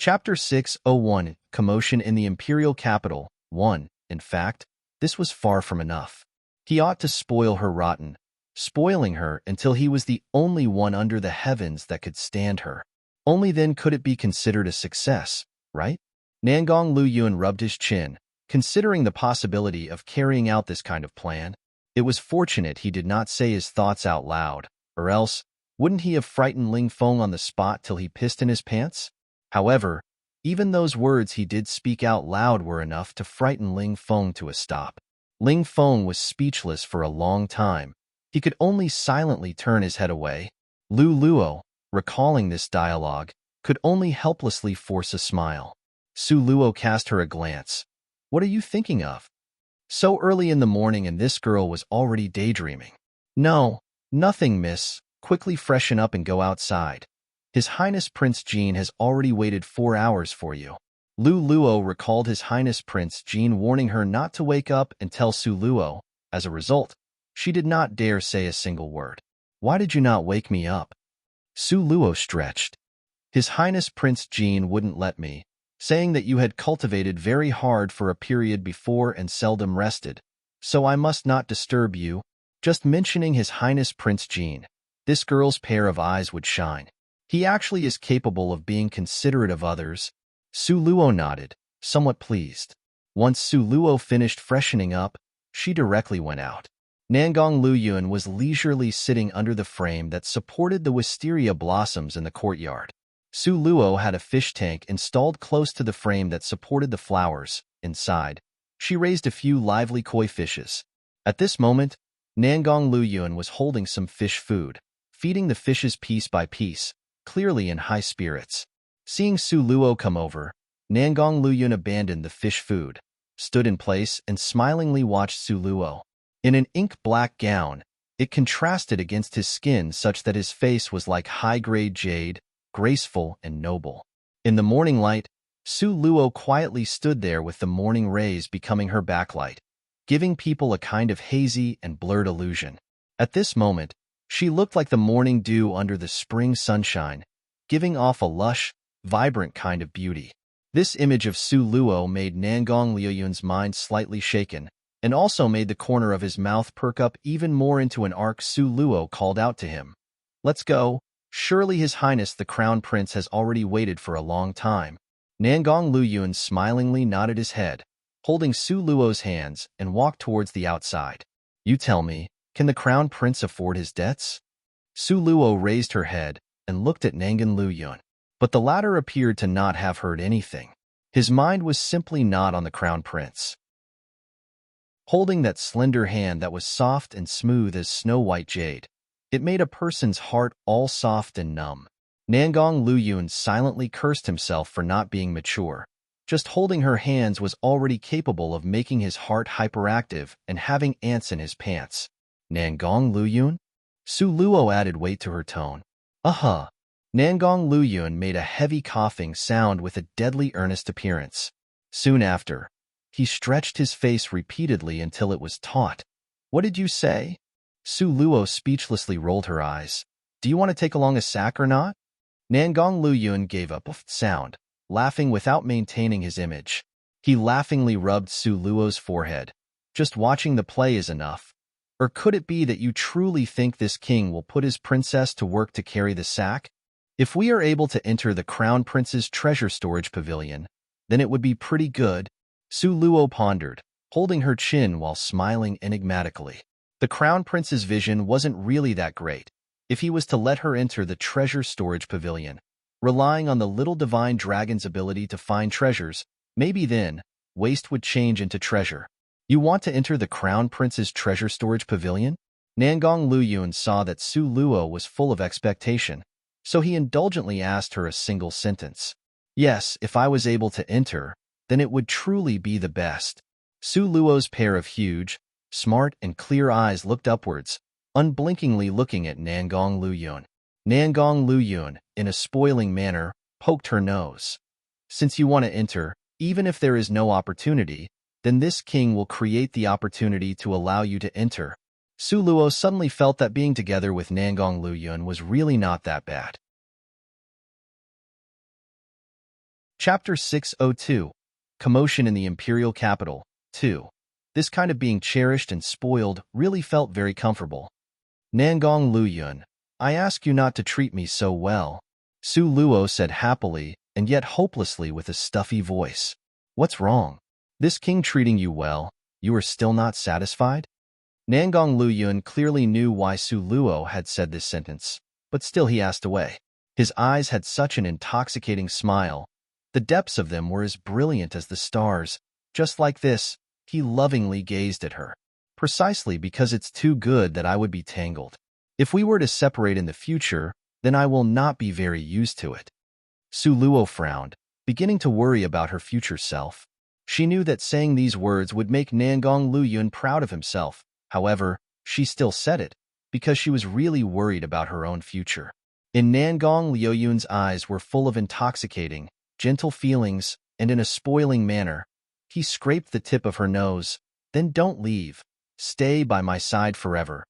Chapter 601, Commotion in the Imperial Capital. 1. In fact, this was far from enough. He ought to spoil her rotten, spoiling her until he was the only one under the heavens that could stand her. Only then could it be considered a success, right? Nangong Luyuan rubbed his chin, considering the possibility of carrying out this kind of plan. It was fortunate he did not say his thoughts out loud, or else, wouldn't he have frightened Ling Feng on the spot till he pissed in his pants? However, even those words he did speak out loud were enough to frighten Ling Feng to a stop. Ling Feng was speechless for a long time. He could only silently turn his head away. Lu Luo, recalling this dialogue, could only helplessly force a smile. Su Luo cast her a glance. "What are you thinking of? So early in the morning and this girl was already daydreaming." "No, nothing, miss. Quickly freshen up and go outside. His Highness Prince Jean has already waited 4 hours for you." Lu Luo recalled His Highness Prince Jean warning her not to wake up and tell Su Luo. As a result, she did not dare say a single word. "Why did you not wake me up?" Su Luo stretched. "His Highness Prince Jean wouldn't let me, saying that you had cultivated very hard for a period before and seldom rested, so I must not disturb you." Just mentioning His Highness Prince Jean, this girl's pair of eyes would shine. He actually is capable of being considerate of others. Su Luo nodded, somewhat pleased. Once Su Luo finished freshening up, she directly went out. Nangong Luyuan was leisurely sitting under the frame that supported the wisteria blossoms in the courtyard. Su Luo had a fish tank installed close to the frame that supported the flowers. Inside, she raised a few lively koi fishes. At this moment, Nangong Luyuan was holding some fish food, feeding the fishes piece by piece, clearly in high spirits. Seeing Su Luo come over, Nangong Luyuan abandoned the fish food, stood in place and smilingly watched Su Luo. In an ink-black gown, it contrasted against his skin such that his face was like high-grade jade, graceful and noble. In the morning light, Su Luo quietly stood there with the morning rays becoming her backlight, giving people a kind of hazy and blurred illusion. At this moment, she looked like the morning dew under the spring sunshine, giving off a lush, vibrant kind of beauty. This image of Su Luo made Nangong Luyuan's mind slightly shaken, and also made the corner of his mouth perk up even more into an arc. Su Luo called out to him, "Let's go. Surely His Highness the Crown Prince has already waited for a long time." Nangong Luyuan smilingly nodded his head, holding Su Luo's hands, and walked towards the outside. "You tell me, can the Crown Prince afford his debts?" Su Luo raised her head and looked at Nangong Luyuan, but the latter appeared to not have heard anything. His mind was simply not on the Crown Prince. Holding that slender hand that was soft and smooth as snow-white jade, it made a person's heart all soft and numb. Nangong Luyuan silently cursed himself for not being mature. Just holding her hands was already capable of making his heart hyperactive and having ants in his pants. "Nangong Luyuan?" Su Luo added weight to her tone. "Uh-huh." Nangong Luyuan made a heavy coughing sound with a deadly earnest appearance. Soon after, he stretched his face repeatedly until it was taut. "What did you say?" Su Luo speechlessly rolled her eyes. "Do you want to take along a sack or not?" Nangong Luyuan gave a puff sound, laughing without maintaining his image. He laughingly rubbed Su Luo's forehead. "Just watching the play is enough. Or could it be that you truly think this king will put his princess to work to carry the sack? If we are able to enter the Crown Prince's treasure storage pavilion, then it would be pretty good." Su Luo pondered, holding her chin while smiling enigmatically. The Crown Prince's vision wasn't really that great. If he was to let her enter the treasure storage pavilion, relying on the little divine dragon's ability to find treasures, maybe then, waste would change into treasure. "You want to enter the Crown Prince's treasure storage pavilion?" Nangong Luyuan saw that Su Luo was full of expectation, so he indulgently asked her a single sentence. "Yes, if I was able to enter, then it would truly be the best." Su Luo's pair of huge, smart and clear eyes looked upwards, unblinkingly looking at Nangong Luyuan. Nangong Luyuan, in a spoiling manner, poked her nose. "Since you want to enter, even if there is no opportunity, then this king will create the opportunity to allow you to enter." Su Luo suddenly felt that being together with Nangong Luyuan was really not that bad. Chapter 602, Commotion in the Imperial Capital, 2. This kind of being cherished and spoiled really felt very comfortable. Nangong Luyun, I ask you not to treat me so well, Su Luo said happily and yet hopelessly with a stuffy voice. What's wrong? This king treating you well, you are still not satisfied? Nangong Luyun clearly knew why Su Luo had said this sentence, but still he asked away. His eyes had such an intoxicating smile. The depths of them were as brilliant as the stars. Just like this, he lovingly gazed at her. Precisely because it's too good that I would be tangled. If we were to separate in the future, then I will not be very used to it. Su Luo frowned, beginning to worry about her future self. She knew that saying these words would make Nangong Luyun proud of himself. However, she still said it, because she was really worried about her own future. In Nangong Luyun's eyes were full of intoxicating, gentle feelings, and in a spoiling manner. He scraped the tip of her nose. Then don't leave. Stay by my side forever.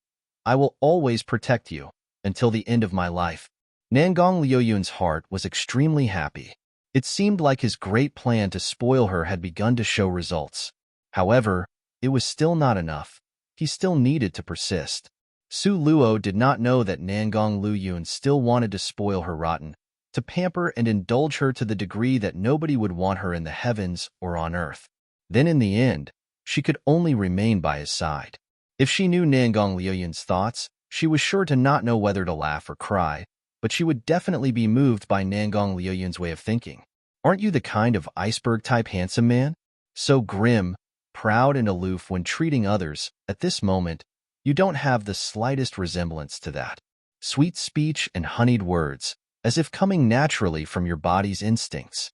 I will always protect you, until the end of my life. Nangong Luyun's heart was extremely happy. It seemed like his great plan to spoil her had begun to show results. However, it was still not enough. He still needed to persist. Su Luo did not know that Nangong Luyun still wanted to spoil her rotten, to pamper and indulge her to the degree that nobody would want her in the heavens or on earth. Then in the end, she could only remain by his side. If she knew Nangong Luyun's thoughts, she was sure to not know whether to laugh or cry, but she would definitely be moved by Nangong Luyun's way of thinking. Aren't you the kind of iceberg-type handsome man? So grim, proud and aloof when treating others, at this moment, you don't have the slightest resemblance to that. Sweet speech and honeyed words, as if coming naturally from your body's instincts.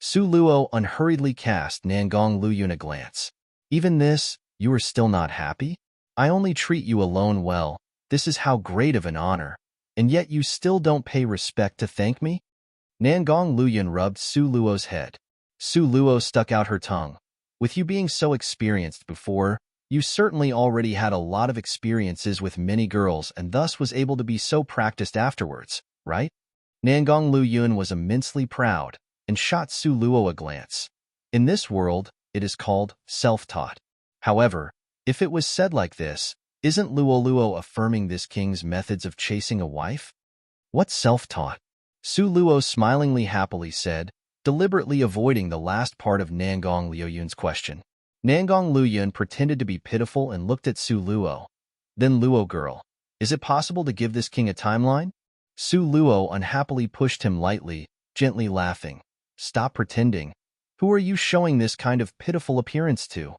Su Luo unhurriedly cast Nangong Luyun a glance. Even this, you are still not happy? I only treat you alone well. This is how great of an honor. And yet you still don't pay respect to thank me? Nangong Luyun rubbed Su Luo's head. Su Luo stuck out her tongue. With you being so experienced before, you certainly already had a lot of experiences with many girls and thus was able to be so practiced afterwards, right? Nangong Luyun was immensely proud and shot Su Luo a glance. In this world, it is called self-taught. However, if it was said like this, isn't Luo affirming this king's methods of chasing a wife? What's self-taught? Su Luo smilingly happily said, deliberately avoiding the last part of Nangong Luyun's question. Nangong Luyun pretended to be pitiful and looked at Su Luo. Then Luo girl, is it possible to give this king a timeline? Su Luo unhappily pushed him lightly, gently laughing. Stop pretending. Who are you showing this kind of pitiful appearance to?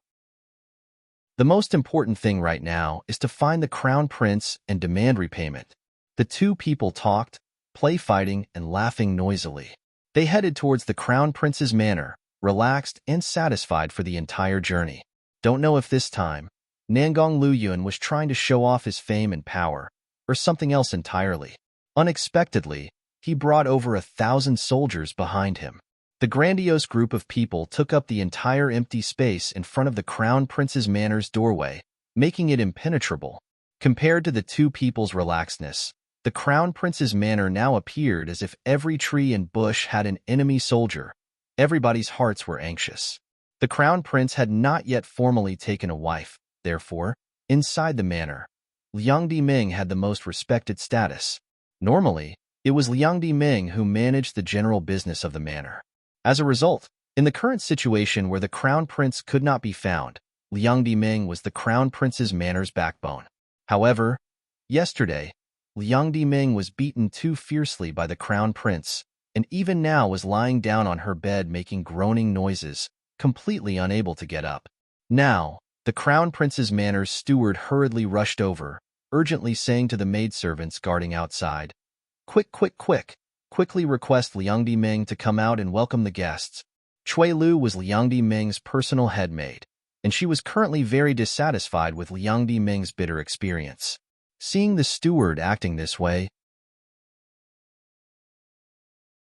The most important thing right now is to find the crown prince and demand repayment. The two people talked, play fighting and laughing noisily. They headed towards the crown prince's manor, relaxed and satisfied for the entire journey. Don't know if this time, Nangong Luyun was trying to show off his fame and power, or something else entirely. Unexpectedly, he brought over 1,000 soldiers behind him. The grandiose group of people took up the entire empty space in front of the crown prince's manor's doorway, making it impenetrable. Compared to the two people's relaxedness, the crown prince's manor now appeared as if every tree and bush had an enemy soldier. Everybody's hearts were anxious. The crown prince had not yet formally taken a wife. Therefore, inside the manor, Liang Diming had the most respected status. Normally, it was Liang Diming who managed the general business of the manor. As a result, in the current situation where the crown prince could not be found, Liang Diming was the crown prince's manor's backbone. However, yesterday, Liang Diming was beaten too fiercely by the crown prince, and even now was lying down on her bed making groaning noises, completely unable to get up. Now, the crown prince's manor's steward hurriedly rushed over, urgently saying to the maidservants guarding outside, "Quick, quick, quick! Quickly request Liang Diming to come out and welcome the guests." Cui Lu was Liang Diming's personal head maid, and she was currently very dissatisfied with Liang Diming's bitter experience. Seeing the steward acting this way.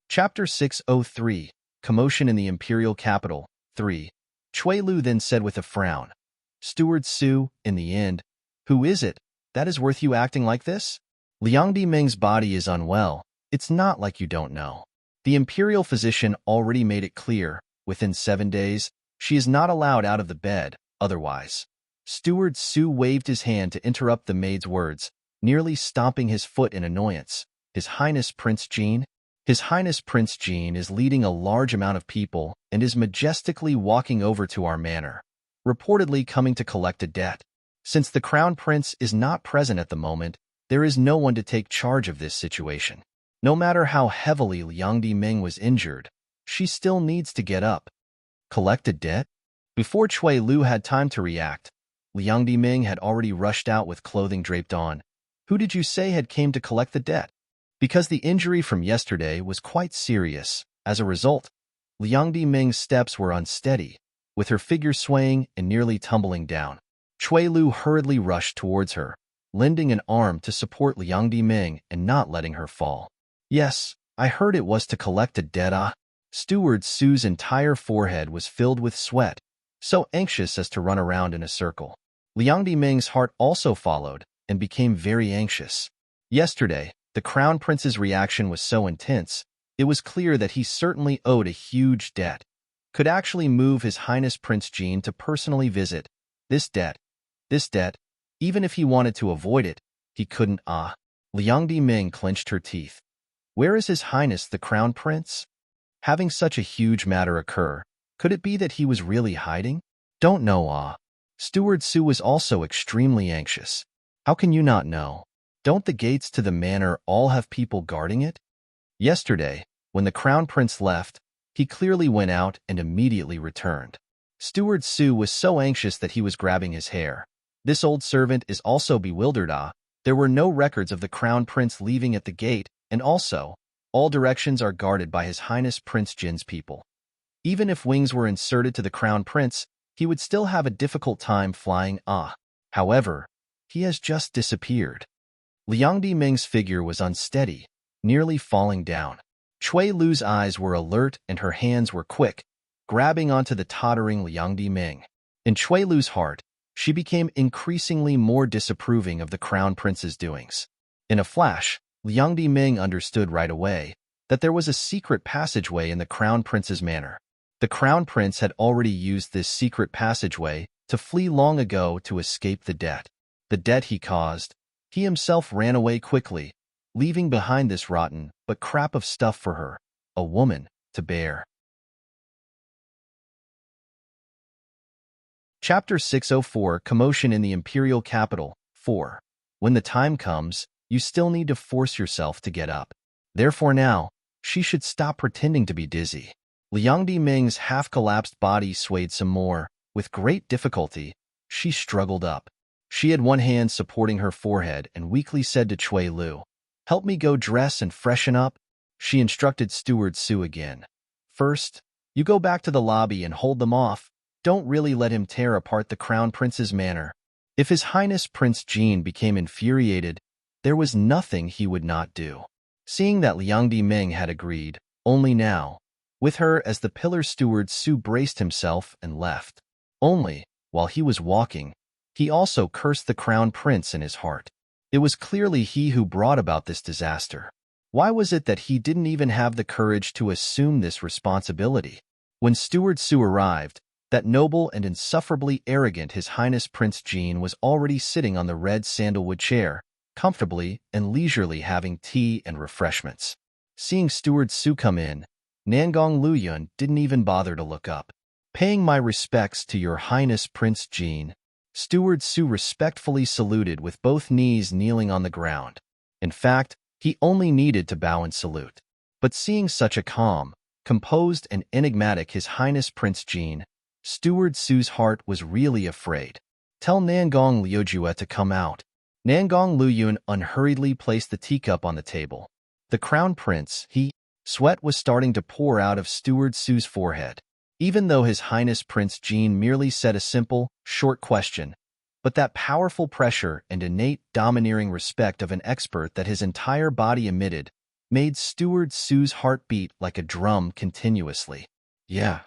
Chapter 603, Commotion in the Imperial Capital, 3. Cui Lu then said with a frown, "Steward Su, in the end, who is it that is worth you acting like this? Liang Diming's body is unwell. It's not like you don't know." The imperial physician already made it clear, within 7 days, she is not allowed out of the bed, otherwise. Steward Su waved his hand to interrupt the maid's words, nearly stomping his foot in annoyance. His Highness Prince Jean? His Highness Prince Jean is leading a large amount of people and is majestically walking over to our manor, reportedly coming to collect a debt. Since the Crown Prince is not present at the moment, there is no one to take charge of this situation. No matter how heavily Liang Diming was injured, she still needs to get up. Collect a debt? Before Cui Lu had time to react, Liang Diming had already rushed out with clothing draped on. Who did you say had came to collect the debt? Because the injury from yesterday was quite serious. As a result, Liang Diming's steps were unsteady, with her figure swaying and nearly tumbling down. Cui Lu hurriedly rushed towards her, lending an arm to support Liang Diming and not letting her fall. Yes, I heard it was to collect a debt. Steward Su's entire forehead was filled with sweat, so anxious as to run around in a circle. Liang Diming's heart also followed and became very anxious. Yesterday, the Crown Prince's reaction was so intense, it was clear that he certainly owed a huge debt. Could actually move His Highness Prince Jean to personally visit this debt, even if he wanted to avoid it, he couldn't. Liang Diming clenched her teeth. Where is His Highness the Crown Prince? Having such a huge matter occur, could it be that he was really hiding? Don't know. Steward Su was also extremely anxious. How can you not know? Don't the gates to the manor all have people guarding it? Yesterday, when the Crown Prince left, he clearly went out and immediately returned. Steward Su was so anxious that he was grabbing his hair. This old servant is also bewildered. There were no records of the Crown Prince leaving at the gate, and also, all directions are guarded by His Highness Prince Jin's people. Even if wings were inserted to the Crown Prince, he would still have a difficult time flying. However, he has just disappeared. Liang Diming's figure was unsteady, nearly falling down. Cui Lu's eyes were alert and her hands were quick, grabbing onto the tottering Liang Diming. In Cui Lu's heart, she became increasingly more disapproving of the Crown Prince's doings. In a flash, Liang Diming understood right away that there was a secret passageway in the Crown Prince's manor. The Crown Prince had already used this secret passageway to flee long ago to escape the debt. The debt he caused. He himself ran away quickly, leaving behind this rotten but crap of stuff for her, a woman, to bear. Chapter 604 Commotion in the Imperial Capital 4. When the time comes, you still need to force yourself to get up. Therefore now, she should stop pretending to be dizzy. Liang Diming's half-collapsed body swayed some more. With great difficulty, she struggled up. She had one hand supporting her forehead and weakly said to Cui Lu, "Help me go dress and freshen up." She instructed Steward Su again. "First, you go back to the lobby and hold them off. Don't really let him tear apart the Crown Prince's manor." If His Highness Prince Jean became infuriated, there was nothing he would not do. Seeing that Liang Diming had agreed, only now, with her as the pillar, Steward Su braced himself and left. Only, while he was walking, he also cursed the Crown Prince in his heart. It was clearly he who brought about this disaster. Why was it that he didn't even have the courage to assume this responsibility? When Steward Su arrived, that noble and insufferably arrogant His Highness Prince Jean was already sitting on the red sandalwood chair, comfortably and leisurely having tea and refreshments. Seeing Steward Su come in, Nangong Luyun didn't even bother to look up. "Paying my respects to Your Highness Prince Jean." Steward Su respectfully saluted with both knees kneeling on the ground. In fact, he only needed to bow and salute. But seeing such a calm, composed and enigmatic His Highness Prince Jean, Steward Su's heart was really afraid. "Tell Nangong Liujue to come out." Nangong Luyun unhurriedly placed the teacup on the table. The Crown Prince, sweat was starting to pour out of Steward Su's forehead. Even though His Highness Prince Jean merely said a simple, short question, but that powerful pressure and innate domineering respect of an expert that his entire body emitted made Steward Su's heart beat like a drum continuously. "Yeah."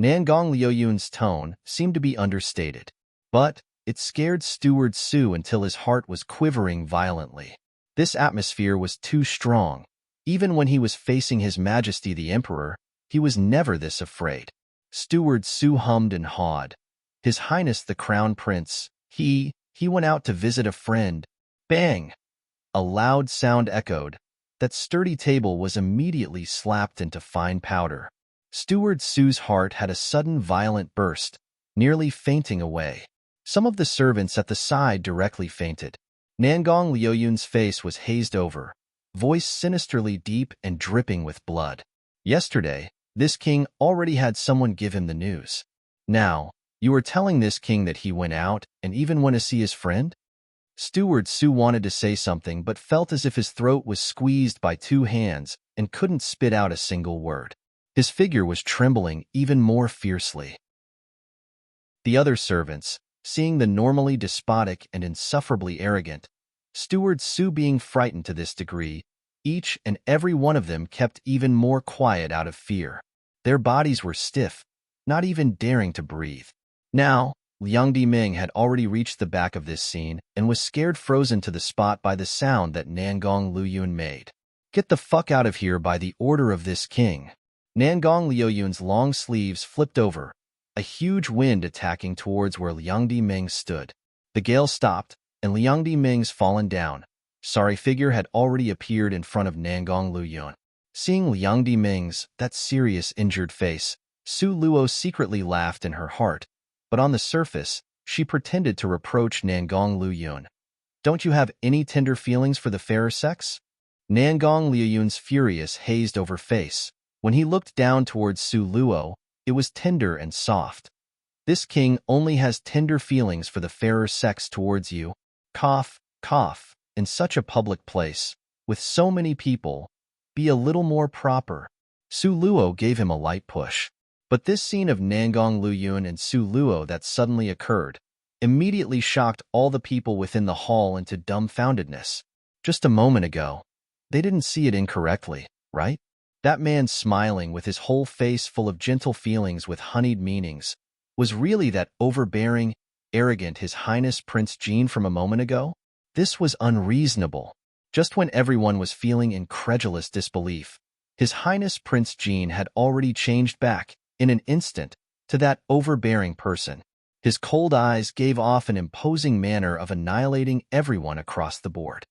Nangong Liuyun's tone seemed to be understated, but it scared Steward Su until his heart was quivering violently. This atmosphere was too strong. Even when he was facing His Majesty the Emperor, he was never this afraid. Steward Su hummed and hawed. His Highness the Crown Prince, he went out to visit a friend. Bang! A loud sound echoed. That sturdy table was immediately slapped into fine powder. Steward Su's heart had a sudden violent burst, nearly fainting away. Some of the servants at the side directly fainted. Nangong Liuyun's face was hazed over, voice sinisterly deep and dripping with blood. Yesterday, this king already had someone give him the news. Now, you are telling this king that he went out and even went to see his friend? Steward Su wanted to say something but felt as if his throat was squeezed by two hands and couldn't spit out a single word. His figure was trembling even more fiercely. The other servants, seeing the normally despotic and insufferably arrogant Steward Su being frightened to this degree, each and every one of them kept even more quiet out of fear. Their bodies were stiff, not even daring to breathe. Now, Liang Diming had already reached the back of this scene and was scared frozen to the spot by the sound that Nangong Liuyun made. Get the fuck out of here by the order of this king. Nangong Liuyun's long sleeves flipped over, a huge wind attacking towards where Liang Diming stood. The gale stopped, and Liang Diming's fallen down. Sorry figure had already appeared in front of Nangong Liuyun. Seeing Liang Diming's, that serious injured face, Su Luo secretly laughed in her heart, but on the surface, she pretended to reproach Nangong Liuyun. Don't you have any tender feelings for the fairer sex? Nangong Liuyun's furious, hazed-over face. When he looked down towards Su Luo, it was tender and soft. This king only has tender feelings for the fairer sex towards you. Cough, cough, in such a public place, with so many people. Be a little more proper. Su Luo gave him a light push. But this scene of Nangong Liuyun and Su Luo that suddenly occurred immediately shocked all the people within the hall into dumbfoundedness. Just a moment ago, they didn't see it incorrectly, right? That man smiling with his whole face full of gentle feelings with honeyed meanings was really that overbearing, arrogant His Highness Prince Jean from a moment ago? This was unreasonable. Just when everyone was feeling incredulous disbelief, His Highness Prince Jean had already changed back, in an instant, to that overbearing person. His cold eyes gave off an imposing manner of annihilating everyone across the board.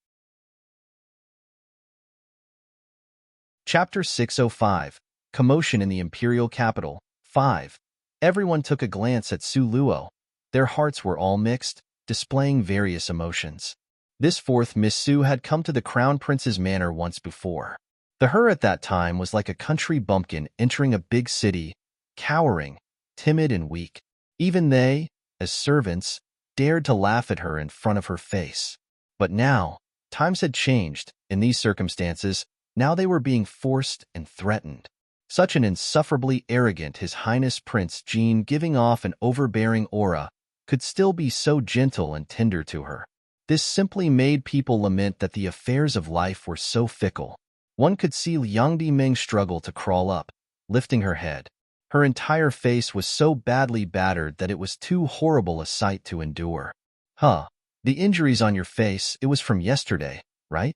Chapter 605, Commotion in the Imperial Capital, 5. Everyone took a glance at Su Luo. Their hearts were all mixed, displaying various emotions. This fourth Miss Su had come to the Crown Prince's manor once before. The her at that time was like a country bumpkin entering a big city, cowering, timid and weak. Even they, as servants, dared to laugh at her in front of her face. But now, times had changed. In these circumstances, now they were being forced and threatened. Such an insufferably arrogant His Highness Prince Jean giving off an overbearing aura could still be so gentle and tender to her. This simply made people lament that the affairs of life were so fickle. One could see Liang Diming struggle to crawl up, lifting her head. Her entire face was so badly battered that it was too horrible a sight to endure. Huh, the injuries on your face, it was from yesterday, right?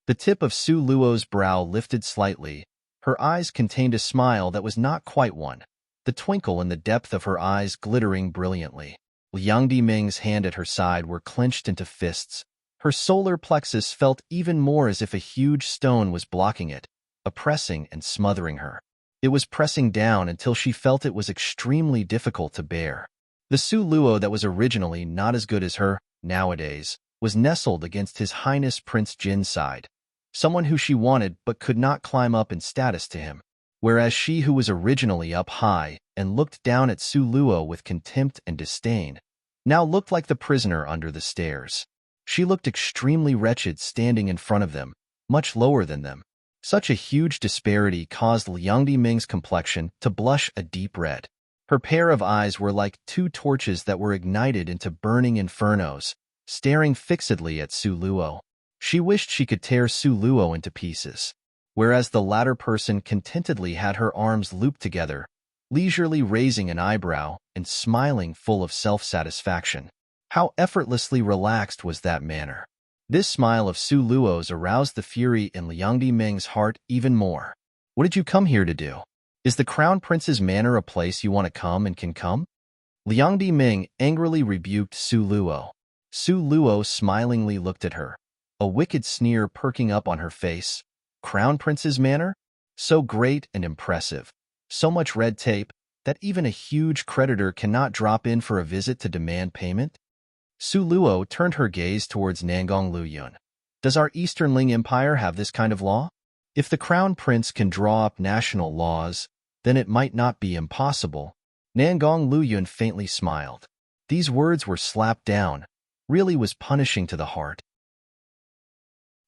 The tip of Su Luo's brow lifted slightly. Her eyes contained a smile that was not quite one, the twinkle in the depth of her eyes glittering brilliantly. Liang Diming's hand at her side were clenched into fists. Her solar plexus felt even more as if a huge stone was blocking it, oppressing and smothering her. It was pressing down until she felt it was extremely difficult to bear. The Su Luo that was originally not as good as her, nowadays, was nestled against His Highness Prince Jin's side, someone who she wanted but could not climb up in status to him, whereas she who was originally up high and looked down at Su Luo with contempt and disdain, now looked like the prisoner under the stairs. She looked extremely wretched standing in front of them, much lower than them. Such a huge disparity caused Liang Diming's complexion to blush a deep red. Her pair of eyes were like two torches that were ignited into burning infernos, staring fixedly at Su Luo. She wished she could tear Su Luo into pieces, whereas the latter person contentedly had her arms looped together, leisurely raising an eyebrow and smiling full of self-satisfaction. How effortlessly relaxed was that manner. This smile of Su Luo's aroused the fury in Liang Ming's heart even more. What did you come here to do? Is the Crown Prince's manor a place you want to come and can come? Liang Ming angrily rebuked Su Luo. Su Luo smilingly looked at her, a wicked sneer perking up on her face. Crown Prince's manor? So great and impressive. So much red tape that even a huge creditor cannot drop in for a visit to demand payment? Su Luo turned her gaze towards Nangong Luyun. Does our Eastern Ling Empire have this kind of law? If the Crown Prince can draw up national laws, then it might not be impossible. Nangong Luyun faintly smiled. These words were slapped down, really was punishing to the heart.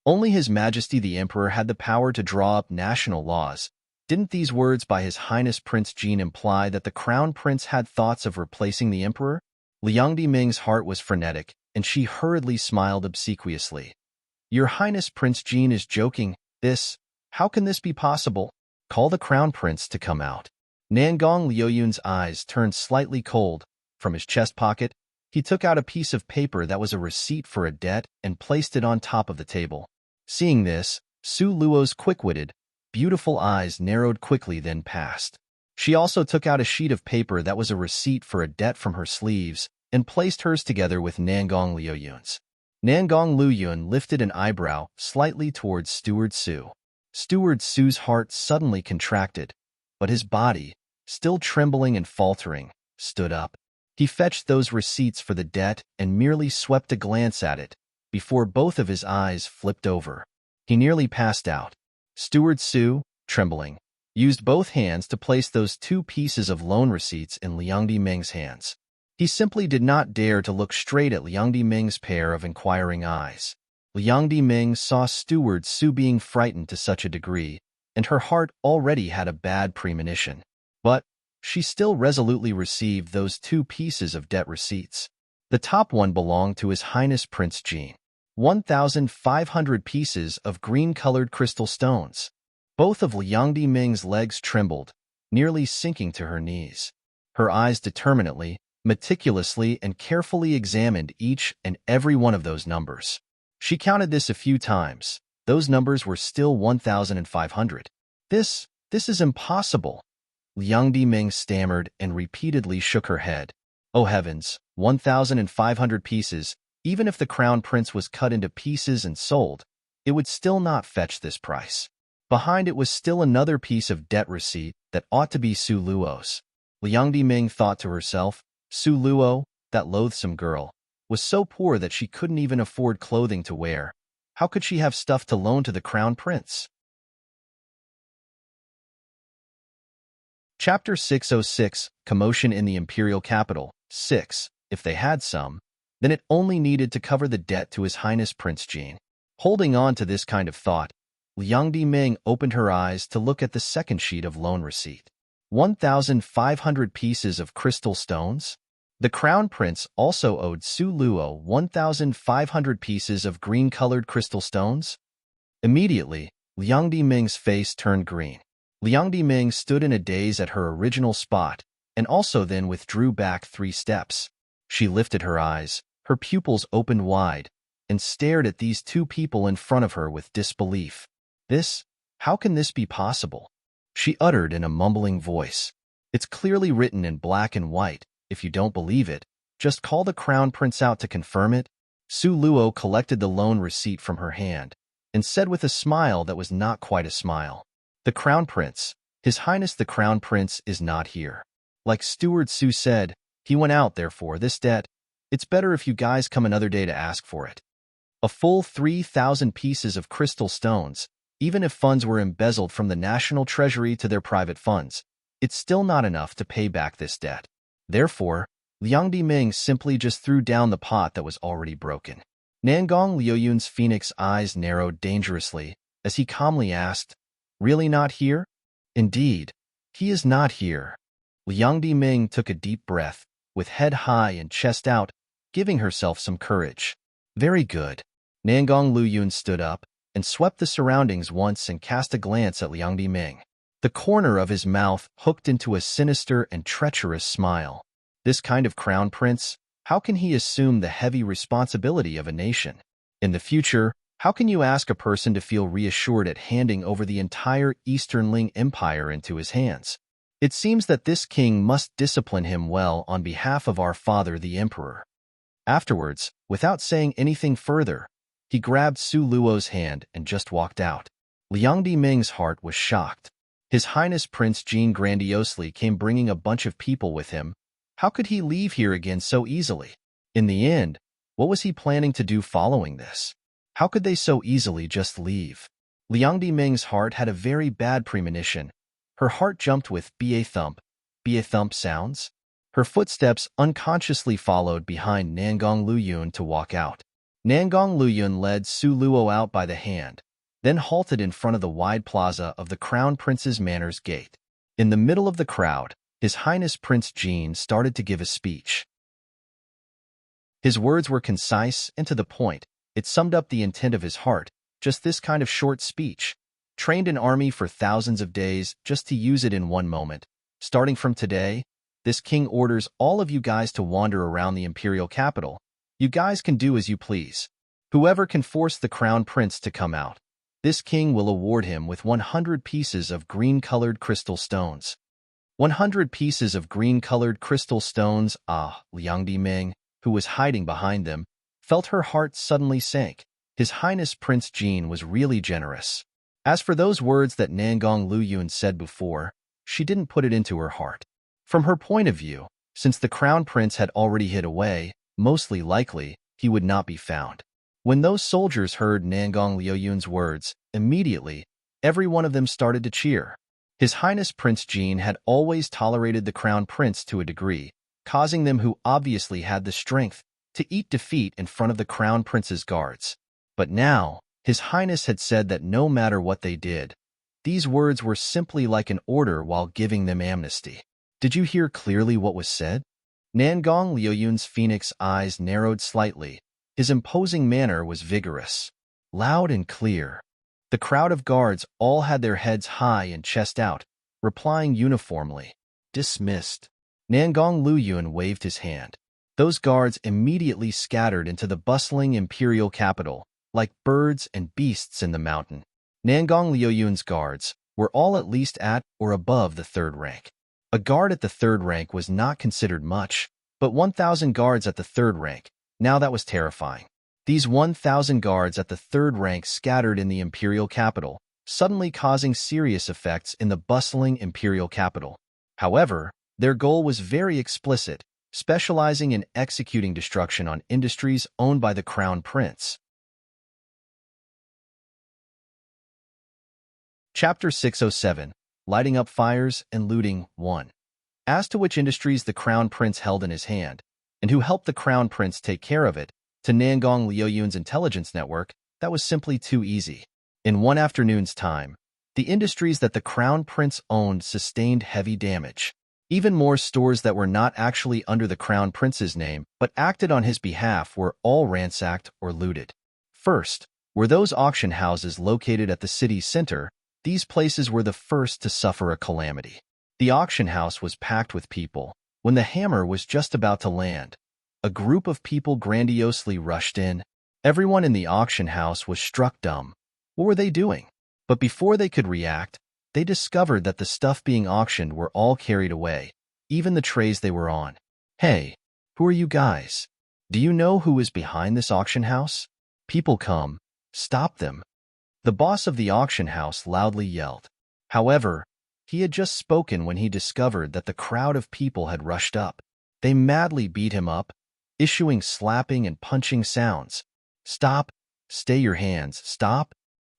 Only His Majesty the Emperor had the power to draw up national laws. Didn't these words by His Highness Prince Jin imply that the Crown Prince had thoughts of replacing the Emperor? Liang Ming's heart was frenetic, and she hurriedly smiled obsequiously. Your Highness Prince Jin is joking. How can this be possible? Call the Crown Prince to come out. Nangong Liuyun's eyes turned slightly cold. From his chest pocket, he took out a piece of paper that was a receipt for a debt and placed it on top of the table. Seeing this, Su Luo's quick-witted, beautiful eyes narrowed quickly then passed. She also took out a sheet of paper that was a receipt for a debt from her sleeves and placed hers together with Nangong Liuyun's. Nangong Luyun lifted an eyebrow slightly towards Steward Su. Steward Su's heart suddenly contracted, but his body, still trembling and faltering, stood up. He fetched those receipts for the debt and merely swept a glance at it before both of his eyes flipped over. He nearly passed out. Steward Su, trembling, used both hands to place those 2 pieces of loan receipts in Liang Ming's hands. He simply did not dare to look straight at Liang Ming's pair of inquiring eyes. Liang Ming saw Steward Su being frightened to such a degree, and her heart already had a bad premonition. But she still resolutely received those 2 pieces of debt receipts. The top one belonged to His Highness Prince Jin. 1,500 pieces of green-colored crystal stones. Both of Liang Ming's legs trembled, nearly sinking to her knees. Her eyes determinately, meticulously, and carefully examined each and every one of those numbers. She counted this a few times. Those numbers were still 1,500. This is impossible. Liang Ming stammered and repeatedly shook her head. Oh heavens, 1,500 pieces. Even if the Crown Prince was cut into pieces and sold, it would still not fetch this price. Behind it was still another piece of debt receipt that ought to be Su Luo's. Liang Ming thought to herself, Su Luo, that loathsome girl, was so poor that she couldn't even afford clothing to wear. How could she have stuff to loan to the Crown Prince? Chapter 606, Commotion in the Imperial Capital. 6. If they had some, then it only needed to cover the debt to His Highness Prince Jin. Holding on to this kind of thought, Liang Ming opened her eyes to look at the second sheet of loan receipt. 1,500 pieces of crystal stones? The Crown Prince also owed Su Luo 1,500 pieces of green-colored crystal stones? Immediately, Liang Ming's face turned green. Liang Ming stood in a daze at her original spot, and also then withdrew back 3 steps. She lifted her eyes, her pupils opened wide, and stared at these 2 people in front of her with disbelief. How can this be possible? She uttered in a mumbling voice. It's clearly written in black and white. If you don't believe it, just call the Crown Prince out to confirm it. Su Luo collected the loan receipt from her hand and said with a smile that was not quite a smile, The Crown Prince, His Highness the Crown Prince is not here. Like Steward Su said, he went out, therefore, this debt. It's better if you guys come another day to ask for it. A full 3,000 pieces of crystal stones, even if funds were embezzled from the national treasury to their private funds, it's still not enough to pay back this debt. Therefore, Liang Ming simply just threw down the pot that was already broken. Nangong Liuyun's phoenix eyes narrowed dangerously as he calmly asked, Really not here? Indeed, he is not here. Liang Ming took a deep breath, with head high and chest out, giving herself some courage. Very good. Nangong Luyun stood up and swept the surroundings once and cast a glance at Liang Ming. The corner of his mouth hooked into a sinister and treacherous smile. This kind of Crown Prince, how can he assume the heavy responsibility of a nation? In the future, how can you ask a person to feel reassured at handing over the entire Eastern Ling Empire into his hands? It seems that this king must discipline him well on behalf of our father the emperor. Afterwards, without saying anything further, he grabbed Su Luo's hand and just walked out. Liang Diming's heart was shocked. His Highness Prince Jin grandiosely came bringing a bunch of people with him. How could he leave here again so easily? In the end, what was he planning to do following this? How could they so easily just leave? Liang Diming's heart had a very bad premonition. Her heart jumped with ba thump sounds. Her footsteps unconsciously followed behind Nangong Luyun to walk out. Nangong Luyun led Su Luo out by the hand, then halted in front of the wide plaza of the Crown Prince's Manor's gate. In the middle of the crowd, His Highness Prince Jin started to give a speech. His words were concise and to the point. It summed up the intent of his heart, just this kind of short speech. Trained an army for thousands of days just to use it in one moment. Starting from today, this king orders all of you guys to wander around the imperial capital. You guys can do as you please. Whoever can force the crown prince to come out, this king will award him with 100 pieces of green-colored crystal stones. 100 pieces of green-colored crystal stones. Liang Diming, who was hiding behind them, felt her heart suddenly sank. His Highness Prince Jin was really generous. As for those words that Nangong Luyun said before, she didn't put it into her heart. From her point of view, since the crown prince had already hid away, mostly likely, he would not be found. When those soldiers heard Nangong Luyun's words, immediately, every one of them started to cheer. His Highness Prince Jin had always tolerated the crown prince to a degree, causing them who obviously had the strength to eat defeat in front of the crown prince's guards. But now, His Highness had said that no matter what they did, these words were simply like an order while giving them amnesty. Did you hear clearly what was said? Nangong Luyun's phoenix eyes narrowed slightly. His imposing manner was vigorous, loud and clear. The crowd of guards all had their heads high and chest out, replying uniformly. Dismissed. Nangong Luyun waved his hand. Those guards immediately scattered into the bustling imperial capital, like birds and beasts in the mountain. Nangong Luyun's guards were all at least at or above the third rank. A guard at the third rank was not considered much, but 1,000 guards at the third rank, now that was terrifying. These 1,000 guards at the third rank scattered in the imperial capital, suddenly causing serious effects in the bustling imperial capital. However, their goal was very explicit, specializing in executing destruction on industries owned by the crown prince. Chapter 607, Lighting Up Fires and Looting 1. As to which industries the crown prince held in his hand, and who helped the crown prince take care of it, to Nangong Luyun's intelligence network, that was simply too easy. In one afternoon's time, the industries that the crown prince owned sustained heavy damage. Even more stores that were not actually under the crown prince's name but acted on his behalf were all ransacked or looted. First, were those auction houses located at the city's center. These places were the first to suffer a calamity. The auction house was packed with people. When the hammer was just about to land, a group of people grandiosely rushed in. Everyone in the auction house was struck dumb. What were they doing? But before they could react, they discovered that the stuff being auctioned were all carried away, even the trays they were on. Hey, who are you guys? Do you know who is behind this auction house? People come. Stop them. The boss of the auction house loudly yelled. However, he had just spoken when he discovered that the crowd of people had rushed up. They madly beat him up, issuing slapping and punching sounds. Stop! Stay your hands, stop!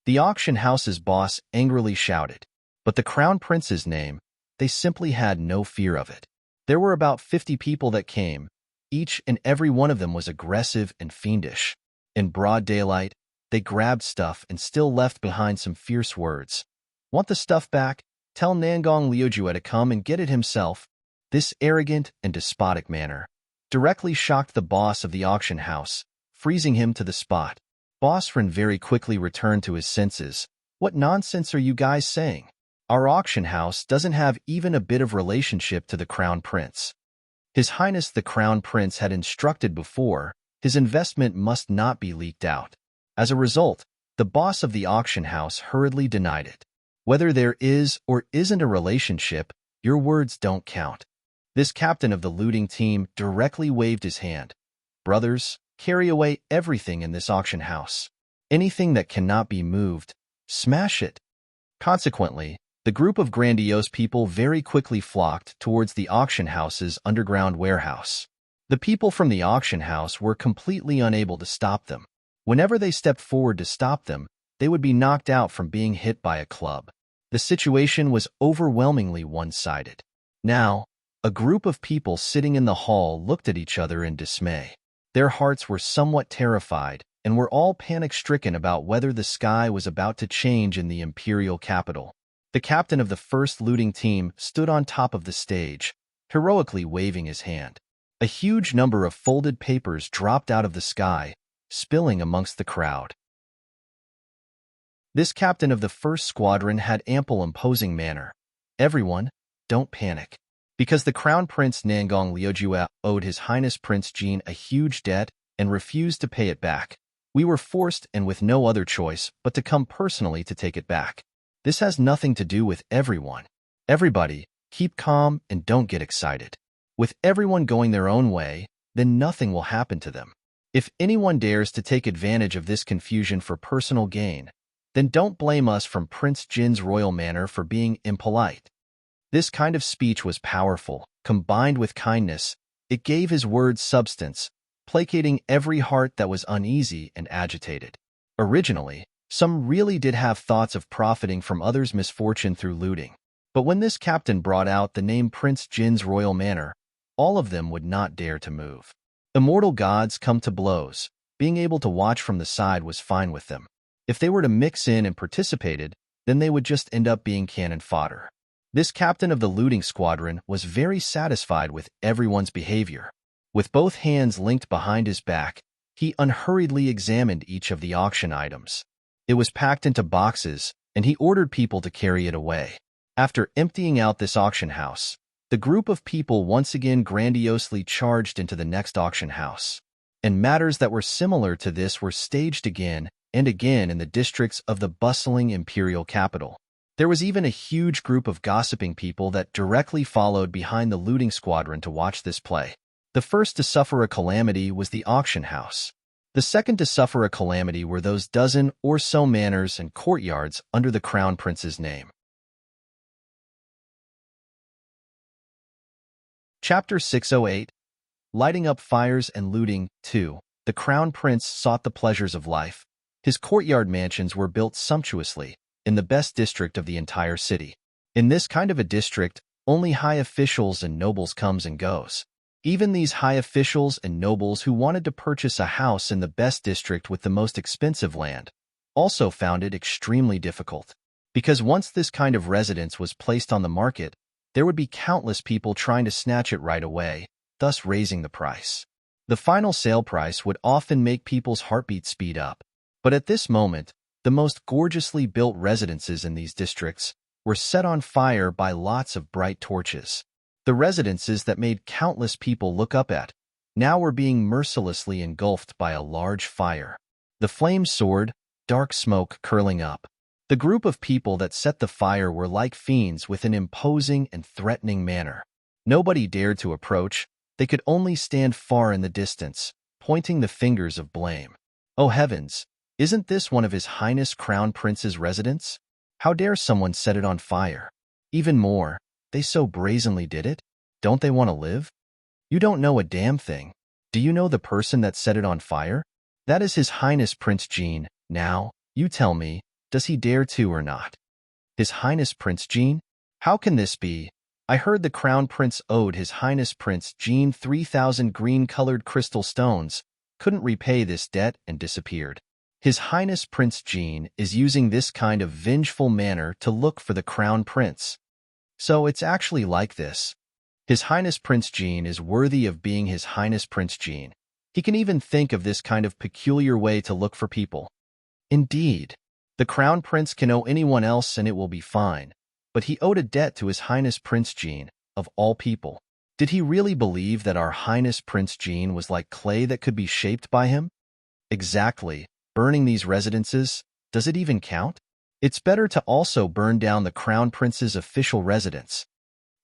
The auction house's boss angrily shouted. But the crown prince's name, they simply had no fear of it. There were about 50 people that came. Each and every one of them was aggressive and fiendish. In broad daylight, they grabbed stuff and still left behind some fierce words. Want the stuff back? Tell Nangong Liujue to come and get it himself. This arrogant and despotic manner directly shocked the boss of the auction house, freezing him to the spot. Boss Ren very quickly returned to his senses. What nonsense are you guys saying? Our auction house doesn't have even a bit of relationship to the crown prince. His Highness the crown prince had instructed before, his investment must not be leaked out. As a result, the boss of the auction house hurriedly denied it. Whether there is or isn't a relationship, your words don't count. This captain of the looting team directly waved his hand. Brothers, carry away everything in this auction house. Anything that cannot be moved, smash it. Consequently, the group of grandiose people very quickly flocked towards the auction house's underground warehouse. The people from the auction house were completely unable to stop them. Whenever they stepped forward to stop them, they would be knocked out from being hit by a club. The situation was overwhelmingly one-sided. Now, a group of people sitting in the hall looked at each other in dismay. Their hearts were somewhat terrified and were all panic-stricken about whether the sky was about to change in the imperial capital. The captain of the first looting team stood on top of the stage, heroically waving his hand. A huge number of folded papers dropped out of the sky, spilling amongst the crowd. This captain of the first squadron had ample imposing manner. Everyone, don't panic. Because the Crown Prince Nangong Liujue owed His Highness Prince Jin a huge debt and refused to pay it back, we were forced and with no other choice but to come personally to take it back. This has nothing to do with everyone. Everybody, keep calm and don't get excited. With everyone going their own way, then nothing will happen to them. If anyone dares to take advantage of this confusion for personal gain, then don't blame us from Prince Jin's royal manner for being impolite. This kind of speech was powerful, combined with kindness. It gave his words substance, placating every heart that was uneasy and agitated. Originally, some really did have thoughts of profiting from others' misfortune through looting. But when this captain brought out the name Prince Jin's royal manor, all of them would not dare to move. Immortal gods come to blows. Being able to watch from the side was fine with them. If they were to mix in and participated, then they would just end up being cannon fodder. This captain of the looting squadron was very satisfied with everyone's behavior. With both hands linked behind his back, he unhurriedly examined each of the auction items. It was packed into boxes, and he ordered people to carry it away. After emptying out this auction house, the group of people once again grandiosely charged into the next auction house. And matters that were similar to this were staged again and again in the districts of the bustling imperial capital. There was even a huge group of gossiping people that directly followed behind the looting squadron to watch this play. The first to suffer a calamity was the auction house. The second to suffer a calamity were those dozen or so manors and courtyards under the Crown Prince's name. Chapter 608. Lighting Up Fires and Looting 2. The Crown Prince sought the pleasures of life. His courtyard mansions were built sumptuously, in the best district of the entire city. In this kind of a district, only high officials and nobles comes and goes. Even these high officials and nobles who wanted to purchase a house in the best district with the most expensive land also found it extremely difficult. Because once this kind of residence was placed on the market, there would be countless people trying to snatch it right away, thus raising the price. The final sale price would often make people's heartbeat speed up. But at this moment, the most gorgeously built residences in these districts were set on fire by lots of bright torches. The residences that made countless people look up at now were being mercilessly engulfed by a large fire. The flames soared, dark smoke curling up. The group of people that set the fire were like fiends with an imposing and threatening manner. Nobody dared to approach. They could only stand far in the distance, pointing the fingers of blame. Oh heavens! Isn't this one of His Highness Crown Prince's residence? How dare someone set it on fire? Even more, they so brazenly did it? Don't they want to live? You don't know a damn thing. Do you know the person that set it on fire? That is His Highness Prince Jin. Now, you tell me, does he dare to or not? His Highness Prince Jin? How can this be? I heard the Crown Prince owed His Highness Prince Jin 3,000 green-colored crystal stones, couldn't repay this debt and disappeared. His Highness Prince Jin is using this kind of vengeful manner to look for the Crown Prince. So it's actually like this. His Highness Prince Jin is worthy of being His Highness Prince Jin. He can even think of this kind of peculiar way to look for people. Indeed, the Crown Prince can owe anyone else and it will be fine, but he owed a debt to His Highness Prince Jin, of all people. Did he really believe that our Highness Prince Jin was like clay that could be shaped by him? Exactly. Burning these residences, does it even count? It's better to also burn down the Crown Prince's official residence.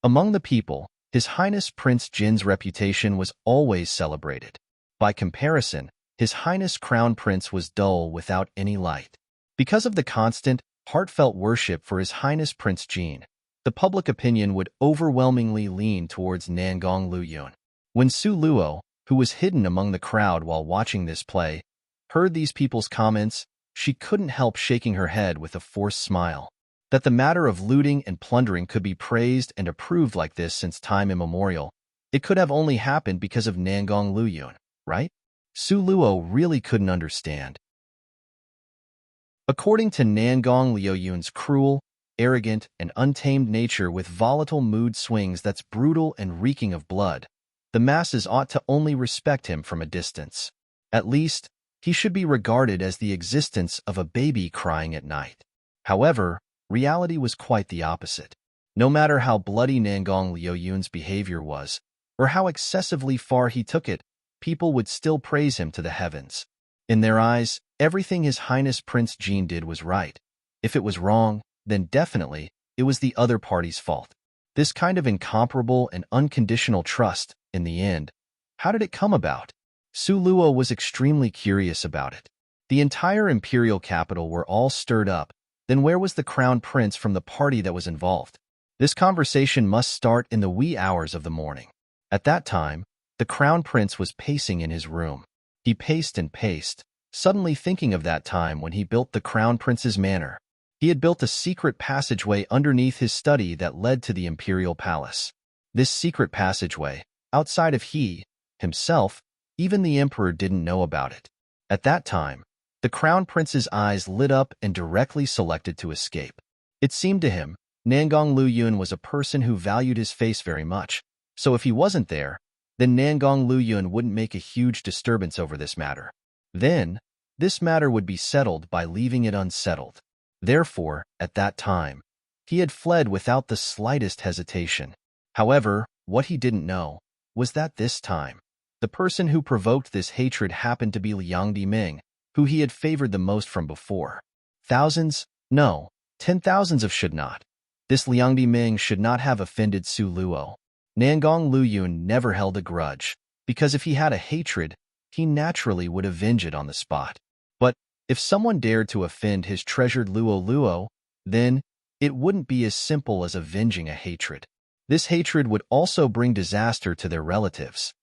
Among the people, His Highness Prince Jin's reputation was always celebrated. By comparison, His Highness Crown Prince was dull without any light. Because of the constant, heartfelt worship for His Highness Prince Jin, the public opinion would overwhelmingly lean towards Nangong Luyun. When Su Luo, who was hidden among the crowd while watching this play, heard these people's comments, she couldn't help shaking her head with a forced smile. That the matter of looting and plundering could be praised and approved like this since time immemorial, it could have only happened because of Nangong Luyun, right? Su Luo really couldn't understand. According to Nangong Luyun's cruel, arrogant, and untamed nature with volatile mood swings that's brutal and reeking of blood, the masses ought to only respect him from a distance. At least, he should be regarded as the existence of a baby crying at night. However, reality was quite the opposite. No matter how bloody Nangong Luyun's behavior was, or how excessively far he took it, people would still praise him to the heavens. In their eyes, everything His Highness Prince Jin did was right. If it was wrong, then definitely, it was the other party's fault. This kind of incomparable and unconditional trust, in the end, how did it come about? Su Luo was extremely curious about it. The entire imperial capital were all stirred up. Then where was the crown prince from the party that was involved? This conversation must start in the wee hours of the morning. At that time, the crown prince was pacing in his room. He paced and paced, suddenly thinking of that time when he built the crown prince's manor. He had built a secret passageway underneath his study that led to the imperial palace. This secret passageway, outside of himself, even the emperor didn't know about it. At that time, the crown prince's eyes lit up and directly selected to escape. It seemed to him, Nangong Luyun was a person who valued his face very much, so if he wasn't there, then Nangong Luyun wouldn't make a huge disturbance over this matter. Then, this matter would be settled by leaving it unsettled. Therefore, at that time, he had fled without the slightest hesitation. However, what he didn't know was that this time, the person who provoked this hatred happened to be Liang Diming, who he had favored the most from before. Thousands? No, 10,000s of should not. This Liang Diming should not have offended Su Luo. Nangong Luyun never held a grudge, because if he had a hatred, he naturally would avenge it on the spot. But if someone dared to offend his treasured Luo, then it wouldn't be as simple as avenging a hatred. This hatred would also bring disaster to their relatives.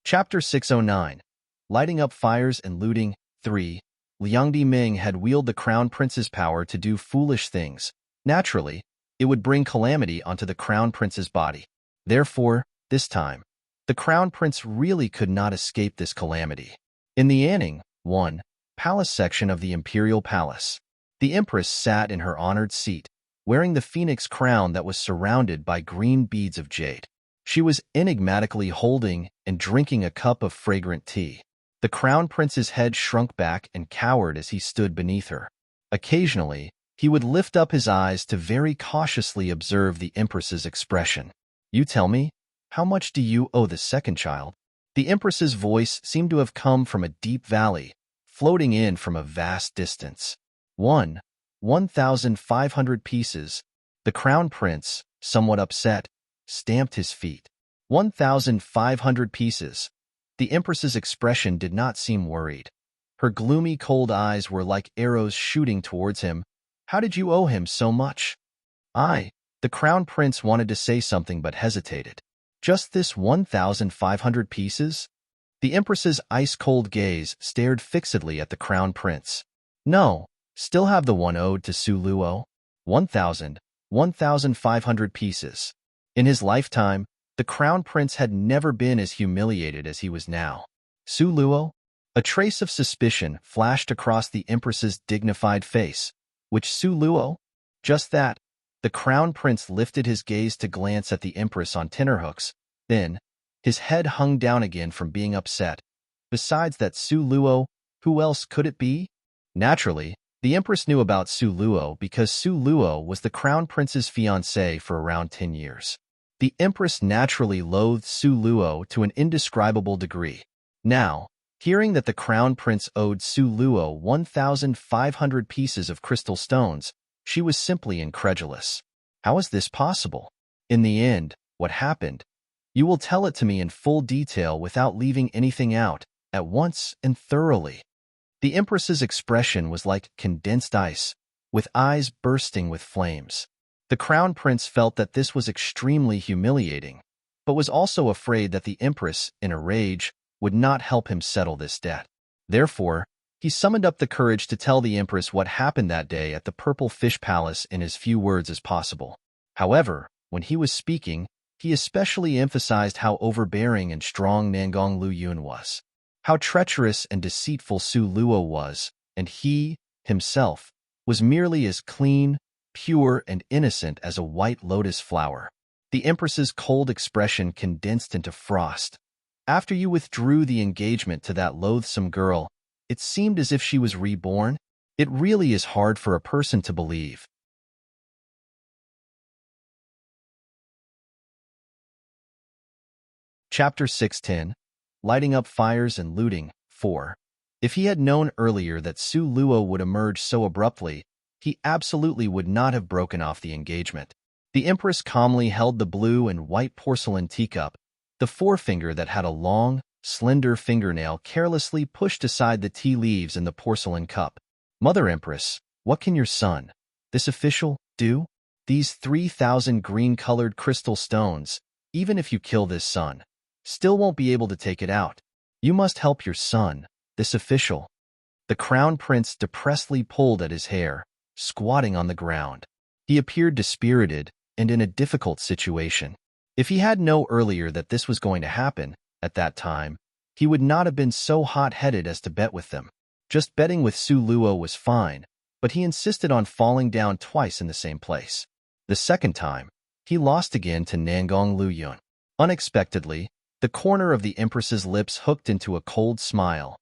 Chapter 609. Lighting up fires and looting. 3. Liang Diming had wielded the crown prince's power to do foolish things. Naturally, it would bring calamity onto the crown prince's body. Therefore, this time, the crown prince really could not escape this calamity. In the Anning 1. Palace section of the imperial palace, the empress sat in her honored seat, wearing the phoenix crown that was surrounded by green beads of jade. She was enigmatically holding and drinking a cup of fragrant tea. The crown prince's head shrunk back and cowered as he stood beneath her. Occasionally, he would lift up his eyes to very cautiously observe the empress's expression. You tell me, how much do you owe the second child? The empress's voice seemed to have come from a deep valley, floating in from a vast distance. 1,500 pieces. The crown prince, somewhat upset, stamped his feet. 1,500 pieces. The empress's expression did not seem worried. Her gloomy, cold eyes were like arrows shooting towards him. How did you owe him so much? The crown prince wanted to say something but hesitated. Just this 1,500 pieces? The empress's ice-cold gaze stared fixedly at the crown prince. No, still have the one owed to Su Luo. 1,500 pieces. In his lifetime, the crown prince had never been as humiliated as he was now. Su Luo? A trace of suspicion flashed across the empress's dignified face. Which Su Luo? Just that. The crown prince lifted his gaze to glance at the empress on tenterhooks. Then, his head hung down again from being upset. Besides that Su Luo, who else could it be? Naturally, the empress knew about Su Luo because Su Luo was the crown prince's fiancé for around 10 years. The Empress naturally loathed Su Luo to an indescribable degree. Now, hearing that the Crown Prince owed Su Luo 1,500 pieces of crystal stones, she was simply incredulous. How is this possible? In the end, what happened? You will tell it to me in full detail without leaving anything out, at once and thoroughly. The Empress's expression was like condensed ice, with eyes bursting with flames. The Crown Prince felt that this was extremely humiliating, but was also afraid that the Empress, in a rage, would not help him settle this debt. Therefore, he summoned up the courage to tell the Empress what happened that day at the Purple Fish Palace in as few words as possible. However, when he was speaking, he especially emphasized how overbearing and strong Nangong Luyun was, how treacherous and deceitful Su Luo was, and he, himself, was merely as clean, pure, and innocent as a white lotus flower. The Empress's cold expression condensed into frost. After you withdrew the engagement to that loathsome girl, it seemed as if she was reborn. It really is hard for a person to believe. Chapter 610. Lighting Up Fires and Looting. 4. If he had known earlier that Su Luo would emerge so abruptly, he absolutely would not have broken off the engagement. The Empress calmly held the blue and white porcelain teacup. The forefinger that had a long, slender fingernail carelessly pushed aside the tea leaves in the porcelain cup. Mother Empress, what can your son, this official, do? These 3,000 green-colored crystal stones, even if you kill this son, still won't be able to take it out. You must help your son, this official. The Crown Prince depressedly pulled at his hair, squatting on the ground. He appeared dispirited and in a difficult situation. If he had known earlier that this was going to happen, at that time, he would not have been so hot-headed as to bet with them. Just betting with Su Luo was fine, but he insisted on falling down twice in the same place. The second time, he lost again to Nangong Luyun. Unexpectedly, the corner of the Empress's lips hooked into a cold smile.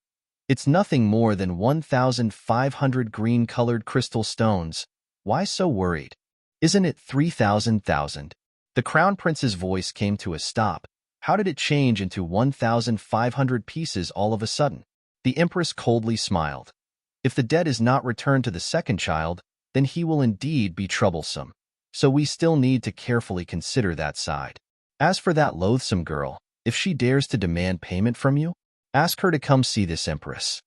It's nothing more than 1,500 green-colored crystal stones. Why so worried? Isn't it 3,000,000? The Crown Prince's voice came to a stop. How did it change into 1,500 pieces all of a sudden? The Empress coldly smiled. If the debt is not returned to the second child, then he will indeed be troublesome. So we still need to carefully consider that side. As for that loathsome girl, if she dares to demand payment from you, ask her to come see this Empress.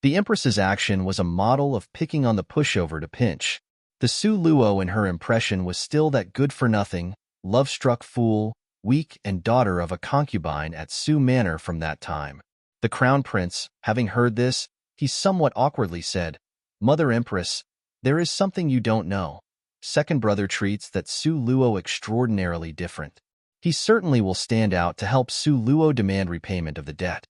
The Empress's action was a model of picking on the pushover to pinch. The Su Luo in her impression was still that good-for-nothing, love-struck fool, weak and daughter of a concubine at Su Manor from that time. The Crown Prince, having heard this, he somewhat awkwardly said, Mother Empress, there is something you don't know. Second brother treats that Su Luo extraordinarily different. He certainly will stand out to help Su Luo demand repayment of the debt.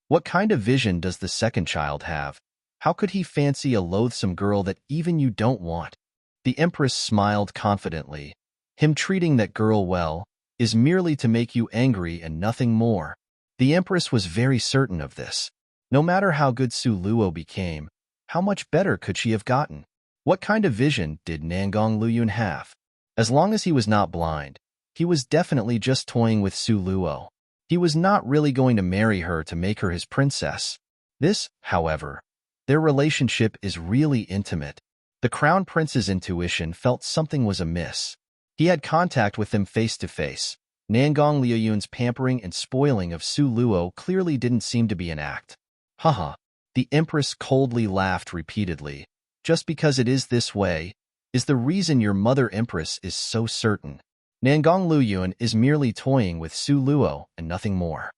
What kind of vision does the second child have? How could he fancy a loathsome girl that even you don't want? The Empress smiled confidently. Him treating that girl well is merely to make you angry and nothing more. The Empress was very certain of this. No matter how good Su Luo became, how much better could she have gotten? What kind of vision did Nangong Luyun have? As long as he was not blind, he was definitely just toying with Su Luo. He was not really going to marry her to make her his princess. This, however, their relationship is really intimate. The Crown Prince's intuition felt something was amiss. He had contact with them face to face. Nangong Luyun's pampering and spoiling of Su Luo clearly didn't seem to be an act. Haha. The Empress coldly laughed repeatedly. Just because it is this way, is the reason your mother Empress is so certain. Nangong Luyun is merely toying with Su Luo and nothing more.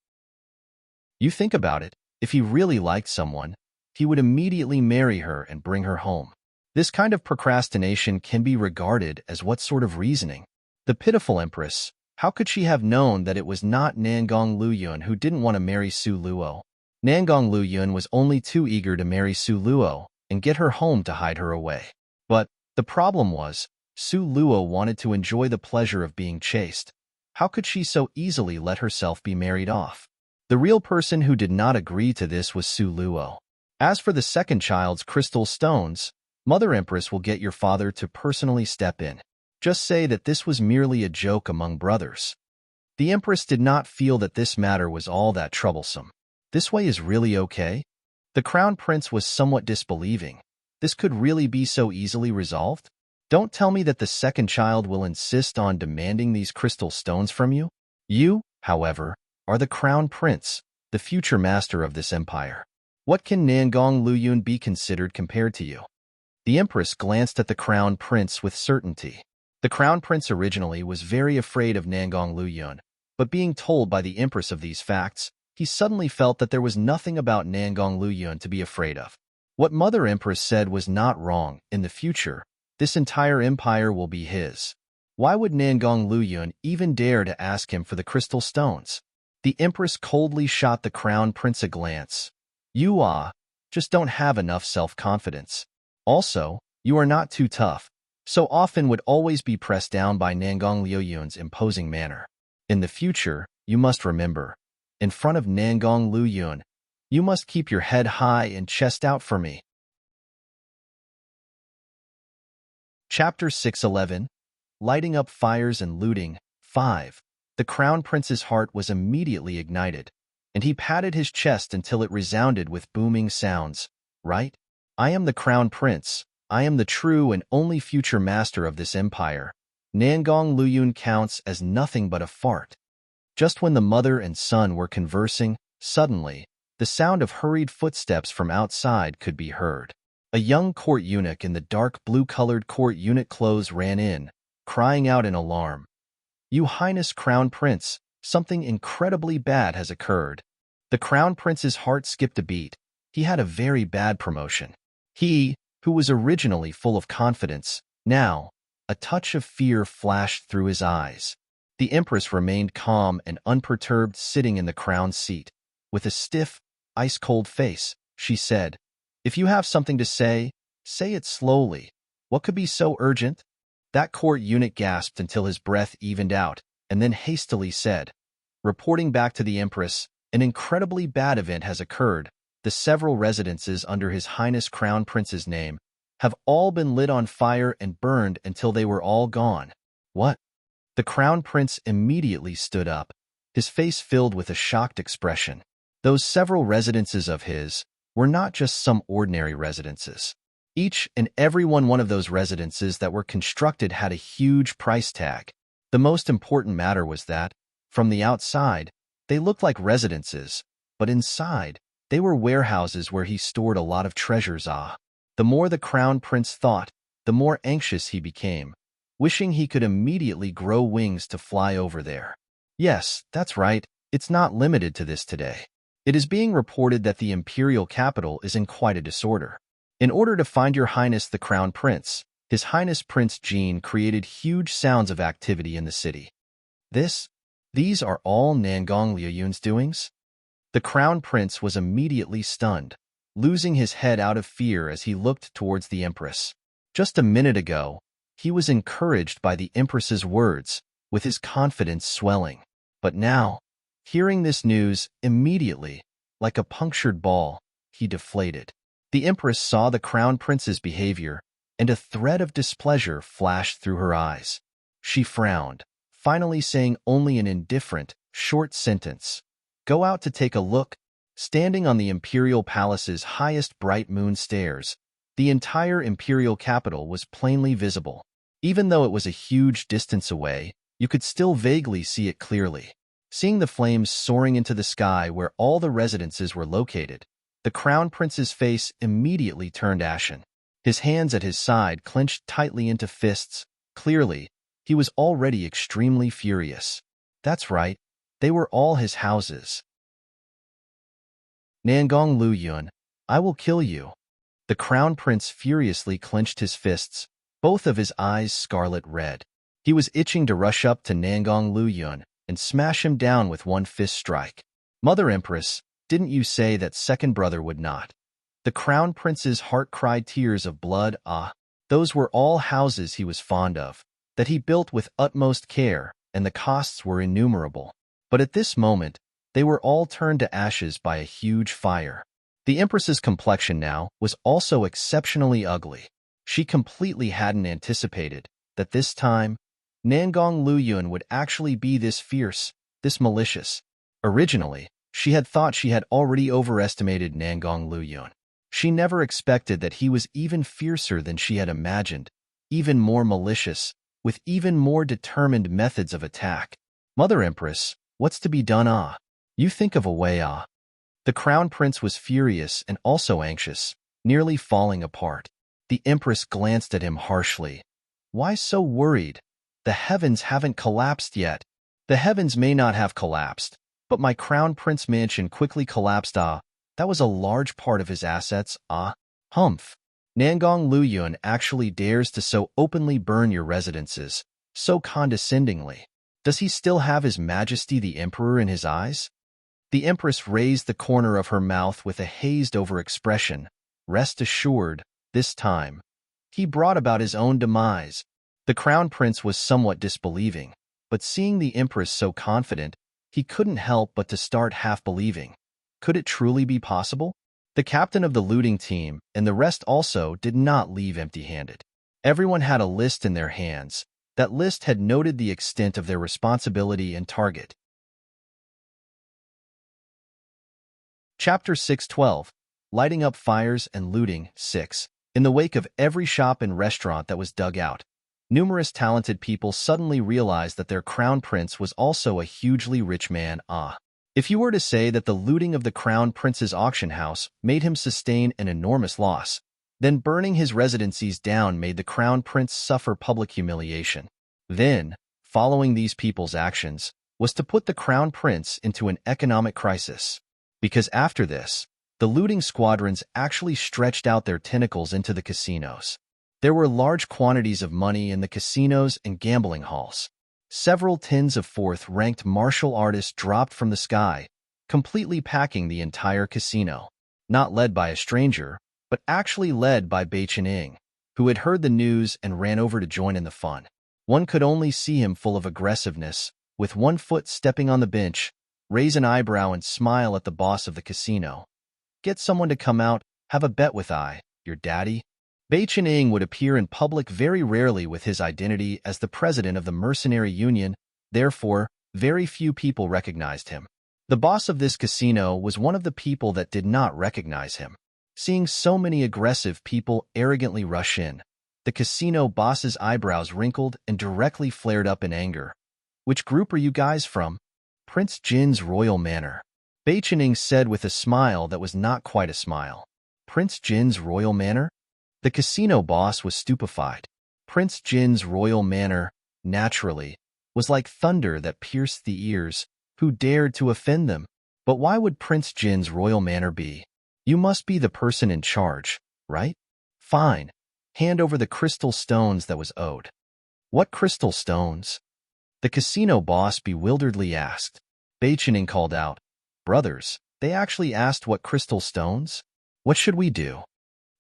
You think about it, if he really liked someone, he would immediately marry her and bring her home. This kind of procrastination can be regarded as what sort of reasoning? The pitiful Empress, how could she have known that it was not Nangong Luyun who didn't want to marry Su Luo? Nangong Luyun was only too eager to marry Su Luo and get her home to hide her away. But the problem was, Su Luo wanted to enjoy the pleasure of being chaste. How could she so easily let herself be married off? The real person who did not agree to this was Su Luo. As for the second child's crystal stones, Mother Empress will get your father to personally step in. Just say that this was merely a joke among brothers. The Empress did not feel that this matter was all that troublesome. This way is really okay? The Crown Prince was somewhat disbelieving. This could really be so easily resolved? Don't tell me that the second child will insist on demanding these crystal stones from you. You, however, are the Crown Prince, the future master of this empire. What can Nangong Luyun be considered compared to you? The Empress glanced at the Crown Prince with certainty. The Crown Prince originally was very afraid of Nangong Luyun, but being told by the Empress of these facts, he suddenly felt that there was nothing about Nangong Luyun to be afraid of. What Mother Empress said was not wrong. In the future, this entire empire will be his. Why would Nangong Luyun even dare to ask him for the crystal stones? The Empress coldly shot the Crown Prince a glance. You just don't have enough self-confidence. Also, you are not too tough, so often would always be pressed down by Nangong Luyun's imposing manner. In the future, you must remember, in front of Nangong Luyun, you must keep your head high and chest out for me. Chapter 611, Lighting Up Fires and Looting. 5. The Crown Prince's heart was immediately ignited, and he patted his chest until it resounded with booming sounds. Right? I am the Crown Prince. I am the true and only future master of this empire. Nangong Luyun counts as nothing but a fart. Just when the mother and son were conversing, suddenly, the sound of hurried footsteps from outside could be heard. A young court eunuch in the dark blue-colored court eunuch clothes ran in, crying out in alarm. "You Highness Crown Prince, something incredibly bad has occurred." The Crown Prince's heart skipped a beat. He had a very bad promotion. He, who was originally full of confidence, now, a touch of fear flashed through his eyes. The Empress remained calm and unperturbed sitting in the crown seat. With a stiff, ice-cold face, she said, "If you have something to say it slowly. What could be so urgent?" That court eunuch gasped until his breath evened out, and then hastily said, "Reporting back to the Empress, an incredibly bad event has occurred. The several residences under His Highness Crown Prince's name have all been lit on fire and burned until they were all gone." What? The Crown Prince immediately stood up, his face filled with a shocked expression. Those several residences of his were not just some ordinary residences. Each and every one of those residences that were constructed had a huge price tag. The most important matter was that, from the outside, they looked like residences, but inside, they were warehouses where he stored a lot of treasures. The more the Crown Prince thought, the more anxious he became, wishing he could immediately grow wings to fly over there. Yes, that's right, it's not limited to this today. It is being reported that the imperial capital is in quite a disorder. In order to find Your Highness the Crown Prince, His Highness Prince Jean created huge sounds of activity in the city. These are all Nangong Luyun's doings? The Crown Prince was immediately stunned, losing his head out of fear as he looked towards the Empress. Just a minute ago, he was encouraged by the Empress's words, with his confidence swelling. But now, hearing this news, immediately, like a punctured ball, he deflated. The Empress saw the Crown Prince's behavior, and a thread of displeasure flashed through her eyes. She frowned, finally saying only an indifferent, short sentence. "Go out to take a look." Standing on the imperial palace's highest bright moon stairs, the entire imperial capital was plainly visible. Even though it was a huge distance away, you could still vaguely see it clearly. Seeing the flames soaring into the sky where all the residences were located, the Crown Prince's face immediately turned ashen. His hands at his side clenched tightly into fists. Clearly, he was already extremely furious. That's right, they were all his houses. "Nangong Luyun, I will kill you." The Crown Prince furiously clenched his fists, both of his eyes scarlet red. He was itching to rush up to Nangong Luyun and smash him down with one fist strike. "Mother Empress, didn't you say that second brother would not?" The Crown Prince's heart cried tears of blood. Those were all houses he was fond of, that he built with utmost care, and the costs were innumerable. But at this moment, they were all turned to ashes by a huge fire. The Empress's complexion now was also exceptionally ugly. She completely hadn't anticipated, that this time, Nangong Luyun would actually be this fierce, this malicious. Originally, she had thought she had already overestimated Nangong Luyun. She never expected that he was even fiercer than she had imagined, even more malicious, with even more determined methods of attack. Mother Empress, what's to be done, ah? You think of a way, ah? The Crown Prince was furious and also anxious, nearly falling apart. The Empress glanced at him harshly. Why so worried? The heavens haven't collapsed yet. The heavens may not have collapsed, but my Crown Prince mansion quickly collapsed, ah. That was a large part of his assets, ah. Humph. Nangong Luyun actually dares to so openly burn your residences, so condescendingly. Does he still have His Majesty the Emperor in his eyes? The Empress raised the corner of her mouth with a hazed-over expression. Rest assured, this time, he brought about his own demise. The Crown Prince was somewhat disbelieving, but seeing the Empress so confident, he couldn't help but to start half-believing. Could it truly be possible? The captain of the looting team and the rest also did not leave empty-handed. Everyone had a list in their hands. That list had noted the extent of their responsibility and target. Chapter 6:12. Lighting up fires and looting. 6. In the wake of every shop and restaurant that was dug out, numerous talented people suddenly realized that their Crown Prince was also a hugely rich man, ah. If you were to say that the looting of the Crown Prince's auction house made him sustain an enormous loss, then burning his residencies down made the Crown Prince suffer public humiliation. Then, following these people's actions, was to put the Crown Prince into an economic crisis. Because after this, the looting squadrons actually stretched out their tentacles into the casinos. There were large quantities of money in the casinos and gambling halls. Several tins of fourth-ranked martial artists dropped from the sky, completely packing the entire casino. Not led by a stranger, but actually led by Bei Qining, who had heard the news and ran over to join in the fun. One could only see him full of aggressiveness, with one foot stepping on the bench, raise an eyebrow and smile at the boss of the casino. Get someone to come out, have a bet with your daddy. Bei Qining would appear in public very rarely with his identity as the president of the Mercenary Union, therefore, very few people recognized him. The boss of this casino was one of the people that did not recognize him. Seeing so many aggressive people arrogantly rush in, the casino boss's eyebrows wrinkled and directly flared up in anger. Which group are you guys from? Prince Jin's royal manor. Bei Qining said with a smile that was not quite a smile. Prince Jin's royal manor? The casino boss was stupefied. Prince Jin's royal manor, naturally, was like thunder that pierced the ears. Who dared to offend them? But why would Prince Jin's royal manor be? You must be the person in charge, right? Fine. Hand over the crystal stones that was owed. What crystal stones? The casino boss bewilderedly asked. Bei Qining called out, Brothers, they actually asked what crystal stones? What should we do?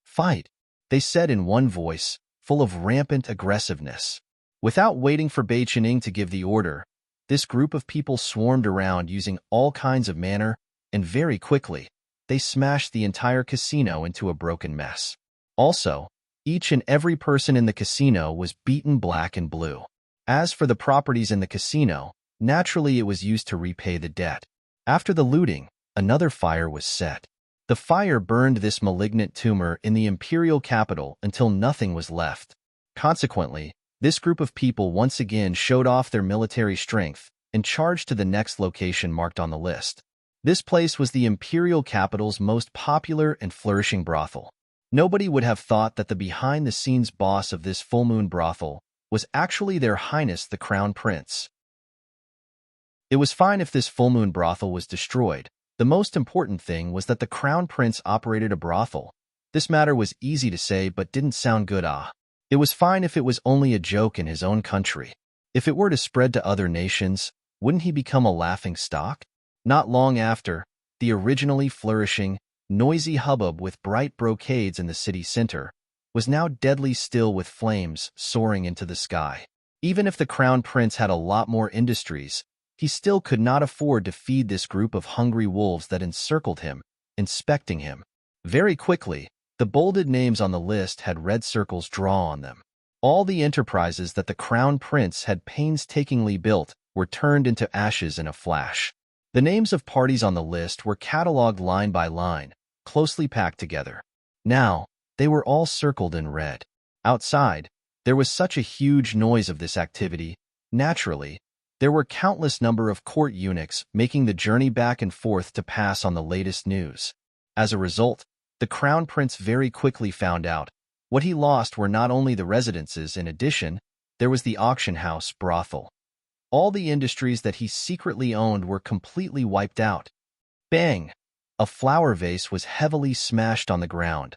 Fight, they said in one voice, full of rampant aggressiveness. Without waiting for Bei Qining to give the order, this group of people swarmed around using all kinds of manner, and very quickly, they smashed the entire casino into a broken mess. Also, each and every person in the casino was beaten black and blue. As for the properties in the casino, naturally it was used to repay the debt. After the looting, another fire was set. The fire burned this malignant tumor in the imperial capital until nothing was left. Consequently, this group of people once again showed off their military strength and charged to the next location marked on the list. This place was the imperial capital's most popular and flourishing brothel. Nobody would have thought that the behind-the-scenes boss of this full-moon brothel was actually Their Highness the Crown Prince. It was fine if this full-moon brothel was destroyed. The most important thing was that the Crown Prince operated a brothel. This matter was easy to say but didn't sound good. It was fine if it was only a joke in his own country. If it were to spread to other nations, wouldn't he become a laughing stock? Not long after, the originally flourishing, noisy hubbub with bright brocades in the city center was now deadly still with flames soaring into the sky. Even if the Crown Prince had a lot more industries, he still could not afford to feed this group of hungry wolves that encircled him, inspecting him. Very quickly, the bolded names on the list had red circles drawn on them. All the enterprises that the crown prince had painstakingly built were turned into ashes in a flash. The names of parties on the list were catalogued line by line, closely packed together. Now, they were all circled in red. Outside, there was such a huge noise of this activity. Naturally, there were countless number of court eunuchs making the journey back and forth to pass on the latest news. As a result, the crown prince very quickly found out what he lost were not only the residences. In addition, there was the auction house brothel. All the industries that he secretly owned were completely wiped out. Bang! A flower vase was heavily smashed on the ground,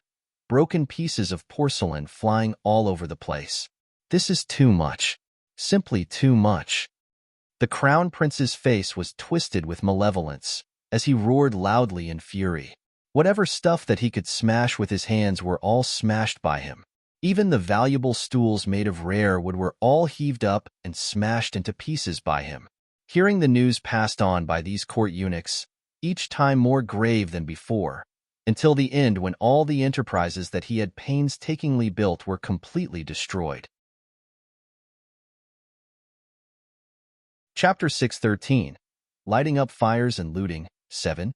broken pieces of porcelain flying all over the place. This is too much. Simply too much. The crown prince's face was twisted with malevolence as he roared loudly in fury. Whatever stuff that he could smash with his hands were all smashed by him. Even the valuable stools made of rare wood were all heaved up and smashed into pieces by him. Hearing the news passed on by these court eunuchs, each time more grave than before, until the end when all the enterprises that he had painstakingly built were completely destroyed. Chapter 6:13. Lighting up fires and looting. 7.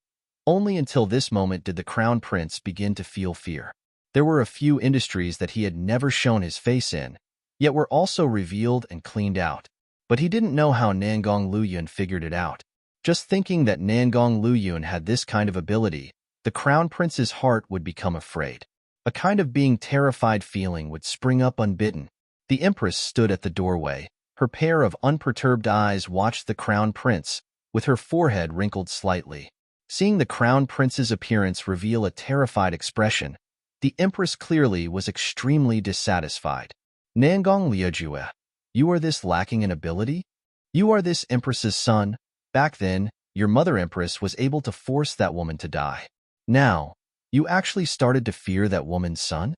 Only until this moment did the crown prince begin to feel fear. There were a few industries that he had never shown his face in, yet were also revealed and cleaned out. But he didn't know how Nangong Luyun figured it out. Just thinking that Nangong Luyun had this kind of ability, the crown prince's heart would become afraid. A kind of being terrified feeling would spring up unbidden. The empress stood at the doorway. Her pair of unperturbed eyes watched the crown prince, with her forehead wrinkled slightly. Seeing the crown prince's appearance reveal a terrified expression, the empress clearly was extremely dissatisfied. Nangong Liujue, you are this lacking in ability? You are this empress's son. Back then, your mother empress was able to force that woman to die. Now, you actually started to fear that woman's son?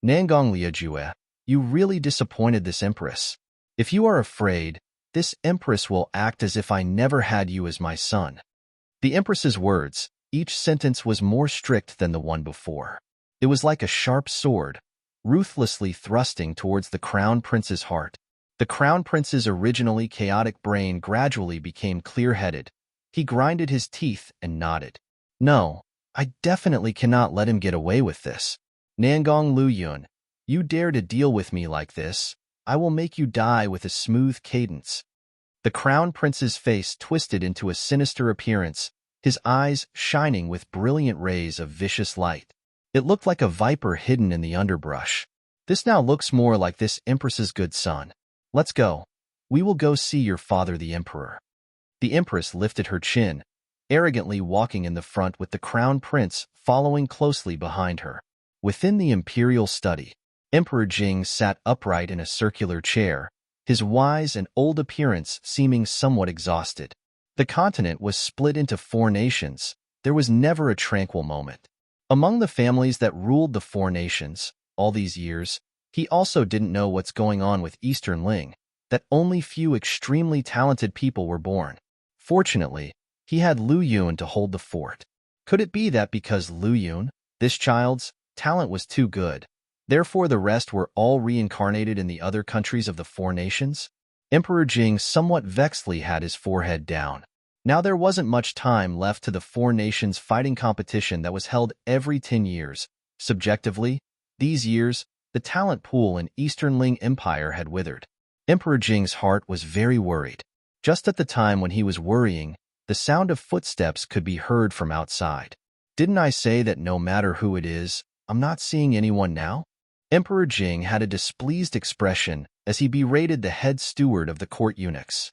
Nangong Liujue, you really disappointed this empress. If you are afraid, this empress will act as if I never had you as my son. The empress's words, each sentence was more strict than the one before. It was like a sharp sword, ruthlessly thrusting towards the crown prince's heart. The crown prince's originally chaotic brain gradually became clear-headed. He grinded his teeth and nodded. No, I definitely cannot let him get away with this. Nangong Luyun, you dare to deal with me like this, I will make you die with a smooth cadence. The crown prince's face twisted into a sinister appearance, his eyes shining with brilliant rays of vicious light. It looked like a viper hidden in the underbrush. This now looks more like this empress's good son. Let's go. We will go see your father the emperor. The empress lifted her chin, arrogantly walking in the front with the crown prince following closely behind her. Within the imperial study, Emperor Jing sat upright in a circular chair, his wise and old appearance seeming somewhat exhausted. The continent was split into 4 nations. There was never a tranquil moment. Among the families that ruled the 4 nations, all these years, he also didn't know what's going on with Eastern Ling, that only few extremely talented people were born. Fortunately, he had Lu Yun to hold the fort. Could it be that because Lu Yun, this child's, talent was too good, therefore the rest were all reincarnated in the other countries of the 4 nations? Emperor Jing somewhat vexedly had his forehead down. Now there wasn't much time left to the 4 nations fighting competition that was held every 10 years. Subjectively, these years, the talent pool in Eastern Ling Empire had withered. Emperor Jing's heart was very worried. Just at the time when he was worrying, the sound of footsteps could be heard from outside. Didn't I say that no matter who it is, I'm not seeing anyone now? Emperor Jing had a displeased expression as he berated the head steward of the court eunuchs.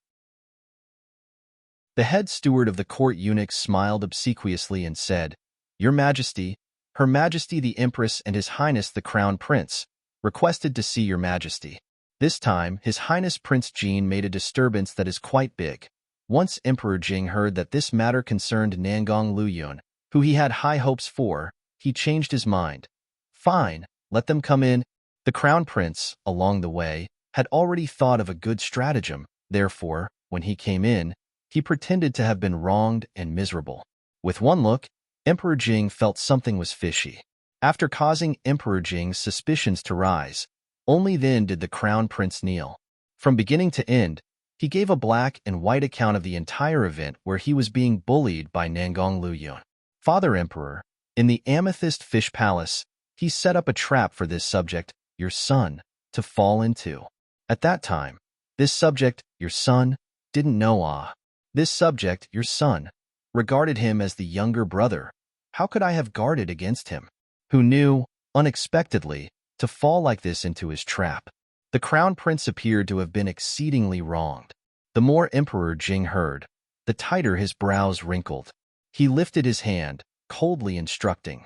The head steward of the court eunuchs smiled obsequiously and said, Your Majesty, Her Majesty the Empress and His Highness the Crown Prince, requested to see Your Majesty. This time, His Highness Prince Jean made a disturbance that is quite big. Once Emperor Jing heard that this matter concerned Nangong Luyun, who he had high hopes for, he changed his mind. Fine, let them come in. The Crown Prince, along the way, had already thought of a good stratagem. Therefore, when he came in, he pretended to have been wronged and miserable. With one look, Emperor Jing felt something was fishy. After causing Emperor Jing's suspicions to rise, Only then did the crown prince kneel. From beginning to end, he gave a black and white account of the entire event where he was being bullied by Nangong Luyun. Father Emperor, in the Amethyst Fish Palace, he set up a trap for this subject, your son, to fall into. At that time, this subject, your son, didn't know This subject, your son, regarded him as the younger brother. How could I have guarded against him? Who knew, unexpectedly, to fall like this into his trap? The crown prince appeared to have been exceedingly wronged. The more Emperor Jing heard, the tighter his brows wrinkled. He lifted his hand, coldly instructing,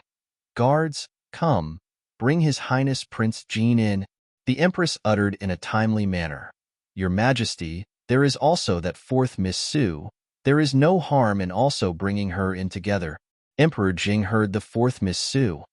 "Guards, come, bring His Highness Prince Jin in." The Empress uttered in a timely manner, "Your Majesty, there is also that fourth Miss Su. There is no harm in also bringing her in together." Emperor Jing heard the fourth Miss Su,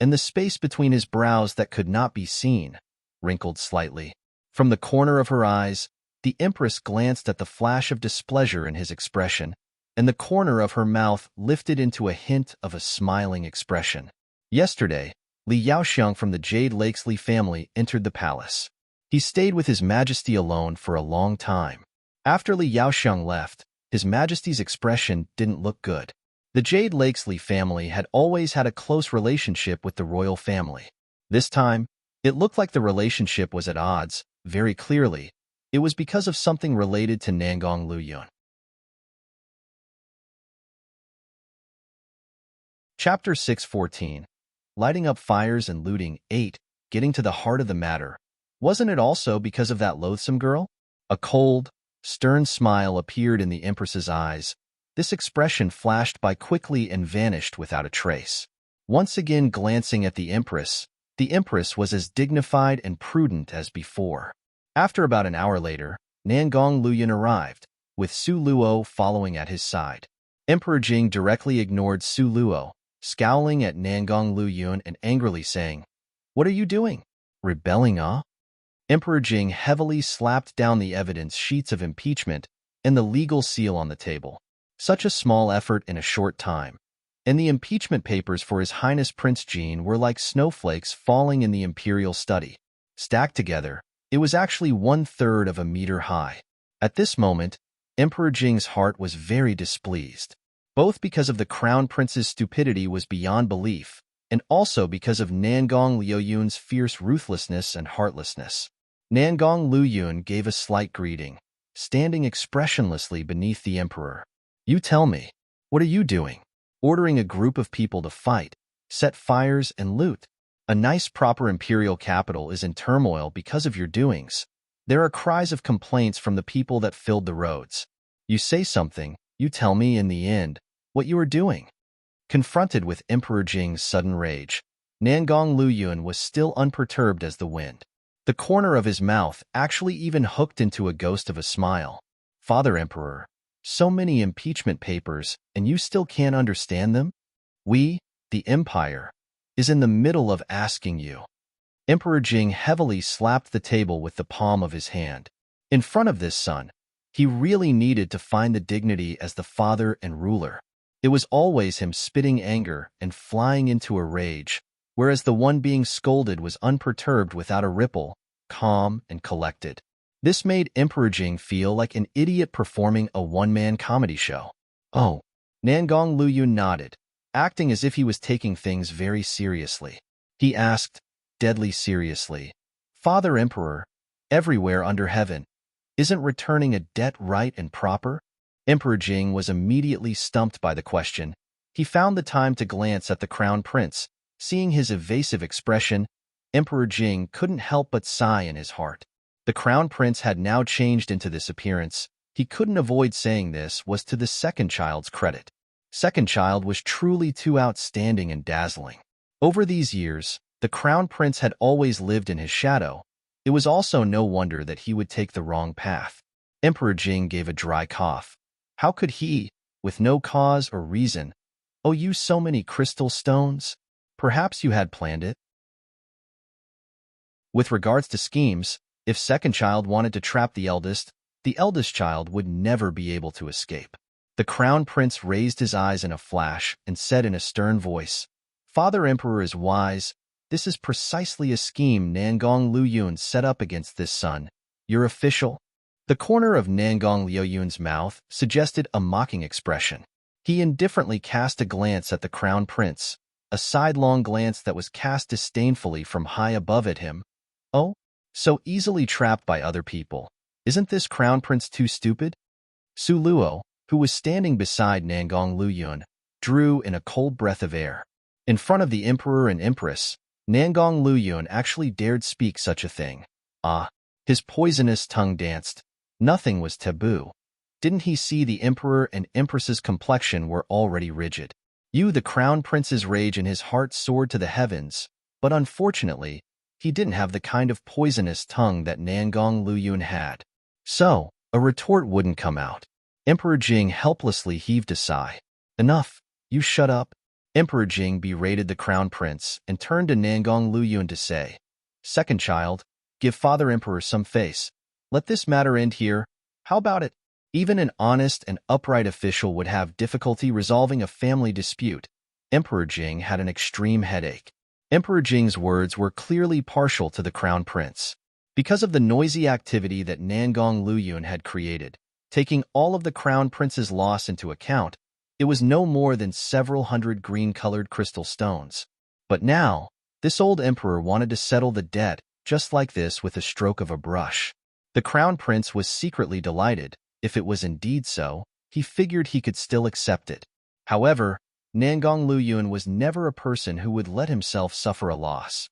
and the space between his brows that could not be seen wrinkled slightly. From the corner of her eyes, the Empress glanced at the flash of displeasure in his expression, and the corner of her mouth lifted into a hint of a smiling expression. Yesterday, Li Yaoxiang from the Jade Lakesley family entered the palace. He stayed with His Majesty alone for a long time. After Li Yaoxiang left, His Majesty's expression didn't look good. The Jade Lakesley family had always had a close relationship with the royal family. This time, it looked like the relationship was at odds. Very clearly, it was because of something related to Nangong Luyun. Chapter 614. Lighting up fires and looting. 8. Getting to the heart of the matter. Wasn't it also because of that loathsome girl? A cold, stern smile appeared in the Empress's eyes. This expression flashed by quickly and vanished without a trace. Once again glancing at the Empress was as dignified and prudent as before. After about an hour later, Nangong Luyun arrived, with Su Luo following at his side. Emperor Jing directly ignored Su Luo, scowling at Nangong Luyun and angrily saying, "What are you doing? Rebelling, Emperor Jing heavily slapped down the evidence sheets of impeachment and the legal seal on the table. Such a small effort in a short time, and the impeachment papers for His Highness Prince Jin were like snowflakes falling in the imperial study. Stacked together, it was actually 1/3 of a meter high. At this moment, Emperor Jing's heart was very displeased, both because of the crown prince's stupidity was beyond belief, and also because of Nangong Luyun's fierce ruthlessness and heartlessness. Nangong Luyun gave a slight greeting, standing expressionlessly beneath the emperor. "You tell me, what are you doing? Ordering a group of people to fight, set fires, and loot? A nice proper imperial capital is in turmoil because of your doings. There are cries of complaints from the people that filled the roads. You say something, you tell me in the end what you are doing." Confronted with Emperor Jing's sudden rage, Nangong Luyun was still unperturbed as the wind. The corner of his mouth actually even hooked into a ghost of a smile. "Father Emperor, so many impeachment papers, and you still can't understand them? We, the Empire, is in the middle of asking you." Emperor Jing heavily slapped the table with the palm of his hand. In front of this son, he really needed to find the dignity as the father and ruler. It was always him spitting anger and flying into a rage, whereas the one being scolded was unperturbed without a ripple, calm and collected. This made Emperor Jing feel like an idiot performing a one-man comedy show. "Oh." Nangong Luyun nodded, acting as if he was taking things very seriously. He asked, deadly seriously, "Father Emperor, everywhere under heaven, isn't returning a debt right and proper?" Emperor Jing was immediately stumped by the question. He found the time to glance at the crown prince. Seeing his evasive expression, Emperor Jing couldn't help but sigh in his heart. The crown prince had now changed into this appearance. He couldn't avoid saying this was to the second child's credit. Second child was truly too outstanding and dazzling. Over these years, the crown prince had always lived in his shadow. It was also no wonder that he would take the wrong path. Emperor Jing gave a dry cough. How could he, with no cause or reason, owe you so many crystal stones? Perhaps you had planned it. With regards to schemes, if second child wanted to trap the eldest child would never be able to escape. The crown prince raised his eyes in a flash and said in a stern voice, "Father Emperor is wise, This is precisely a scheme Nangong Luyun set up against this son. Your official? The corner of Nangong Luyun's mouth suggested a mocking expression. He indifferently cast a glance at the crown prince, a sidelong glance that was cast disdainfully from high above at him. Oh, so easily trapped by other people. Isn't this crown prince too stupid? Su Luo, who was standing beside Nangong Luyun, drew in a cold breath of air. In front of the emperor and empress, Nangong Luyun actually dared speak such a thing. Ah, his poisonous tongue danced. Nothing was taboo. Didn't he see the emperor and empress's complexion were already rigid? The crown prince's rage in his heart soared to the heavens, but unfortunately, he didn't have the kind of poisonous tongue that Nangong Luyun had. So, a retort wouldn't come out. Emperor Jing helplessly heaved a sigh. Enough, you shut up. Emperor Jing berated the crown prince and turned to Nangong Luyun to say, Second child, give Father Emperor some face. Let this matter end here. How about it? Even an honest and upright official would have difficulty resolving a family dispute. Emperor Jing had an extreme headache. Emperor Jing's words were clearly partial to the crown prince. Because of the noisy activity that Nangong Luyun had created, taking all of the crown prince's loss into account, it was no more than several hundred green-colored crystal stones. But now, this old emperor wanted to settle the debt just like this with a stroke of a brush. The crown prince was secretly delighted. If it was indeed so, he figured he could still accept it. However, Nangong Luyun was never a person who would let himself suffer a loss.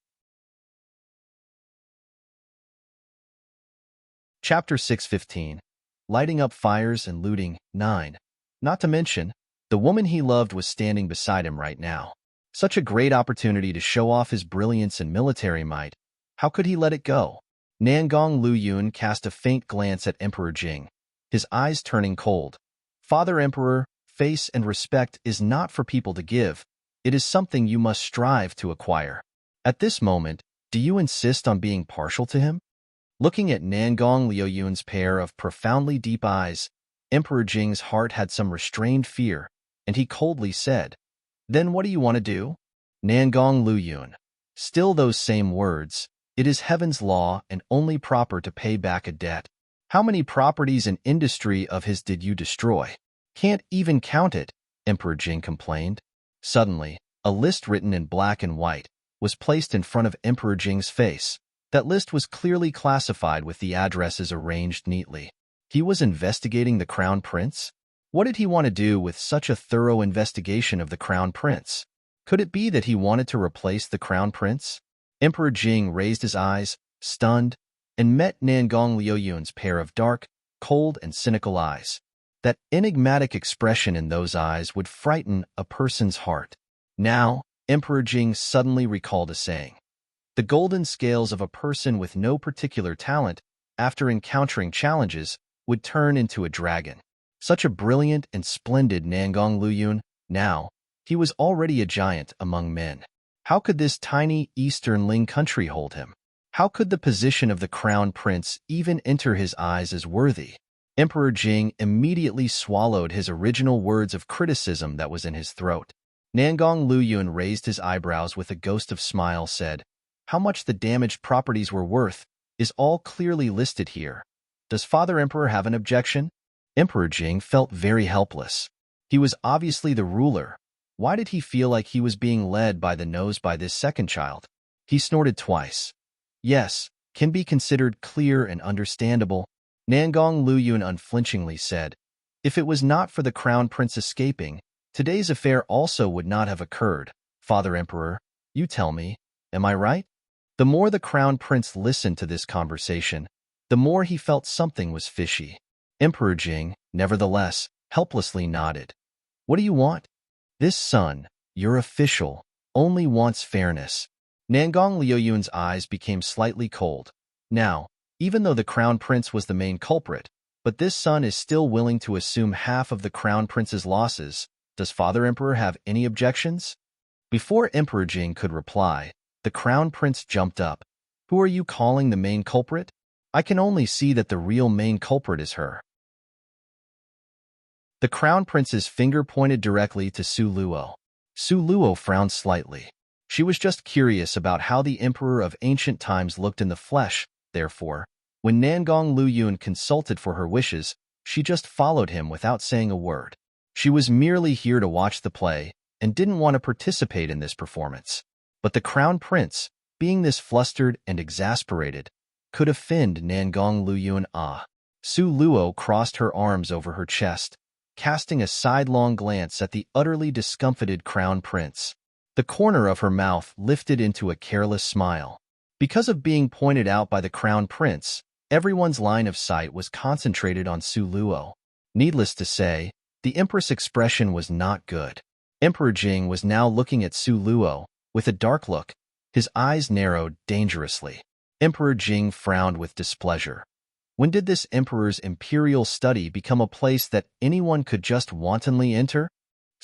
Chapter 615. Lighting up fires and looting. 9. Not to mention, the woman he loved was standing beside him right now. Such a great opportunity to show off his brilliance and military might. How could he let it go? Nangong Luyun cast a faint glance at Emperor Jing, his eyes turning cold. Father Emperor, face and respect is not for people to give. It is something you must strive to acquire. At this moment, do you insist on being partial to him? Looking at Nangong Luyun's pair of profoundly deep eyes, Emperor Jing's heart had some restrained fear, and he coldly said, Then what do you want to do? Nangong Luyun. Still those same words. It is heaven's law and only proper to pay back a debt. How many properties and industry of his did you destroy? Can't even count it, Emperor Jing complained. Suddenly, a list written in black and white was placed in front of Emperor Jing's face. That list was clearly classified with the addresses arranged neatly. He was investigating the crown prince? What did he want to do with such a thorough investigation of the crown prince? Could it be that he wanted to replace the crown prince? Emperor Jing raised his eyes, stunned, and met Nangong Luyun's pair of dark, cold, and cynical eyes. That enigmatic expression in those eyes would frighten a person's heart. Now, Emperor Jing suddenly recalled a saying. The golden scales of a person with no particular talent, after encountering challenges, would turn into a dragon. Such a brilliant and splendid Nangong Luyun, now, he was already a giant among men. How could this tiny Eastern Ling country hold him? How could the position of the crown prince even enter his eyes as worthy? Emperor Jing immediately swallowed his original words of criticism that was in his throat. Nangong Luyun raised his eyebrows with a ghost of smile, said, How much the damaged properties were worth is all clearly listed here. Does Father Emperor have an objection? Emperor Jing felt very helpless. He was obviously the ruler. Why did he feel like he was being led by the nose by this second child? He snorted twice. Yes, can be considered clear and understandable, Nangong Luyun unflinchingly said. If it was not for the crown prince escaping, today's affair also would not have occurred. Father Emperor, you tell me, am I right? The more the crown prince listened to this conversation, the more he felt something was fishy. Emperor Jing, nevertheless, helplessly nodded. What do you want? This son, your official, only wants fairness. Nangong Luyun's eyes became slightly cold. Now, even though the crown prince was the main culprit, but this son is still willing to assume half of the crown prince's losses. Does Father Emperor have any objections? Before Emperor Jing could reply, the crown prince jumped up. Who are you calling the main culprit? I can only see that the real main culprit is her. The crown prince's finger pointed directly to Su Luo. Su Luo frowned slightly. She was just curious about how the emperor of ancient times looked in the flesh. Therefore, when Nangong Luyun consulted for her wishes, she just followed him without saying a word. She was merely here to watch the play and didn't want to participate in this performance. But the crown prince, being this flustered and exasperated, could offend Nangong Luyun. Su Luo crossed her arms over her chest, casting a sidelong glance at the utterly discomfited crown prince. The corner of her mouth lifted into a careless smile. Because of being pointed out by the crown prince, everyone's line of sight was concentrated on Su Luo. Needless to say, the empress' expression was not good. Emperor Jing was now looking at Su Luo with a dark look. His eyes narrowed dangerously. Emperor Jing frowned with displeasure. When did this emperor's imperial study become a place that anyone could just wantonly enter?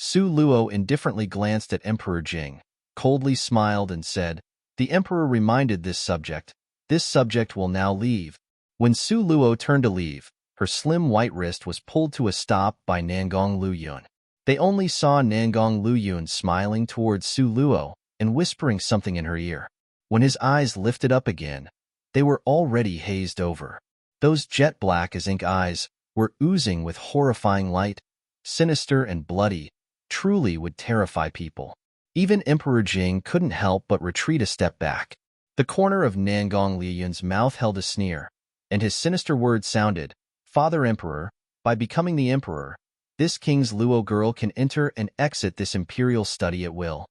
Su Luo indifferently glanced at Emperor Jing, coldly smiled and said, "The emperor reminded this subject. This subject will now leave." When Su Luo turned to leave, her slim white wrist was pulled to a stop by Nangong Luyun. They only saw Nangong Luyun smiling towards Su Luo and whispering something in her ear. When his eyes lifted up again, they were already hazed over. Those jet-black as ink eyes were oozing with horrifying light, sinister and bloody, truly would terrify people. Even Emperor Jing couldn't help but retreat a step back. The corner of Nangong Luyun's mouth held a sneer, and his sinister words sounded, "Father Emperor, by becoming the emperor, this king's Luo girl can enter and exit this imperial study at will."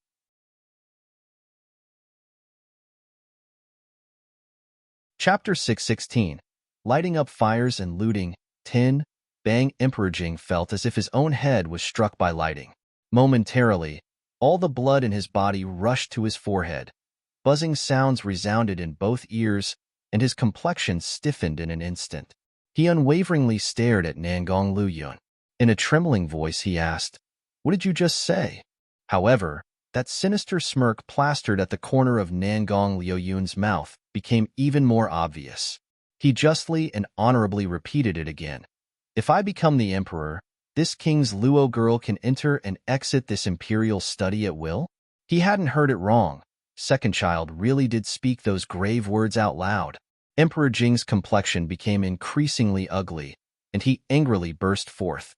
Chapter 616. Lighting up fires and looting. 10. Bang. Emperor Jing felt as if his own head was struck by lightning. Momentarily, all the blood in his body rushed to his forehead. Buzzing sounds resounded in both ears, and his complexion stiffened in an instant. He unwaveringly stared at Nangong Luyun. In a trembling voice he asked, "What did you just say?" However, that sinister smirk plastered at the corner of Nangong Luyun's mouth became even more obvious. He justly and honorably repeated it again. "If I become the emperor, this king's Luo girl can enter and exit this imperial study at will?" He hadn't heard it wrong. Second child really did speak those grave words out loud. Emperor Jing's complexion became increasingly ugly, and he angrily burst forth.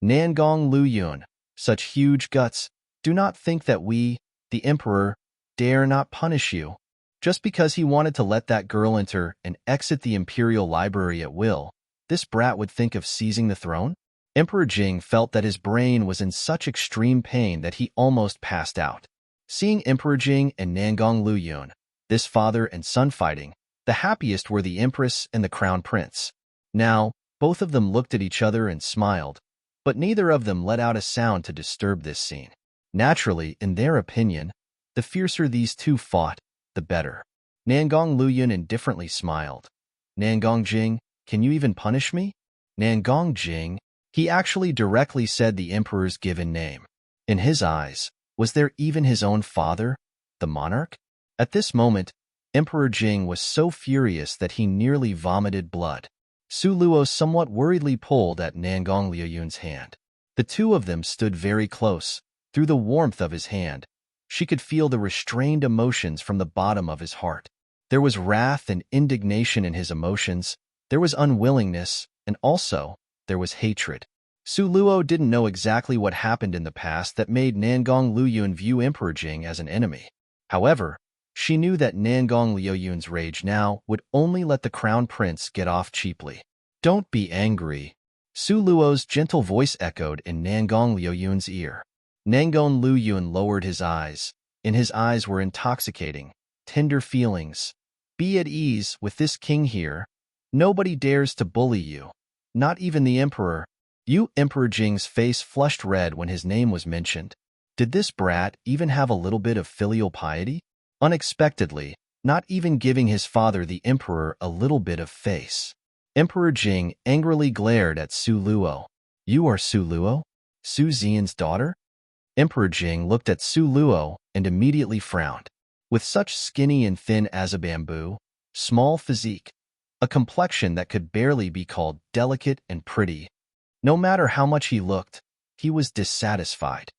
"Nangong Luyun, such huge guts, do not think that we, the emperor, dare not punish you. Just because he wanted to let that girl enter and exit the imperial library at will, this brat would think of seizing the throne?" Emperor Jing felt that his brain was in such extreme pain that he almost passed out. Seeing Emperor Jing and Nangong Luyun, this father and son fighting, the happiest were the empress and the crown prince. Now, both of them looked at each other and smiled, but neither of them let out a sound to disturb this scene. Naturally, in their opinion, the fiercer these two fought, the better. Nangong Luyun indifferently smiled. "Nangong Jing, can you even punish me?" Nangong Jing, he actually directly said the emperor's given name. In his eyes, was there even his own father, the monarch? At this moment, Emperor Jing was so furious that he nearly vomited blood. Su Luo somewhat worriedly pulled at Nangong Luyun's hand. The two of them stood very close. Through the warmth of his hand, she could feel the restrained emotions from the bottom of his heart. There was wrath and indignation in his emotions, there was unwillingness, and also, there was hatred. Su Luo didn't know exactly what happened in the past that made Nangong Luyun view Emperor Jing as an enemy. However, she knew that Nangong Luyun's rage now would only let the crown prince get off cheaply. "Don't be angry," Su Luo's gentle voice echoed in Nangong Luyun's ear. Nangong Luyun lowered his eyes. In his eyes were intoxicating, tender feelings. "Be at ease with this king here. Nobody dares to bully you. Not even the emperor." Emperor Jing's face flushed red when his name was mentioned. Did this brat even have a little bit of filial piety? Unexpectedly, not even giving his father the emperor a little bit of face. Emperor Jing angrily glared at Su Luo. "You are Su Luo? Su Xian's daughter?" Emperor Jing looked at Su Luo and immediately frowned. With such skinny and thin as a bamboo, small physique, a complexion that could barely be called delicate and pretty, no matter how much he looked, he was dissatisfied.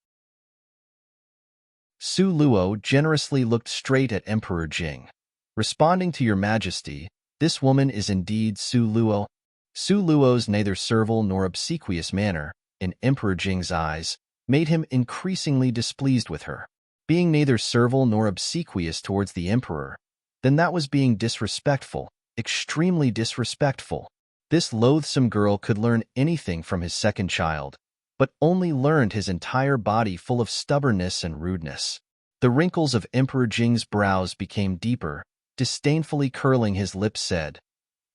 Su Luo generously looked straight at Emperor Jing. Responding to your majesty, this woman is indeed Su Luo. Su Luo's neither servile nor obsequious manner, in Emperor Jing's eyes, made him increasingly displeased with her. Being neither servile nor obsequious towards the emperor, then that was being disrespectful, extremely disrespectful. This loathsome girl could learn anything from his second child, but only learned his entire body full of stubbornness and rudeness. The wrinkles of Emperor Jing's brows became deeper, disdainfully curling his lips said,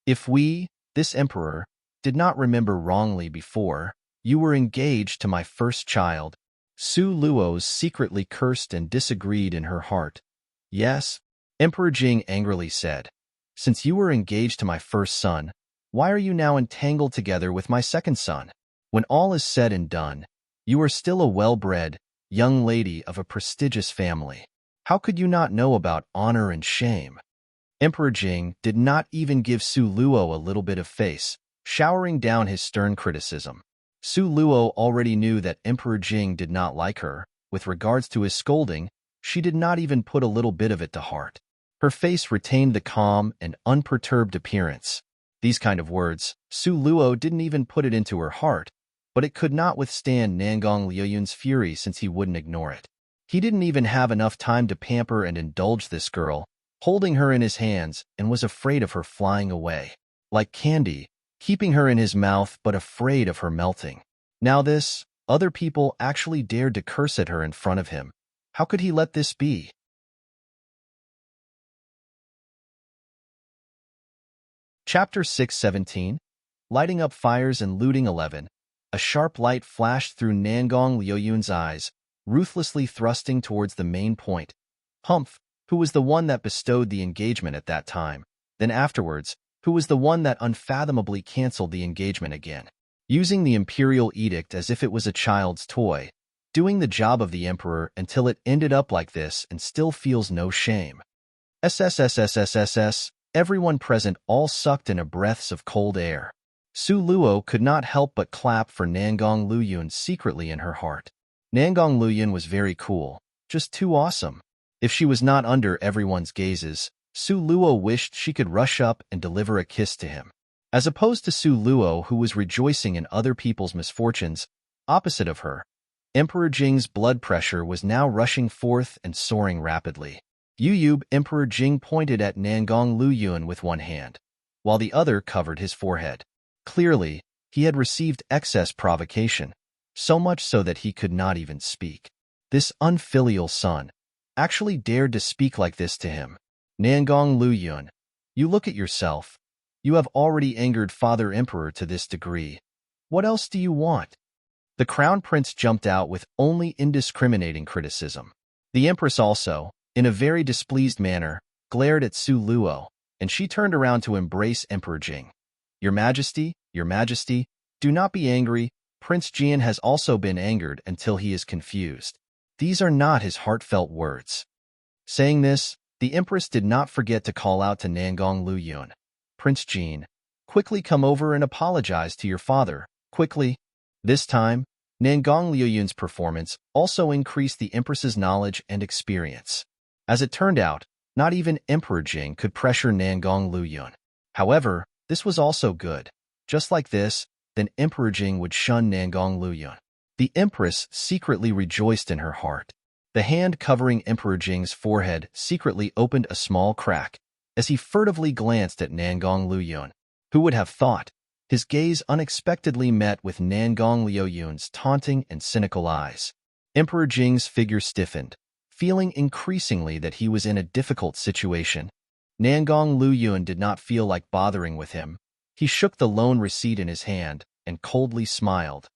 "If we, this emperor, did not remember wrongly before, you were engaged to my first child." Su Luo secretly cursed and disagreed in her heart. "Yes," Emperor Jing angrily said, "since you were engaged to my first son, why are you now entangled together with my second son? When all is said and done, you are still a well-bred, young lady of a prestigious family. How could you not know about honor and shame?" Emperor Jing did not even give Su Luo a little bit of face, showering down his stern criticism. Su Luo already knew that Emperor Jing did not like her. With regards to his scolding, she did not even put a little bit of it to heart. Her face retained the calm and unperturbed appearance. These kind of words, Su Luo didn't even put it into her heart, but it could not withstand Nangong Liuyun's fury since he wouldn't ignore it. He didn't even have enough time to pamper and indulge this girl, holding her in his hands, and was afraid of her flying away. Like candy, keeping her in his mouth but afraid of her melting. Now this, other people actually dared to curse at her in front of him. How could he let this be? Chapter 617, Lighting Up Fires and Looting 11. A sharp light flashed through Nangong Liuyun's eyes, ruthlessly thrusting towards the main point. Humph, who was the one that bestowed the engagement at that time, then afterwards, who was the one that unfathomably canceled the engagement again. Using the imperial edict as if it was a child's toy, doing the job of the emperor until it ended up like this and still feels no shame. SSSSSSS, everyone present all sucked in a breaths of cold air. Su Luo could not help but clap for Nangong Luyun secretly in her heart. Nangong Luyun was very cool, just too awesome. If she was not under everyone's gazes, Su Luo wished she could rush up and deliver a kiss to him. As opposed to Su Luo, who was rejoicing in other people's misfortunes, opposite of her, Emperor Jing's blood pressure was now rushing forth and soaring rapidly. Yuyub Emperor Jing pointed at Nangong Luyun with one hand, while the other covered his forehead. Clearly, he had received excess provocation, so much so that he could not even speak. This unfilial son actually dared to speak like this to him. Nangong Luyun, you look at yourself. You have already angered Father Emperor to this degree. What else do you want? The Crown Prince jumped out with only indiscriminating criticism. The Empress also, in a very displeased manner, glared at Su Luo, and she turned around to embrace Emperor Jing. Your Majesty, do not be angry. Prince Jian has also been angered until he is confused. These are not his heartfelt words. Saying this, the Empress did not forget to call out to Nangong Luyun. Prince Jian, quickly come over and apologize to your father, quickly. This time, Nangong Liuyun's performance also increased the Empress's knowledge and experience. As it turned out, not even Emperor Jing could pressure Nangong Luyun. However, this was also good. Just like this, then Emperor Jing would shun Nangong Luyun. The Empress secretly rejoiced in her heart. The hand covering Emperor Jing's forehead secretly opened a small crack as he furtively glanced at Nangong Luyun. Who would have thought? His gaze unexpectedly met with Nangong Liuyun's taunting and cynical eyes. Emperor Jing's figure stiffened, feeling increasingly that he was in a difficult situation. Nangong Luyun did not feel like bothering with him. He shook the loan receipt in his hand and coldly smiled.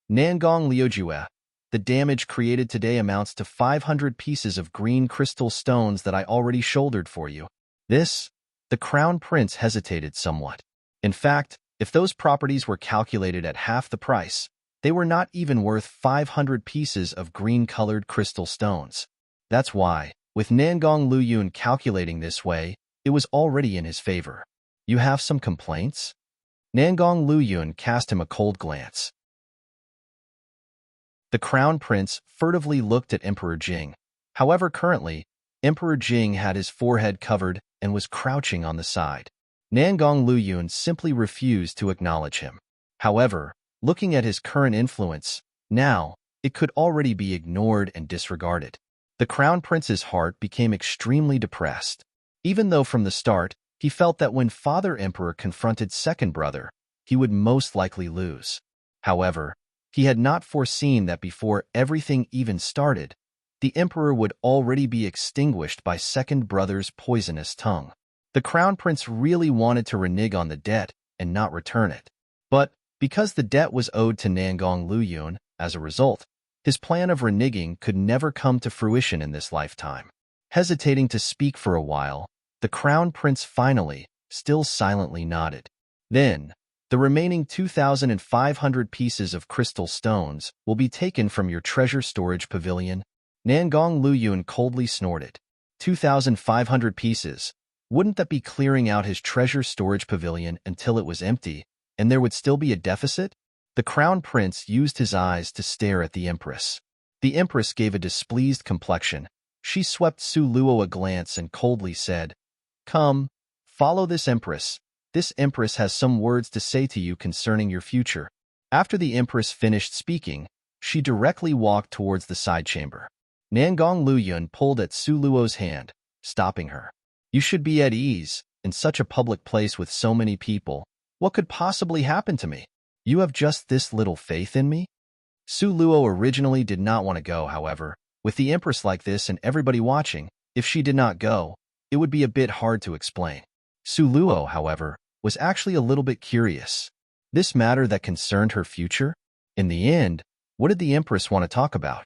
Nangong Liujue, the damage created today amounts to 500 pieces of green crystal stones that I already shouldered for you. This, the Crown Prince hesitated somewhat. In fact, if those properties were calculated at half the price, they were not even worth 500 pieces of green-colored crystal stones. That's why, with Nangong Luyun calculating this way, it was already in his favor. You have some complaints? Nangong Luyun cast him a cold glance. The Crown Prince furtively looked at Emperor Jing, However, currently, Emperor Jing had his forehead covered and was crouching on the side. Nangong Luyun simply refused to acknowledge him. However, looking at his current influence, now, it could already be ignored and disregarded. The Crown Prince's heart became extremely depressed. Even though from the start, he felt that when Father Emperor confronted second brother, he would most likely lose. However, he had not foreseen that before everything even started, the Emperor would already be extinguished by second brother's poisonous tongue. The Crown Prince really wanted to renege on the debt and not return it. But, because the debt was owed to Nangong Luyun, as a result, his plan of reneging could never come to fruition in this lifetime. Hesitating to speak for a while, the Crown Prince finally, still silently nodded. Then, the remaining 2,500 pieces of crystal stones will be taken from your treasure storage pavilion. Nangong Luyun coldly snorted. 2,500 pieces. Wouldn't that be clearing out his treasure storage pavilion until it was empty, and there would still be a deficit? The Crown Prince used his eyes to stare at the Empress. The Empress gave a displeased complexion. She swept Su Luo a glance and coldly said, "Come, follow this Empress. This Empress has some words to say to you concerning your future." After the Empress finished speaking, she directly walked towards the side chamber. Nangong Luyun pulled at Su Luo's hand, stopping her. "You should be at ease, in such a public place with so many people. What could possibly happen to me? You have just this little faith in me?" Su Luo originally did not want to go, however. With the Empress like this and everybody watching, if she did not go, it would be a bit hard to explain. Su Luo, however, was actually a little bit curious. This matter that concerned her future? In the end, what did the Empress want to talk about?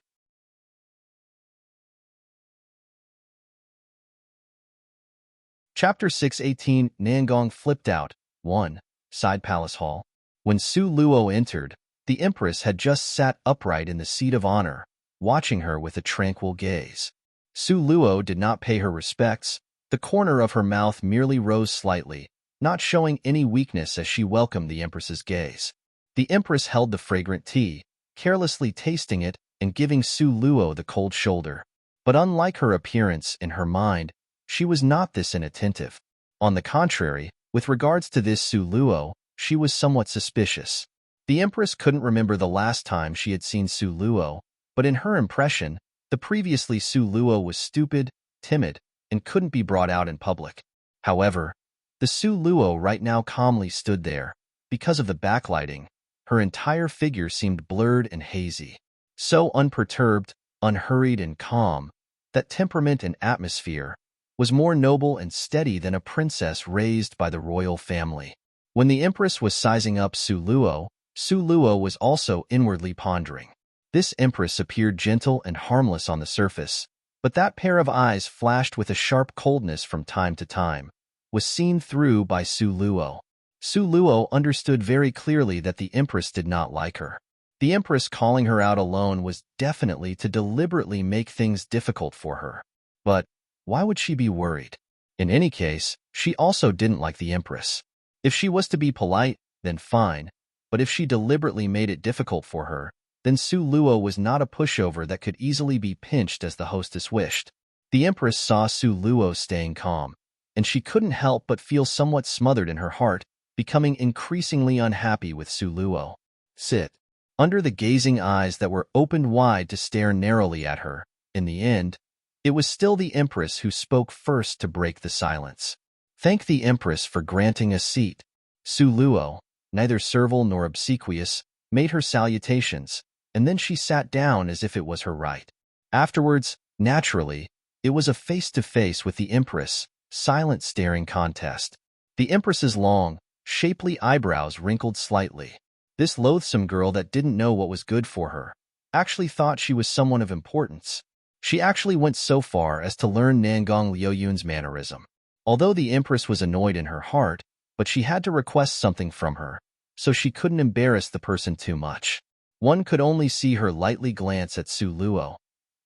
Chapter 618 Nangong flipped out. 1. Side Palace Hall. When Su Luo entered, the Empress had just sat upright in the seat of honor, watching her with a tranquil gaze. Su Luo did not pay her respects. The corner of her mouth merely rose slightly, not showing any weakness as she welcomed the Empress's gaze. The Empress held the fragrant tea, carelessly tasting it and giving Su Luo the cold shoulder. But unlike her appearance, in her mind, she was not this inattentive. On the contrary, with regards to this Su Luo, she was somewhat suspicious. The Empress couldn't remember the last time she had seen Su Luo, but in her impression, the previously Su Luo was stupid, timid, and couldn't be brought out in public. However, the Su Luo right now calmly stood there. Because of the backlighting, her entire figure seemed blurred and hazy. So unperturbed, unhurried, and calm, that temperament and atmosphere was more noble and steady than a princess raised by the royal family. When the Empress was sizing up Su Luo was also inwardly pondering. This Empress appeared gentle and harmless on the surface, but that pair of eyes flashed with a sharp coldness from time to time, was seen through by Su Luo. Su Luo understood very clearly that the Empress did not like her. The Empress calling her out alone was definitely to deliberately make things difficult for her. But why would she be worried? In any case, she also didn't like the Empress. If she was to be polite, then fine, but if she deliberately made it difficult for her, then Su Luo was not a pushover that could easily be pinched as the hostess wished. The Empress saw Su Luo staying calm, and she couldn't help but feel somewhat smothered in her heart, becoming increasingly unhappy with Su Luo. Sit. Under the gazing eyes that were opened wide to stare narrowly at her, in the end, it was still the Empress who spoke first to break the silence. "Thank the Empress for granting a seat." Su Luo, neither servile nor obsequious, made her salutations, and then she sat down as if it was her right. Afterwards, naturally, it was a face-to-face with the Empress, silent staring contest. The Empress's long, shapely eyebrows wrinkled slightly. This loathsome girl that didn't know what was good for her actually thought she was someone of importance. She actually went so far as to learn Nangong Lioyun's mannerism. Although the Empress was annoyed in her heart, but she had to request something from her, so she couldn't embarrass the person too much. One could only see her lightly glance at Su Luo.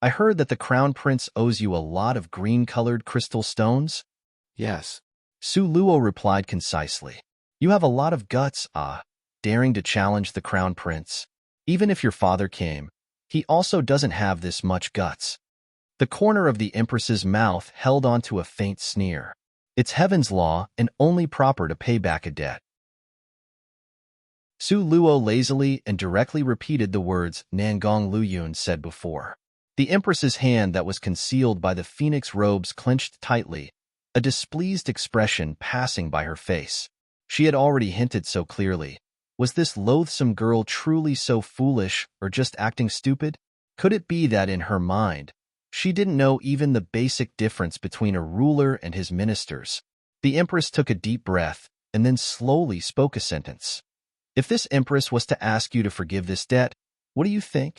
"I heard that the Crown Prince owes you a lot of green-colored crystal stones?" Yes. Su Luo replied concisely. "You have a lot of guts, daring to challenge the Crown Prince. Even if your father came, he also doesn't have this much guts." The corner of the Empress's mouth held onto a faint sneer. It's heaven's law and only proper to pay back a debt. Su Luo lazily and directly repeated the words Nangong Luyun said before. The Empress's hand that was concealed by the phoenix robes clenched tightly, a displeased expression passing by her face. She had already hinted so clearly. Was this loathsome girl truly so foolish or just acting stupid? Could it be that in her mind, she didn't know even the basic difference between a ruler and his ministers? The Empress took a deep breath and then slowly spoke a sentence. If this Empress was to ask you to forgive this debt, what do you think?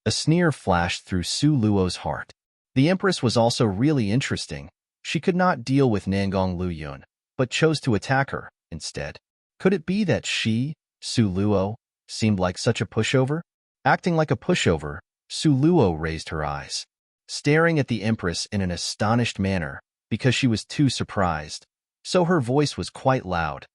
A sneer flashed through Su Luo's heart. The Empress was also really interesting. She could not deal with Nangong Luyun, but chose to attack her instead. Could it be that she, Su Luo, seemed like such a pushover? Acting like a pushover, Su Luo raised her eyes, staring at the Empress in an astonished manner because she was too surprised. So her voice was quite loud.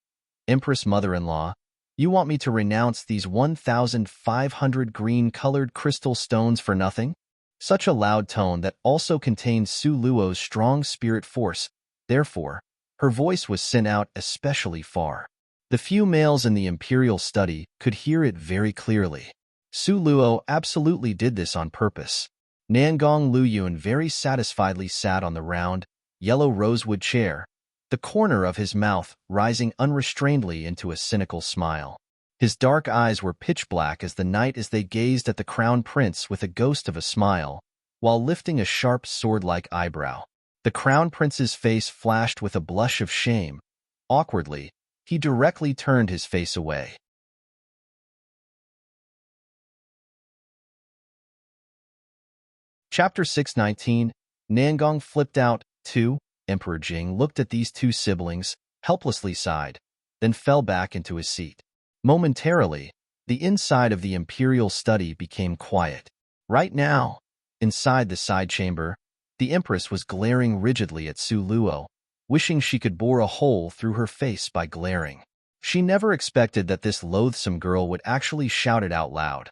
Empress mother-in-law, you want me to renounce these 1,500 green-colored crystal stones for nothing? Such a loud tone that also contained Su Luo's strong spirit force. Therefore, her voice was sent out especially far. The few males in the imperial study could hear it very clearly. Su Luo absolutely did this on purpose. Nangong Luyun very satisfiedly sat on the round, yellow rosewood chair, the corner of his mouth rising unrestrainedly into a cynical smile. His dark eyes were pitch black as the night as they gazed at the crown prince with a ghost of a smile, while lifting a sharp sword-like eyebrow. The crown prince's face flashed with a blush of shame. Awkwardly, he directly turned his face away. Chapter 619, Nangong flipped out, too. Emperor Jing looked at these two siblings, helplessly sighed, then fell back into his seat. Momentarily, the inside of the imperial study became quiet. Right now, inside the side chamber, the Empress was glaring rigidly at Su Luo, wishing she could bore a hole through her face by glaring. She never expected that this loathsome girl would actually shout it out loud.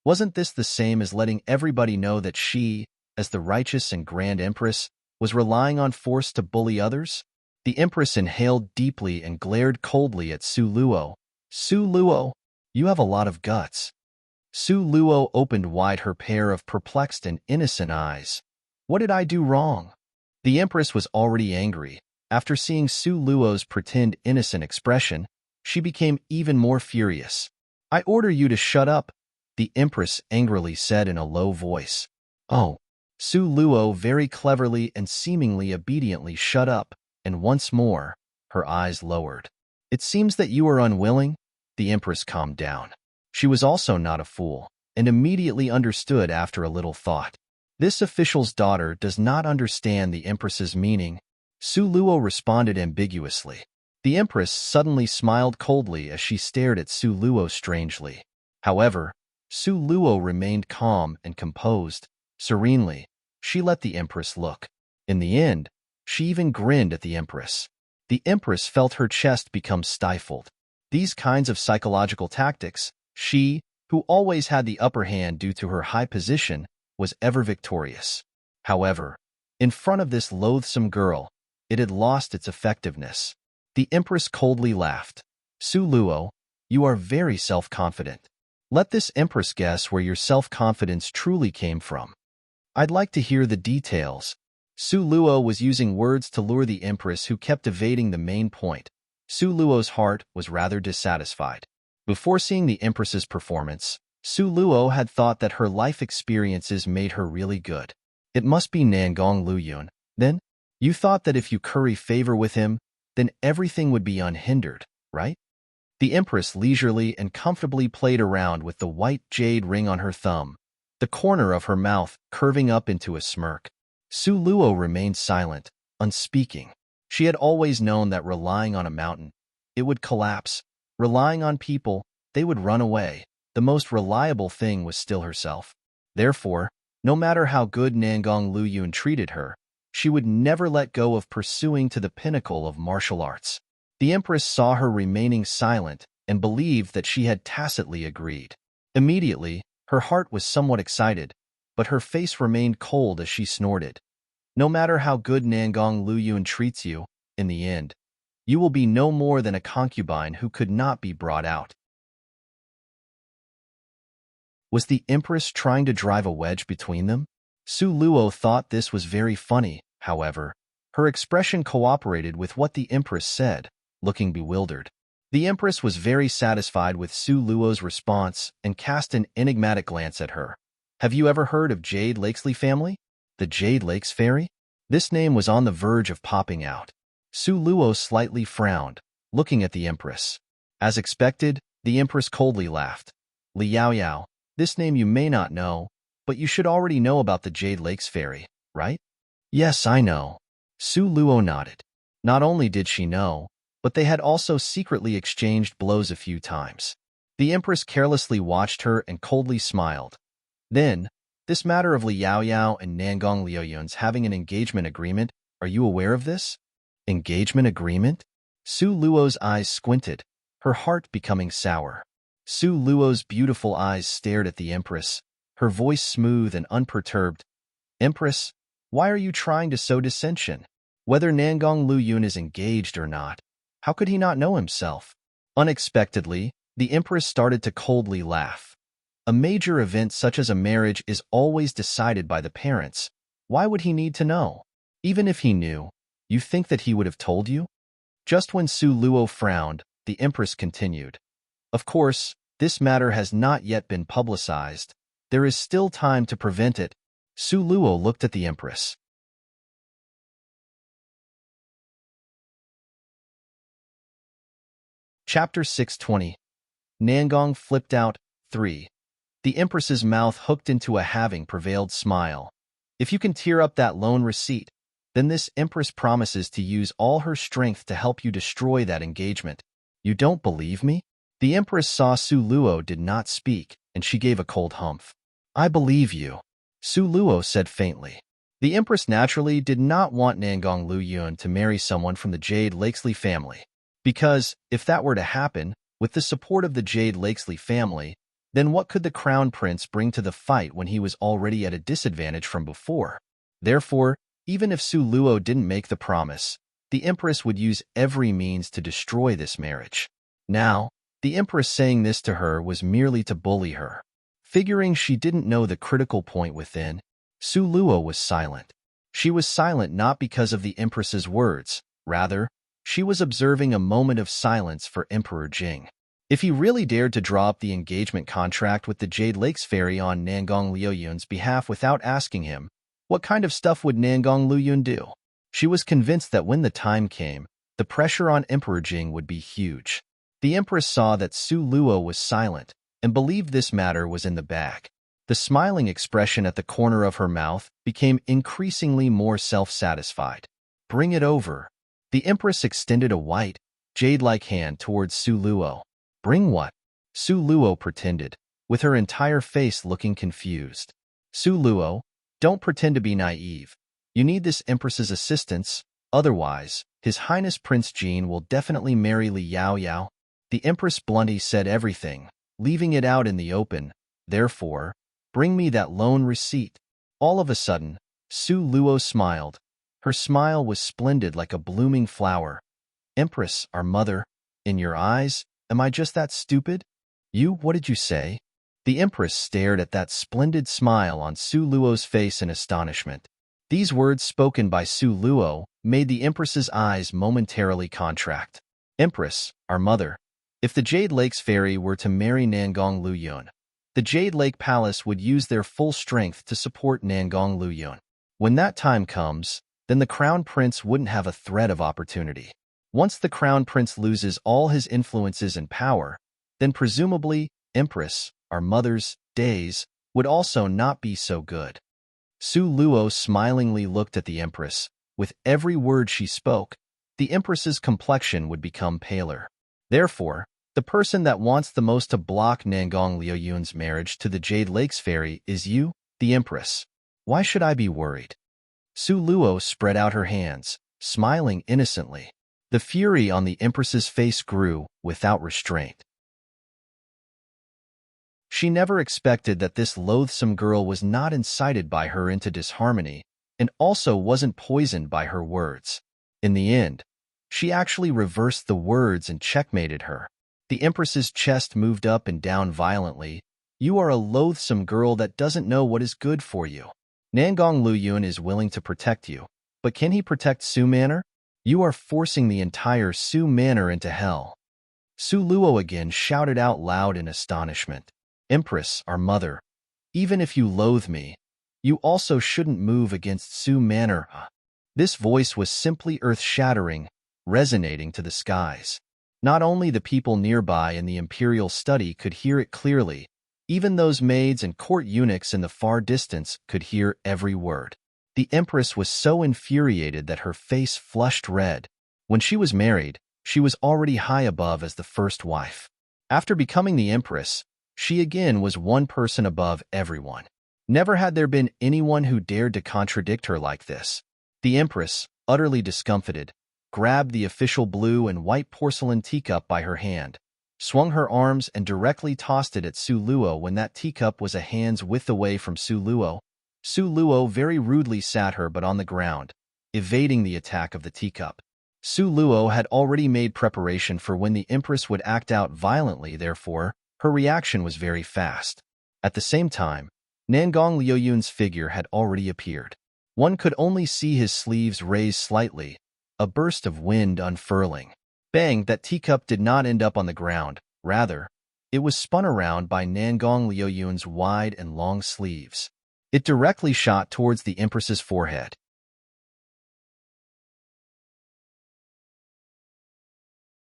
Wasn't this the same as letting everybody know that she, as the righteous and grand Empress, was relying on force to bully others? The Empress inhaled deeply and glared coldly at Su Luo. Su Luo, you have a lot of guts. Su Luo opened wide her pair of perplexed and innocent eyes. What did I do wrong? The Empress was already angry. After seeing Su Luo's pretend innocent expression, she became even more furious. I order you to shut up, the Empress angrily said in a low voice. Oh. Su Luo very cleverly and seemingly obediently shut up, and once more, her eyes lowered. It seems that you are unwilling. The Empress calmed down. She was also not a fool, and immediately understood after a little thought. This official's daughter does not understand the Empress's meaning. Su Luo responded ambiguously. The Empress suddenly smiled coldly as she stared at Su Luo strangely. However, Su Luo remained calm and composed. Serenely, she let the Empress look. In the end, she even grinned at the Empress. The Empress felt her chest become stifled. These kinds of psychological tactics, she, who always had the upper hand due to her high position, was ever victorious. However, in front of this loathsome girl, it had lost its effectiveness. The Empress coldly laughed. Su Luo, you are very self-confident. Let this Empress guess where your self-confidence truly came from. I'd like to hear the details. Su Luo was using words to lure the Empress who kept evading the main point. Su Luo's heart was rather dissatisfied. Before seeing the Empress's performance, Su Luo had thought that her life experiences made her really good. It must be Nangong Luyun. Then, you thought that if you curry favor with him, then everything would be unhindered, right? The Empress leisurely and comfortably played around with the white jade ring on her thumb, the corner of her mouth curving up into a smirk. Su Luo remained silent, unspeaking. She had always known that relying on a mountain, it would collapse. Relying on people, they would run away. The most reliable thing was still herself. Therefore, no matter how good Nangong Luyun treated her, she would never let go of pursuing to the pinnacle of martial arts. The Empress saw her remaining silent and believed that she had tacitly agreed. Immediately, her heart was somewhat excited, but her face remained cold as she snorted. No matter how good Nangong Luyun treats you, in the end, you will be no more than a concubine who could not be brought out. Was the Empress trying to drive a wedge between them? Su Luo thought this was very funny, however. Her expression cooperated with what the Empress said, looking bewildered. The Empress was very satisfied with Su Luo's response and cast an enigmatic glance at her. Have you ever heard of Jade Lakesley family? The Jade Lakes Fairy? This name was on the verge of popping out. Su Luo slightly frowned, looking at the Empress. As expected, the Empress coldly laughed. Li Yao Yao, this name you may not know, but you should already know about the Jade Lakes Fairy, right? Yes, I know. Su Luo nodded. Not only did she know, but they had also secretly exchanged blows a few times. The Empress carelessly watched her and coldly smiled. Then, this matter of Li Yao Yao and Nangong Liuyun's having an engagement agreement, are you aware of this? Engagement agreement? Su Luo's eyes squinted, her heart becoming sour. Su Luo's beautiful eyes stared at the Empress, her voice smooth and unperturbed. Empress, why are you trying to sow dissension? Whether Nangong Luyun is engaged or not, how could he not know himself? Unexpectedly, the Empress started to coldly laugh. A major event such as a marriage is always decided by the parents. Why would he need to know? Even if he knew, you think that he would have told you? Just when Su Luo frowned, the Empress continued. Of course, this matter has not yet been publicized. There is still time to prevent it. Su Luo looked at the Empress. Chapter 620. Nangong flipped out. 3. The Empress's mouth hooked into a having prevailed smile. If you can tear up that loan receipt, then this Empress promises to use all her strength to help you destroy that engagement. You don't believe me? The Empress saw Su Luo did not speak, and she gave a cold humph. I believe you, Su Luo said faintly. The Empress naturally did not want Nangong Luyun to marry someone from the Jade Lakesley family, because, if that were to happen, with the support of the Jade Lakesley family, then what could the Crown Prince bring to the fight when he was already at a disadvantage from before? Therefore, even if Su Luo didn't make the promise, the Empress would use every means to destroy this marriage. Now, the Empress saying this to her was merely to bully her. Figuring she didn't know the critical point within, Su Luo was silent. She was silent not because of the Empress's words, rather, she was observing a moment of silence for Emperor Jing. If he really dared to draw up the engagement contract with the Jade Lakes Fairy on Nangong Liuyun's behalf without asking him, what kind of stuff would Nangong Luyun do? She was convinced that when the time came, the pressure on Emperor Jing would be huge. The Empress saw that Su Luo was silent and believed this matter was in the bag. The smiling expression at the corner of her mouth became increasingly more self-satisfied. Bring it over. The Empress extended a white, jade-like hand towards Su Luo. Bring what? Su Luo pretended, with her entire face looking confused. Su Luo, don't pretend to be naive. You need this Empress's assistance, otherwise, His Highness Prince Jean will definitely marry Li Yao Yao. The Empress bluntly said everything, leaving it out in the open. Therefore, bring me that loan receipt. All of a sudden, Su Luo smiled. Her smile was splendid like a blooming flower. Empress, our mother, in your eyes, am I just that stupid? What did you say? The Empress stared at that splendid smile on Su Luo's face in astonishment. These words spoken by Su Luo made the Empress's eyes momentarily contract. Empress, our mother, if the Jade Lakes Fairy were to marry Nangong Luyun, the Jade Lake Palace would use their full strength to support Nangong Luyun. When that time comes, then the Crown Prince wouldn't have a threat of opportunity. Once the Crown Prince loses all his influences and power, then presumably, Empress, our mother's, days, would also not be so good. Su Luo smilingly looked at the Empress. With every word she spoke, the Empress's complexion would become paler. Therefore, the person that wants the most to block Nangong Liuyun's marriage to the Jade Lakes Fairy is you, the Empress. Why should I be worried? Su Luo spread out her hands, smiling innocently. The fury on the Empress's face grew, without restraint. She never expected that this loathsome girl was not incited by her into disharmony, and also wasn't poisoned by her words. In the end, she actually reversed the words and checkmated her. The Empress's chest moved up and down violently. You are a loathsome girl that doesn't know what is good for you. Nangong Luyun is willing to protect you, but can he protect Su Manor? You are forcing the entire Su Manor into hell. Su Luo again shouted out loud in astonishment. Empress, our mother, even if you loathe me, you also shouldn't move against Su Manor. This voice was simply earth-shattering, resonating to the skies. Not only the people nearby in the imperial study could hear it clearly, even those maids and court eunuchs in the far distance could hear every word. The Empress was so infuriated that her face flushed red. When she was married, she was already high above as the first wife. After becoming the Empress, she again was one person above everyone. Never had there been anyone who dared to contradict her like this. The Empress, utterly discomfited, grabbed the official blue and white porcelain teacup by her hand, swung her arms and directly tossed it at Su Luo when that teacup was a hand's width away from Su Luo. Su Luo very rudely sat her but on the ground, evading the attack of the teacup. Su Luo had already made preparation for when the Empress would act out violently, therefore, her reaction was very fast. At the same time, Nangong Liuyun's figure had already appeared. One could only see his sleeves raise slightly, a burst of wind unfurling. Bang, that teacup did not end up on the ground. Rather, it was spun around by Nangong Liuyun's wide and long sleeves. It directly shot towards the Empress's forehead.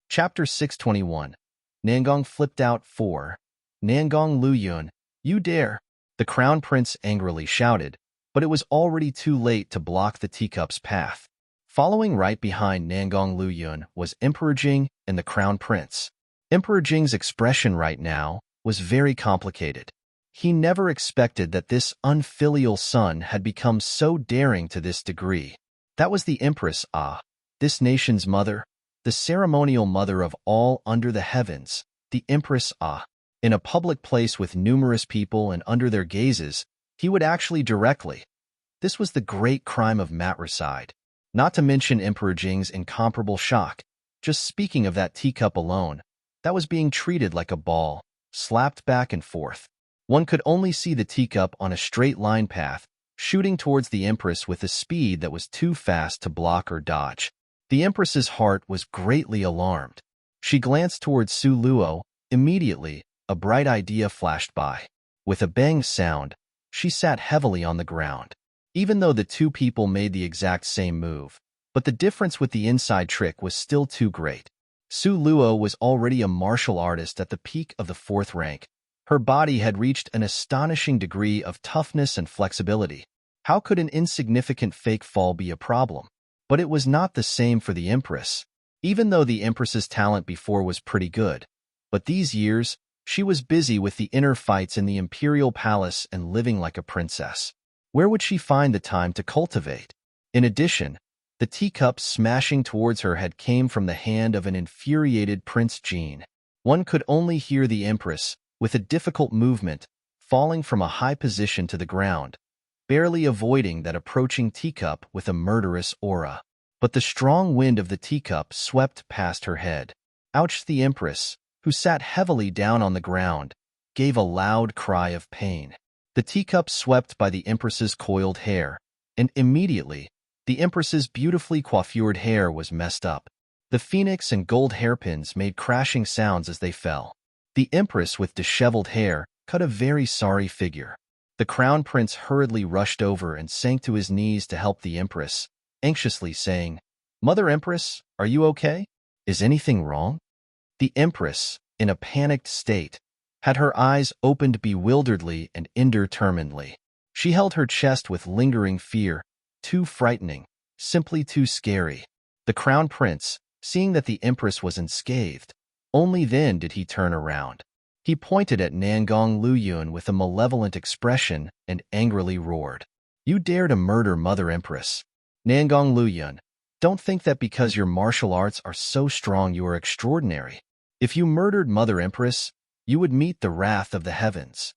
Chapter 621. Nangong flipped out. 4. Nangong Luyun, you dare! The Crown Prince angrily shouted, but it was already too late to block the teacup's path. Following right behind Nangong Luyun was Emperor Jing and the Crown Prince. Emperor Jing's expression right now was very complicated. He never expected that this unfilial son had become so daring to this degree. That was the Empress, this nation's mother, the ceremonial mother of all under the heavens, the Empress, in a public place with numerous people and under their gazes, he would actually directly. This was the great crime of matricide. Not to mention Emperor Jing's incomparable shock. Just speaking of that teacup alone, that was being treated like a ball, slapped back and forth. One could only see the teacup on a straight line path, shooting towards the Empress with a speed that was too fast to block or dodge. The Empress's heart was greatly alarmed. She glanced towards Su Luo. Immediately, a bright idea flashed by. With a bang sound, she sat heavily on the ground. Even though the two people made the exact same move, but the difference with the inside trick was still too great. Su Luo was already a martial artist at the peak of the 4th rank. Her body had reached an astonishing degree of toughness and flexibility. How could an insignificant fake fall be a problem? But it was not the same for the Empress. Even though the Empress's talent before was pretty good, but these years, she was busy with the inner fights in the imperial palace and living like a princess. Where would she find the time to cultivate? In addition, the teacup smashing towards her had came from the hand of an infuriated Prince Jean. One could only hear the Empress, with a difficult movement, falling from a high position to the ground, barely avoiding that approaching teacup with a murderous aura. But the strong wind of the teacup swept past her head. Ouch! The Empress, who sat heavily down on the ground, gave a loud cry of pain. The teacup swept by the Empress's coiled hair, and immediately, the Empress's beautifully coiffured hair was messed up. The phoenix and gold hairpins made crashing sounds as they fell. The Empress with disheveled hair cut a very sorry figure. The Crown Prince hurriedly rushed over and sank to his knees to help the Empress, anxiously saying, "Mother Empress, are you okay? Is anything wrong?" The Empress, in a panicked state, had her eyes opened bewilderedly and indeterminately. She held her chest with lingering fear, too frightening, simply too scary. The Crown Prince, seeing that the Empress was unscathed, only then did he turn around. He pointed at Nangong Luyun with a malevolent expression and angrily roared, "You dare to murder Mother Empress? Nangong Luyun, don't think that because your martial arts are so strong you are extraordinary. If you murdered Mother Empress, you would meet the wrath of the heavens.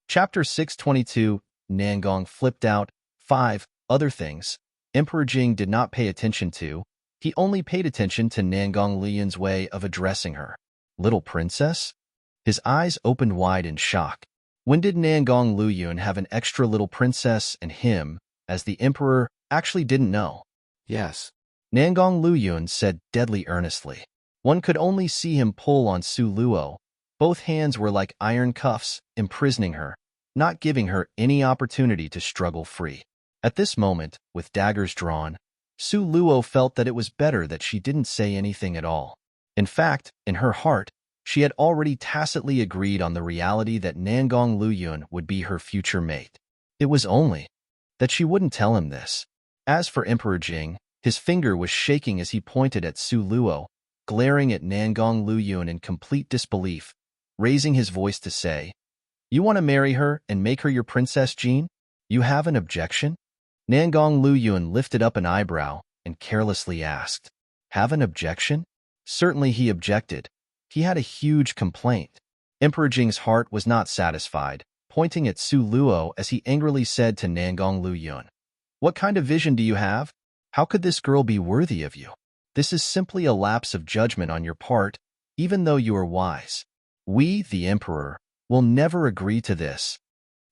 Chapter 622, Nangong flipped out. 5. Other things Emperor Jing did not pay attention to. He only paid attention to Nangong Liyun's way of addressing her. Little princess? His eyes opened wide in shock. When did Nangong Liyun have an extra little princess and him, as the emperor, actually didn't know? Yes. Nangong Liyun said deadly earnestly. One could only see him pull on Su Luo. Both hands were like iron cuffs, imprisoning her, not giving her any opportunity to struggle free. At this moment, with daggers drawn, Su Luo felt that it was better that she didn't say anything at all. In fact, in her heart, she had already tacitly agreed on the reality that Nangong Liyun would be her future mate. It was only that she wouldn't tell him this. As for Emperor Jing, his finger was shaking as he pointed at Su Luo, glaring at Nangong Liyun in complete disbelief, raising his voice to say, "You want to marry her and make her your Princess Jean? You have an objection?" Nangong Liyun lifted up an eyebrow and carelessly asked, "Have an objection?" Certainly he objected. He had a huge complaint. Emperor Jing's heart was not satisfied, pointing at Su Luo as he angrily said to Nangong Liyun, "What kind of vision do you have? How could this girl be worthy of you? This is simply a lapse of judgment on your part, even though you are wise. We, the emperor, will never agree to this."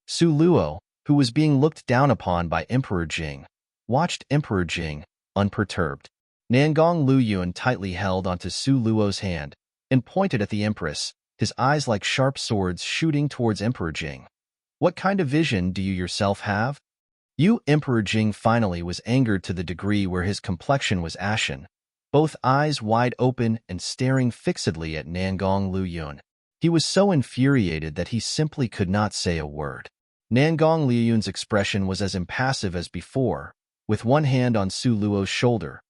Su Luo, who was being looked down upon by Emperor Jing, watched Emperor Jing, unperturbed. Nangong Liyun tightly held onto Su Luo's hand and pointed at the empress, his eyes like sharp swords shooting towards Emperor Jing. "What kind of vision do you yourself have?" Emperor Jing finally was angered to the degree where his complexion was ashen, both eyes wide open and staring fixedly at Nangong Liyun. He was so infuriated that he simply could not say a word. Nangong Liyun's expression was as impassive as before, with one hand on Su Luo's shoulder.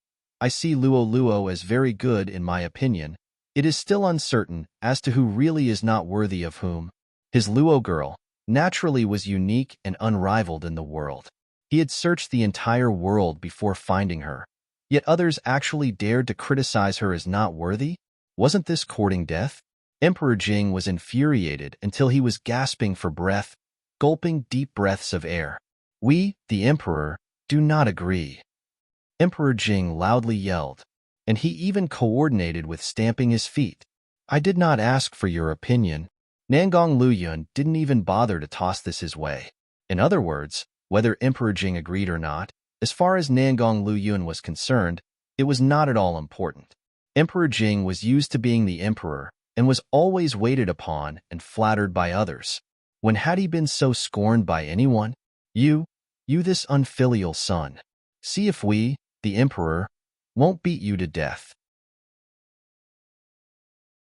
"I see Luo as very good in my opinion. It is still uncertain as to who really is not worthy of whom. His Luo girl, naturally, was unique and unrivaled in the world. He had searched the entire world before finding her. Yet others actually dared to criticize her as not worthy? Wasn't this courting death?" Emperor Jing was infuriated until he was gasping for breath, gulping deep breaths of air. "We, the emperor, do not agree," Emperor Jing loudly yelled, and he even coordinated with stamping his feet. "I did not ask for your opinion." Nangong Liyun didn't even bother to toss this his way. In other words, whether Emperor Jing agreed or not, as far as Nangong Liyun was concerned, it was not at all important. Emperor Jing was used to being the emperor and was always waited upon and flattered by others. When had he been so scorned by anyone? You this unfilial son. See if we, the emperor, won't beat you to death."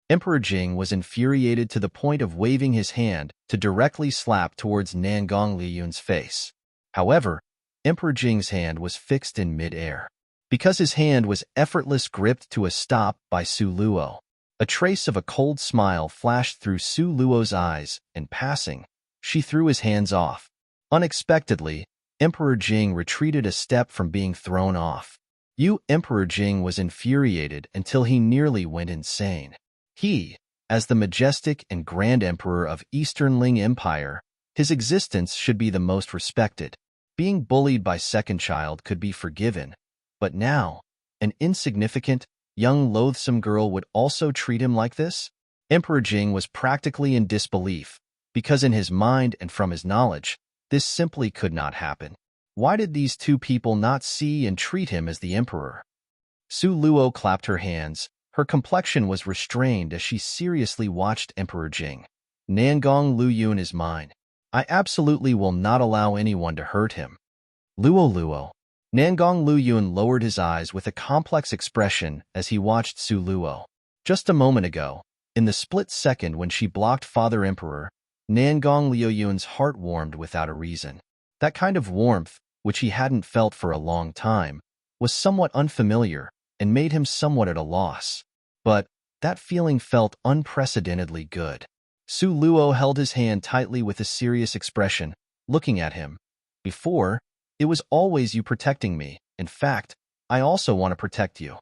Emperor Jing was infuriated to the point of waving his hand to directly slap towards Nangong Liyun's face. However, Emperor Jing's hand was fixed in mid-air. Because his hand was effortless gripped to a stop by Su Luo. A trace of a cold smile flashed through Su Luo's eyes, and passing, she threw his hands off. Unexpectedly, Emperor Jing retreated a step from being thrown off. Emperor Jing was infuriated until he nearly went insane. He, as the majestic and grand emperor of Eastern Ling Empire, his existence should be the most respected. Being bullied by second child could be forgiven, but now, an insignificant, young loathsome girl would also treat him like this? Emperor Jing was practically in disbelief, because in his mind and from his knowledge, this simply could not happen. Why did these two people not see and treat him as the emperor? Su Luo clapped her hands. Her complexion was restrained as she seriously watched Emperor Jing. "Nangong Liyun is mine. I absolutely will not allow anyone to hurt him." Luo. Nangong Liyun lowered his eyes with a complex expression as he watched Su Luo. Just a moment ago, in the split second when she blocked Father Emperor, Nangong Liyun's heart warmed without a reason. That kind of warmth, which he hadn't felt for a long time, was somewhat unfamiliar and made him somewhat at a loss. But that feeling felt unprecedentedly good. Su Luo held his hand tightly with a serious expression, looking at him. Before, It was always you protecting me. In fact, I also want to protect you.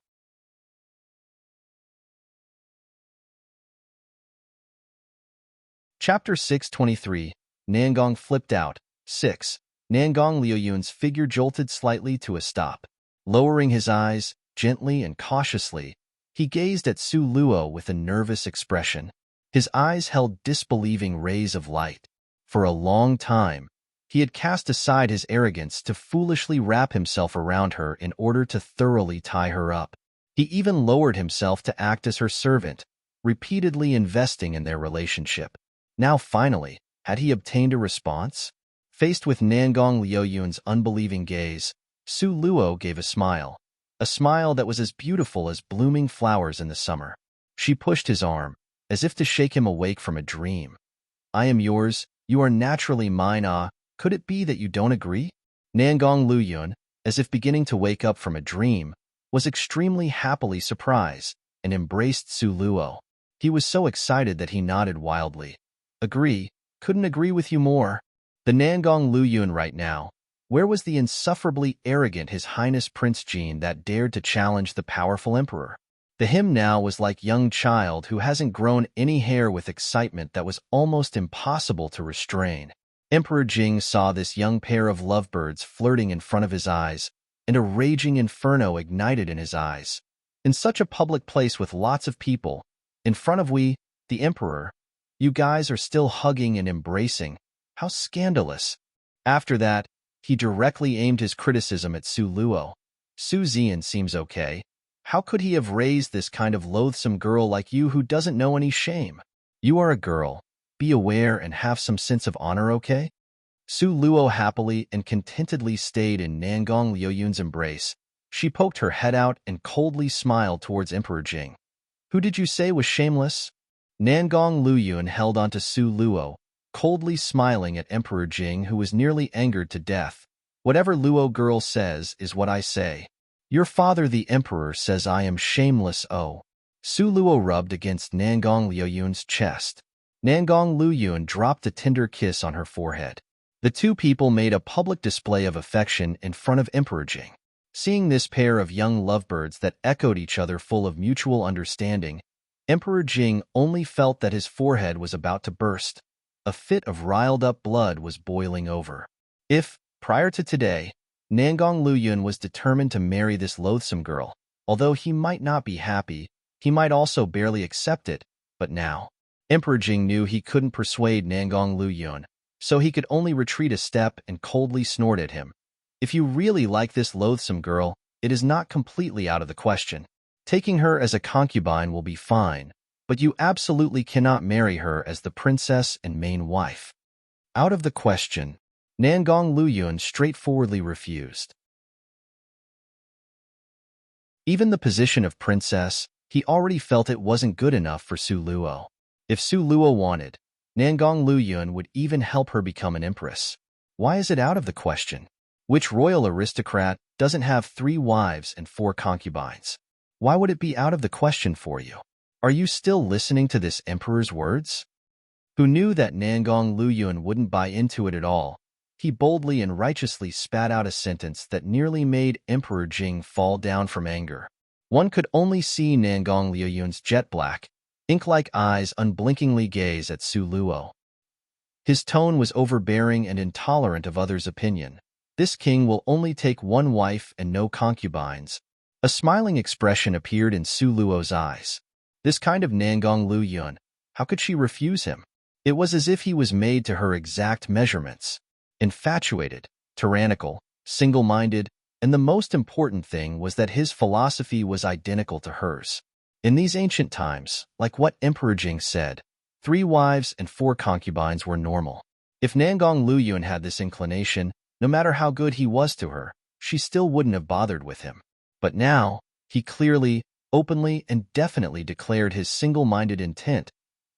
Chapter 623. Nangong flipped out. 6. Nangong Liuyun's figure jolted slightly to a stop. Lowering his eyes, gently and cautiously, he gazed at Su Luo with a nervous expression. His eyes held disbelieving rays of light. For a long time, he had cast aside his arrogance to foolishly wrap himself around her in order to thoroughly tie her up. He even lowered himself to act as her servant, repeatedly investing in their relationship. Now finally, had he obtained a response? Faced with Nangong Liuyun's unbelieving gaze, Su Luo gave a smile that was as beautiful as blooming flowers in the summer. She pushed his arm, as if to shake him awake from a dream. I am yours, you are naturally mine. Could it be that you don't agree? Nangong Liyun, as if beginning to wake up from a dream, was extremely happily surprised and embraced Su Luo. He was so excited that he nodded wildly. Agree, couldn't agree with you more. The Nangong Liyun right now. Where was the insufferably arrogant His Highness Prince Jean that dared to challenge the powerful emperor? The him now was like young child who hasn't grown any hair with excitement that was almost impossible to restrain. Emperor Jing saw this young pair of lovebirds flirting in front of his eyes, and a raging inferno ignited in his eyes. In such a public place with lots of people, in front of the emperor, you guys are still hugging and embracing. How scandalous. After that, he directly aimed his criticism at Su Luo. Su Zian seems okay. How could he have raised this kind of loathsome girl like you who doesn't know any shame? You are a girl. Be aware and have some sense of honor, okay? Su Luo happily and contentedly stayed in Nangong Liuyun's embrace. She poked her head out and coldly smiled towards Emperor Jing. Who did you say was shameless? Nangong Liyun held onto Su Luo, coldly smiling at Emperor Jing, who was nearly angered to death. Whatever Luo girl says is what I say. Your father the emperor says I am shameless. Oh. Su Luo rubbed against Nangong Liyun's chest. Nangong Liyun dropped a tender kiss on her forehead. The two people made a public display of affection in front of Emperor Jing. Seeing this pair of young lovebirds that echoed each other full of mutual understanding, Emperor Jing only felt that his forehead was about to burst. A fit of riled-up blood was boiling over. If, prior to today, Nangong Liyun was determined to marry this loathsome girl, although he might not be happy, he might also barely accept it, but now, Emperor Jing knew he couldn't persuade Nangong Liyun, so he could only retreat a step and coldly snort at him. If you really like this loathsome girl, it is not completely out of the question. Taking her as a concubine will be fine, but you absolutely cannot marry her as the princess and main wife. Out of the question. Nangong Liyun straightforwardly refused. Even the position of princess, he already felt it wasn't good enough for Su Luo. If Su Luo wanted, Nangong Liyun would even help her become an empress. Why is it out of the question? Which royal aristocrat doesn't have 3 wives and 4 concubines? Why would it be out of the question for you? Are you still listening to this emperor's words? Who knew that Nangong Liyun wouldn't buy into it at all, he boldly and righteously spat out a sentence that nearly made Emperor Jing fall down from anger. One could only see Nangong Liyun's jet-black, ink-like eyes unblinkingly gaze at Su Luo. His tone was overbearing and intolerant of others' opinion. This king will only take 1 wife and no concubines. A smiling expression appeared in Su Luo's eyes. This kind of Nangong Liyun, how could she refuse him? It was as if he was made to her exact measurements. Infatuated, tyrannical, single-minded, and the most important thing was that his philosophy was identical to hers. In these ancient times, like what Emperor Jing said, 3 wives and 4 concubines were normal. If Nangong Liyun had this inclination, no matter how good he was to her, she still wouldn't have bothered with him. But now, he clearly, openly, and definitely declared his single-minded intent.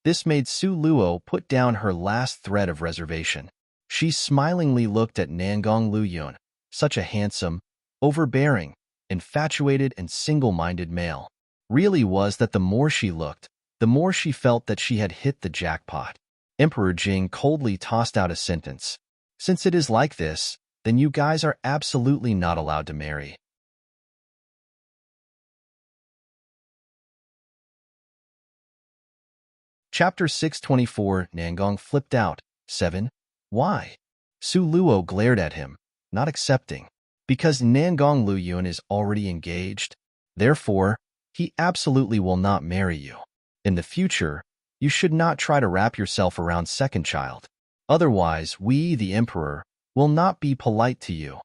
This made Su Luo put down her last thread of reservation. She smilingly looked at Nangong Liyun, such a handsome, overbearing, infatuated, and single-minded male. Really was that the more she looked, the more she felt that she had hit the jackpot. Emperor Jing coldly tossed out a sentence. Since it is like this, then you guys are absolutely not allowed to marry. Chapter 624. Nangong flipped out. 7. Why? Su Luo glared at him, not accepting. Because Nangong Luyun is already engaged, therefore, he absolutely will not marry you. In the future, you should not try to wrap yourself around second child. Otherwise, we, the emperor, will not be polite to you.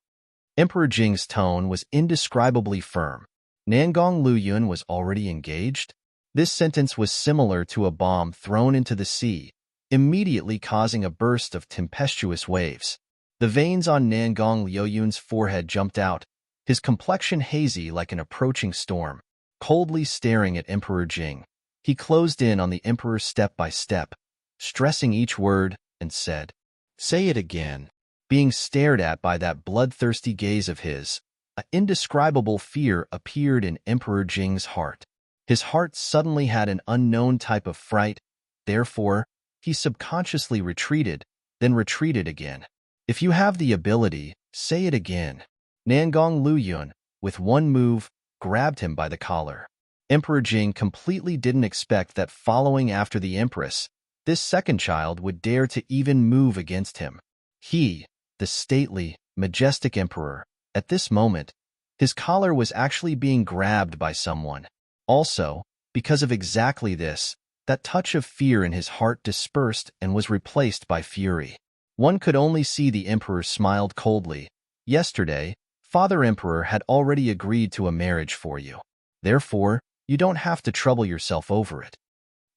Emperor Jing's tone was indescribably firm. Nangong Luyun was already engaged? This sentence was similar to a bomb thrown into the sea, immediately causing a burst of tempestuous waves. The veins on Nangong Luyun's forehead jumped out, his complexion hazy like an approaching storm. Coldly staring at Emperor Jing, he closed in on the emperor step by step, stressing each word, and said, "Say it again." Being stared at by that bloodthirsty gaze of his, an indescribable fear appeared in Emperor Jing's heart. His heart suddenly had an unknown type of fright, therefore, he subconsciously retreated, then retreated again. If you have the ability, say it again. Nangong Luyun, with one move, grabbed him by the collar. Emperor Jing completely didn't expect that following after the empress, this second child would dare to even move against him. He, the stately, majestic emperor, at this moment, his collar was actually being grabbed by someone. Also, because of exactly this, that touch of fear in his heart dispersed and was replaced by fury. One could only see the emperor smiled coldly. Yesterday, Father Emperor had already agreed to a marriage for you. Therefore, you don't have to trouble yourself over it.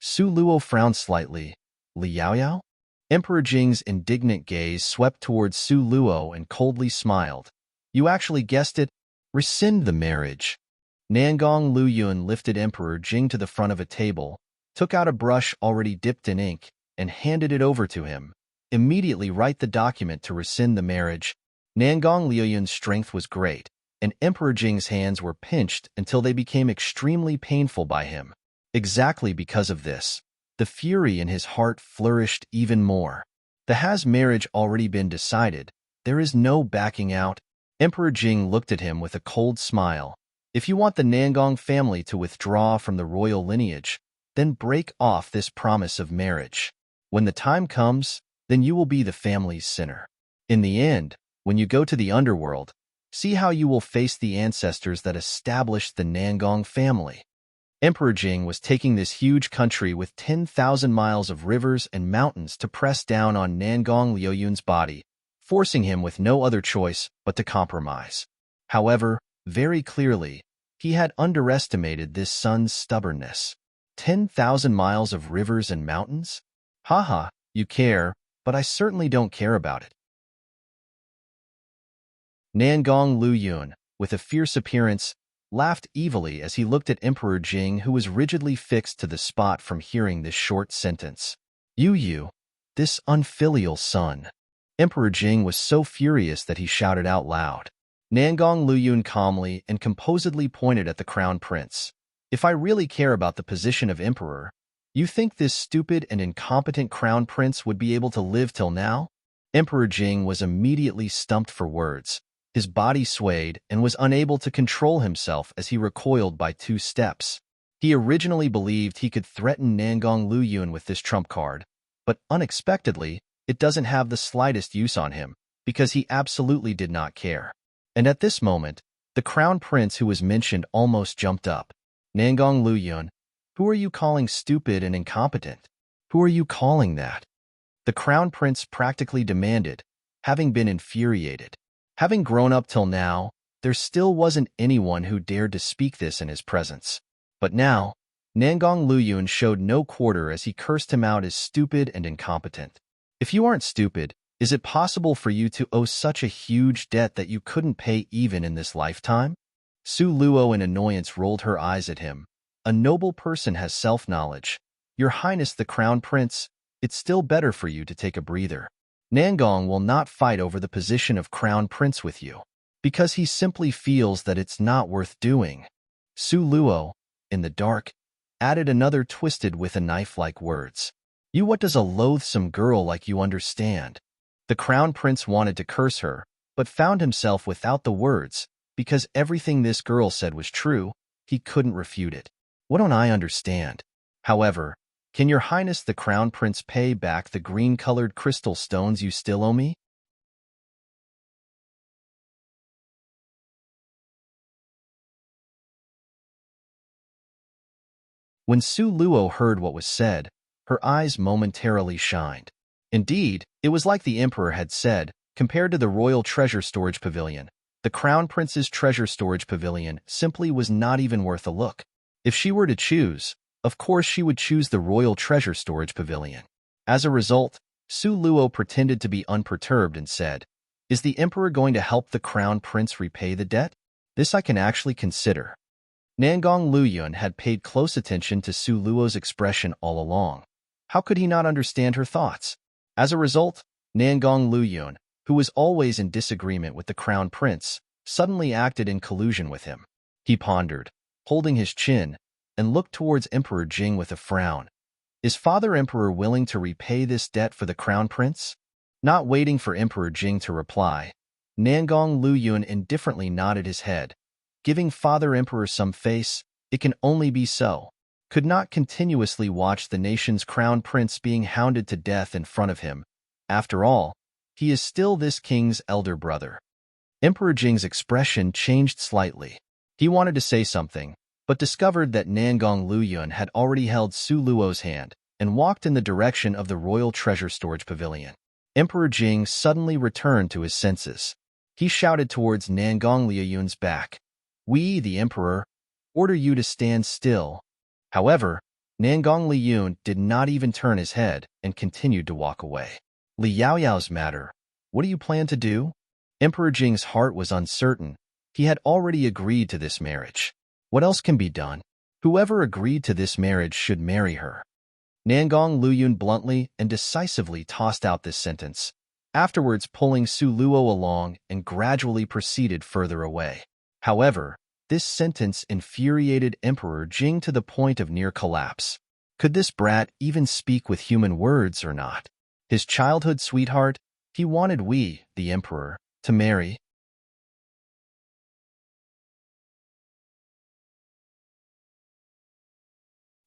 Su Luo frowned slightly. Liao? Emperor Jing's indignant gaze swept towards Su Luo and coldly smiled. You actually guessed it. Rescind the marriage. Nangong Luyun lifted Emperor Jing to the front of a table, took out a brush already dipped in ink, and handed it over to him. Immediately write the document to rescind the marriage. Nangong Luyun's strength was great, and Emperor Jing's hands were pinched until they became extremely painful by him. Exactly because of this, the fury in his heart flourished even more. Has marriage already been decided? There is no backing out. Emperor Jing looked at him with a cold smile. If you want the Nangong family to withdraw from the royal lineage, then break off this promise of marriage. When the time comes, then you will be the family's sinner. In the end, when you go to the underworld, see how you will face the ancestors that established the Nangong family. Emperor Jing was taking this huge country with 10,000 miles of rivers and mountains to press down on Nangong Luyun's body, forcing him with no other choice but to compromise. However, very clearly, he had underestimated this son's stubbornness. 10,000 miles of rivers and mountains? Haha, you care, but I certainly don't care about it. Nangong Luyun, with a fierce appearance, laughed evilly as he looked at Emperor Jing, who was rigidly fixed to the spot from hearing this short sentence. You, this unfilial son. Emperor Jing was so furious that he shouted out loud. Nangong Luyun calmly and composedly pointed at the crown prince. If I really care about the position of emperor, you think this stupid and incompetent crown prince would be able to live till now? Emperor Jing was immediately stumped for words. His body swayed and was unable to control himself as he recoiled by 2 steps. He originally believed he could threaten Nangong Luyun with this trump card, but unexpectedly, it doesn't have the slightest use on him, because he absolutely did not care. And at this moment, the crown prince who was mentioned almost jumped up. Nangong Luyun, who are you calling stupid and incompetent? Who are you calling that? The crown prince practically demanded, having been infuriated. Having grown up till now, there still wasn't anyone who dared to speak this in his presence. But now, Nangong Luyun showed no quarter as he cursed him out as stupid and incompetent. If you aren't stupid, is it possible for you to owe such a huge debt that you couldn't pay even in this lifetime? Su Luo in annoyance rolled her eyes at him. A noble person has self-knowledge. Your Highness the Crown Prince, it's still better for you to take a breather. Nangong will not fight over the position of Crown Prince with you, because he simply feels that it's not worth doing. Su Luo, in the dark, added another twisted with a knife-like words. What does a loathsome girl like you understand? The Crown Prince wanted to curse her, but found himself without the words. Because everything this girl said was true, he couldn't refute it. What don't I understand? However, can your highness the crown prince pay back the green-colored crystal stones you still owe me? When Su Luo heard what was said, her eyes momentarily shined. Indeed, it was like the emperor had said, compared to the royal treasure storage pavilion. The crown prince's treasure storage pavilion simply was not even worth a look. If she were to choose, of course she would choose the royal treasure storage pavilion. As a result, Su Luo pretended to be unperturbed and said, "Is the emperor going to help the crown prince repay the debt? This I can actually consider." Nangong Luyun had paid close attention to Su Luo's expression all along. How could he not understand her thoughts? As a result, Nangong Luyun, who was always in disagreement with the crown prince, suddenly acted in collusion with him. He pondered, holding his chin, and looked towards Emperor Jing with a frown. Is Father Emperor willing to repay this debt for the crown prince? Not waiting for Emperor Jing to reply, Nangong Luyun indifferently nodded his head, giving Father Emperor some face. It can only be so. Could not continuously watch the nation's crown prince being hounded to death in front of him. After all, he is still this king's elder brother. Emperor Jing's expression changed slightly. He wanted to say something, but discovered that Nangong Luyun had already held Su Luo's hand and walked in the direction of the royal treasure storage pavilion. Emperor Jing suddenly returned to his senses. He shouted towards Nangong Luyun's back, "We, the emperor, order you to stand still." However, Nangong Liyun did not even turn his head and continued to walk away. Li Yaoyao's matter. What do you plan to do? Emperor Jing's heart was uncertain. He had already agreed to this marriage. What else can be done? Whoever agreed to this marriage should marry her. Nangong Luyun bluntly and decisively tossed out this sentence, afterwards pulling Su Luo along and gradually proceeded further away. However, this sentence infuriated Emperor Jing to the point of near collapse. Could this brat even speak with human words or not? His childhood sweetheart, he wanted we, the emperor, to marry.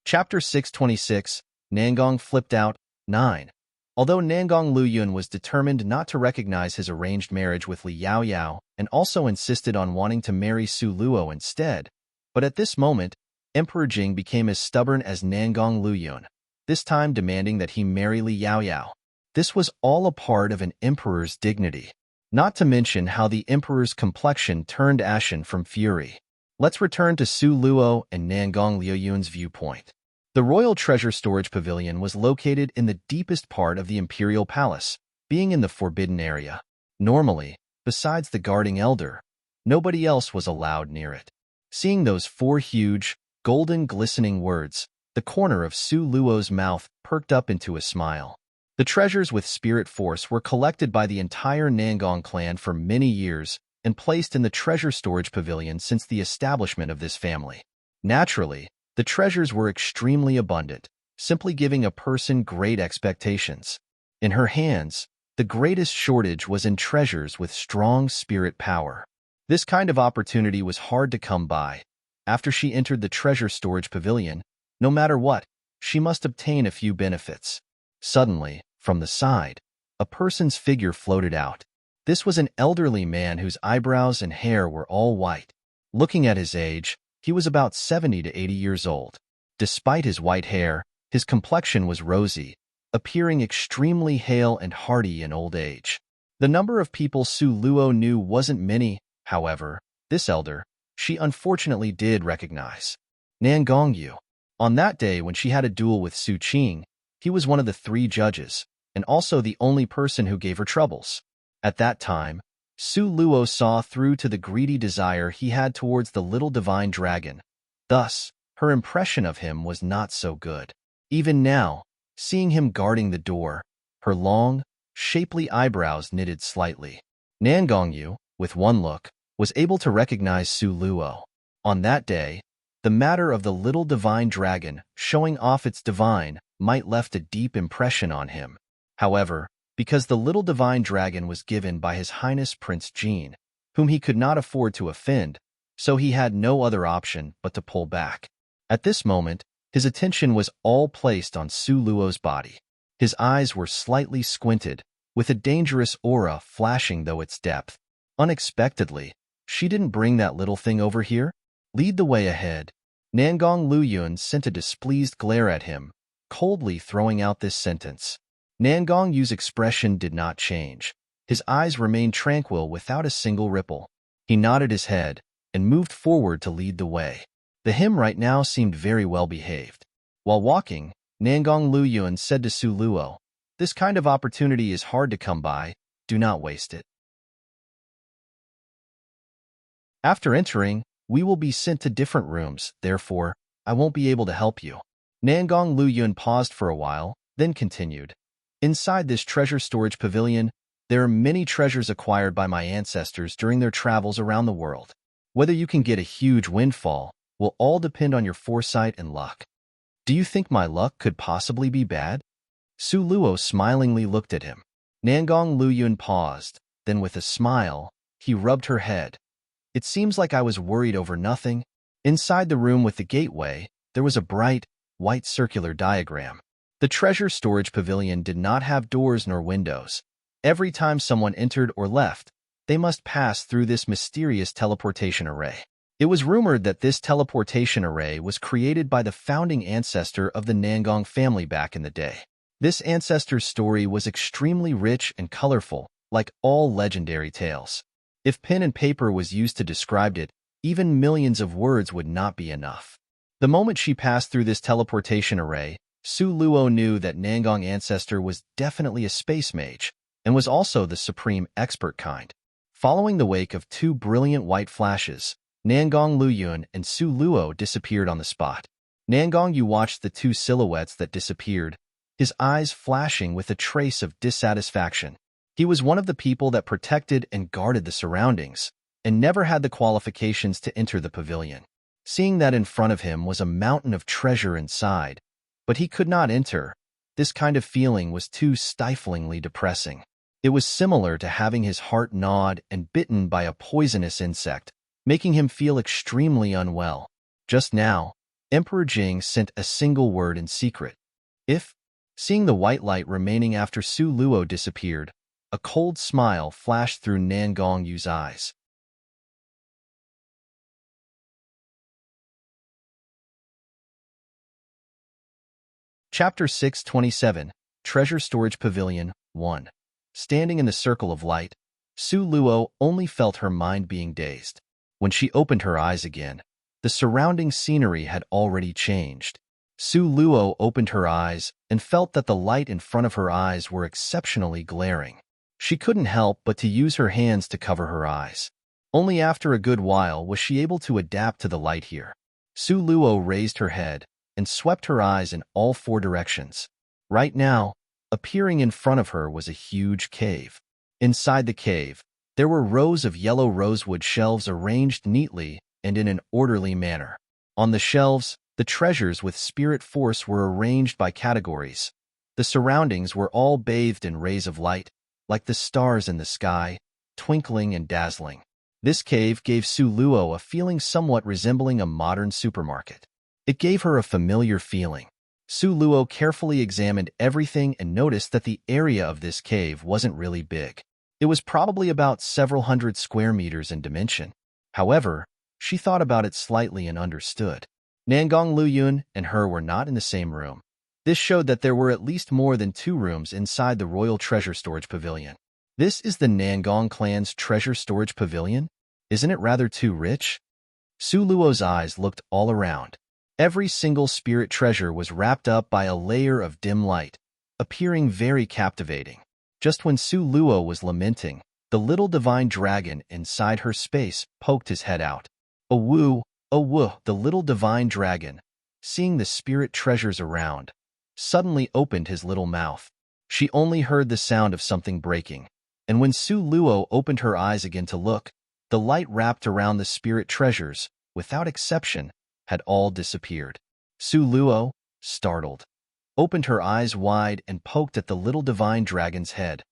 Chapter 626, Nangong flipped out, 9. Although Nangong Luyun was determined not to recognize his arranged marriage with Li Yaoyao and also insisted on wanting to marry Su Luo instead, but at this moment, Emperor Jing became as stubborn as Nangong Luyun, this time demanding that he marry Li Yaoyao. This was all a part of an emperor's dignity, not to mention how the emperor's complexion turned ashen from fury. Let's return to Su Luo and Nangong Luyun's viewpoint. The Royal Treasure Storage Pavilion was located in the deepest part of the Imperial Palace, being in the forbidden area. Normally, besides the guarding elder, nobody else was allowed near it. Seeing those four huge, golden glistening words, the corner of Su Luo's mouth perked up into a smile. The treasures with spirit force were collected by the entire Nangong clan for many years and placed in the Treasure Storage Pavilion since the establishment of this family. Naturally, the treasures were extremely abundant, simply giving a person great expectations. In her hands, the greatest shortage was in treasures with strong spirit power. This kind of opportunity was hard to come by. After she entered the treasure storage pavilion, no matter what, she must obtain a few benefits. Suddenly, from the side, a person's figure floated out. This was an elderly man whose eyebrows and hair were all white. Looking at his age, he was about 70 to 80 years old. Despite his white hair, his complexion was rosy, appearing extremely hale and hearty in old age. The number of people Su Luo knew wasn't many, however, this elder, she unfortunately did recognize. Nangong Yu. On that day when she had a duel with Su Qing, he was one of the 3 judges, and also the only person who gave her troubles. At that time, Su Luo saw through to the greedy desire he had towards the little divine dragon. Thus, her impression of him was not so good. Even now, seeing him guarding the door, her long, shapely eyebrows knitted slightly. Nangong Yu, with one look, was able to recognize Su Luo. On that day, the matter of the little divine dragon showing off its divine might left a deep impression on him. However, because the little divine dragon was given by His Highness Prince Jean, whom he could not afford to offend, so he had no other option but to pull back. At this moment, his attention was all placed on Su Luo's body. His eyes were slightly squinted, with a dangerous aura flashing through its depth. Unexpectedly, she didn't bring that little thing over here? Lead the way ahead. Nangong Luyun sent a displeased glare at him, coldly throwing out this sentence. Nangong Yu's expression did not change. His eyes remained tranquil without a single ripple. He nodded his head and moved forward to lead the way. The him right now seemed very well behaved. While walking, Nangong Luyun said to Su Luo, "This kind of opportunity is hard to come by. Do not waste it." After entering, we will be sent to different rooms, therefore, I won't be able to help you. Nangong Luyun paused for a while, then continued. Inside this treasure storage pavilion, there are many treasures acquired by my ancestors during their travels around the world. Whether you can get a huge windfall will all depend on your foresight and luck. Do you think my luck could possibly be bad? Su Luo smilingly looked at him. Nangong Luyun paused, then with a smile, he rubbed her head. It seems like I was worried over nothing. Inside the room with the gateway, there was a bright, white circular diagram. The treasure storage pavilion did not have doors nor windows. Every time someone entered or left, they must pass through this mysterious teleportation array. It was rumored that this teleportation array was created by the founding ancestor of the Nangong family back in the day. This ancestor's story was extremely rich and colorful, like all legendary tales. If pen and paper was used to describe it, even millions of words would not be enough. The moment she passed through this teleportation array, Su Luo knew that Nangong ancestor was definitely a space mage, and was also the supreme expert kind. Following the wake of two brilliant white flashes, Nangong Luyun and Su Luo disappeared on the spot. Nangong Yu watched the two silhouettes that disappeared, his eyes flashing with a trace of dissatisfaction. He was one of the people that protected and guarded the surroundings, and never had the qualifications to enter the pavilion. Seeing that in front of him was a mountain of treasure inside, but he could not enter, this kind of feeling was too stiflingly depressing. It was similar to having his heart gnawed and bitten by a poisonous insect, making him feel extremely unwell. Just now, Emperor Jing sent a single word in secret. If, seeing the white light remaining after Su Luo disappeared, a cold smile flashed through Nangong Yu's eyes. Chapter 627, Treasure Storage Pavilion 1. Standing in the circle of light, Su Luo only felt her mind being dazed. When she opened her eyes again, the surrounding scenery had already changed. Su Luo opened her eyes and felt that the light in front of her eyes were exceptionally glaring. She couldn't help but to use her hands to cover her eyes. Only after a good while was she able to adapt to the light here. Su Luo raised her head and swept her eyes in all four directions. Right now, appearing in front of her was a huge cave. Inside the cave, there were rows of yellow rosewood shelves arranged neatly and in an orderly manner. On the shelves, the treasures with spirit force were arranged by categories. The surroundings were all bathed in rays of light, like the stars in the sky, twinkling and dazzling. This cave gave Su Luo a feeling somewhat resembling a modern supermarket. It gave her a familiar feeling. Su Luo carefully examined everything and noticed that the area of this cave wasn't really big. It was probably about several hundred square meters in dimension. However, she thought about it slightly and understood. Nangong Luyun and her were not in the same room. This showed that there were at least more than 2 rooms inside the Royal Treasure Storage Pavilion. This is the Nangong clan's treasure storage pavilion? Isn't it rather too rich? Su Luo's eyes looked all around. Every single spirit treasure was wrapped up by a layer of dim light, appearing very captivating. Just when Su Luo was lamenting, the little divine dragon inside her space poked his head out. Oh woo, the little divine dragon, seeing the spirit treasures around, suddenly opened his little mouth. She only heard the sound of something breaking, and when Su Luo opened her eyes again to look, the light wrapped around the spirit treasures, without exception, had all disappeared. Su Luo, startled, opened her eyes wide and poked at the little divine dragon's head.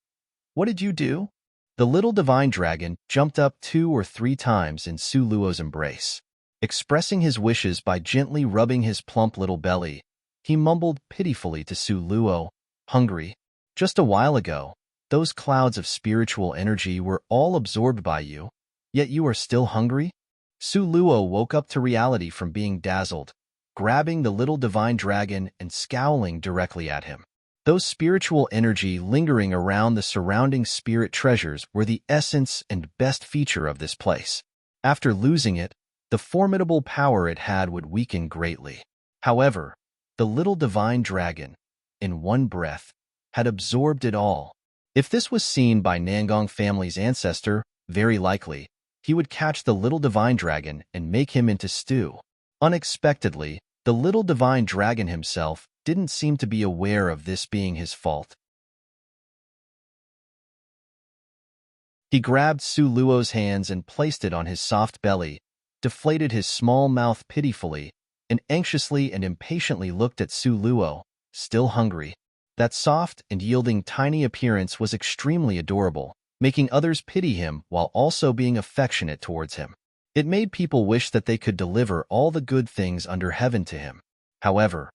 What did you do? The little divine dragon jumped up 2 or 3 times in Su Luo's embrace. Expressing his wishes by gently rubbing his plump little belly, he mumbled pitifully to Su Luo, "Hungry? Just a while ago, those clouds of spiritual energy were all absorbed by you, yet you are still hungry?" Su Luo woke up to reality from being dazzled, grabbing the little divine dragon and scowling directly at him. Those spiritual energy lingering around the surrounding spirit treasures were the essence and best feature of this place. After losing it, the formidable power it had would weaken greatly. However, the little divine dragon, in one breath, had absorbed it all. If this was seen by Nangong family's ancestor, very likely, he would catch the little divine dragon and make him into stew. Unexpectedly, the little divine dragon himself didn't seem to be aware of this being his fault. He grabbed Su Luo's hands and placed it on his soft belly, deflated his small mouth pitifully, and anxiously and impatiently looked at Su Luo, still hungry. That soft and yielding tiny appearance was extremely adorable, making others pity him while also being affectionate towards him. It made people wish that they could deliver all the good things under heaven to him. However,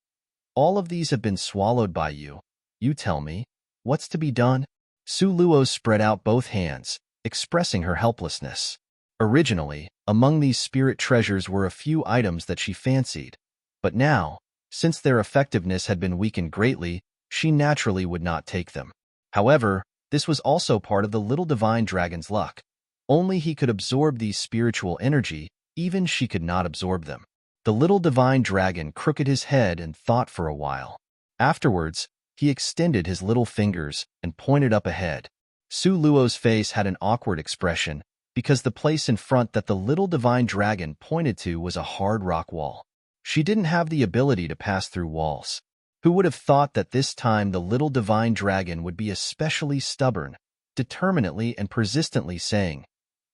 all of these have been swallowed by you. You tell me, what's to be done? Su Luo spread out both hands, expressing her helplessness. Originally, among these spirit treasures were a few items that she fancied, but now, since their effectiveness had been weakened greatly, she naturally would not take them. However, this was also part of the little divine dragon's luck. Only he could absorb these spiritual energy, even she could not absorb them. The little divine dragon crooked his head and thought for a while. Afterwards, he extended his little fingers and pointed up ahead. Su Luo's face had an awkward expression because the place in front that the little divine dragon pointed to was a hard rock wall. She didn't have the ability to pass through walls. Who would have thought that this time the little divine dragon would be especially stubborn, determinately and persistently saying,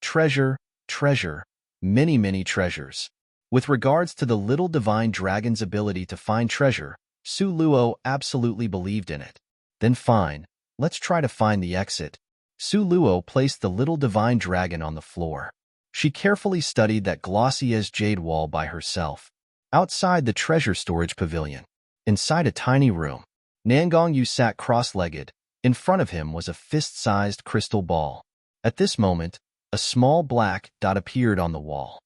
"Treasure, treasure, many, many treasures." With regards to the little divine dragon's ability to find treasure, Su Luo absolutely believed in it. Then fine, let's try to find the exit. Su Luo placed the little divine dragon on the floor. She carefully studied that glossy as jade wall by herself. Outside the treasure storage pavilion, inside a tiny room, Nangong Yu sat cross-legged. In front of him was a fist-sized crystal ball. At this moment, a small black dot appeared on the wall.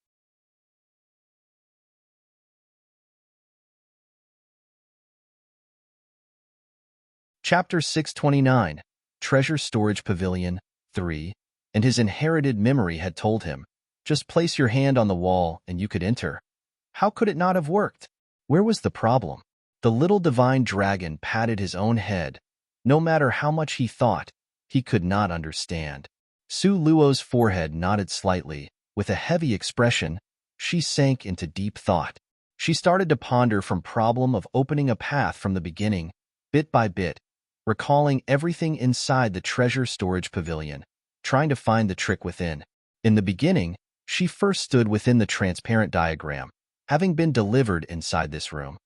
Chapter 629, Treasure Storage Pavilion 3, and his inherited memory had told him, just place your hand on the wall and you could enter. How could it not have worked? Where was the problem? The little divine dragon patted his own head. No matter how much he thought, he could not understand. Su Luo's forehead nodded slightly. With a heavy expression, she sank into deep thought. She started to ponder from problem of opening a path from the beginning, bit by bit, recalling everything inside the treasure storage pavilion, trying to find the trick within. In the beginning, she first stood within the transparent diagram, having been delivered inside this room.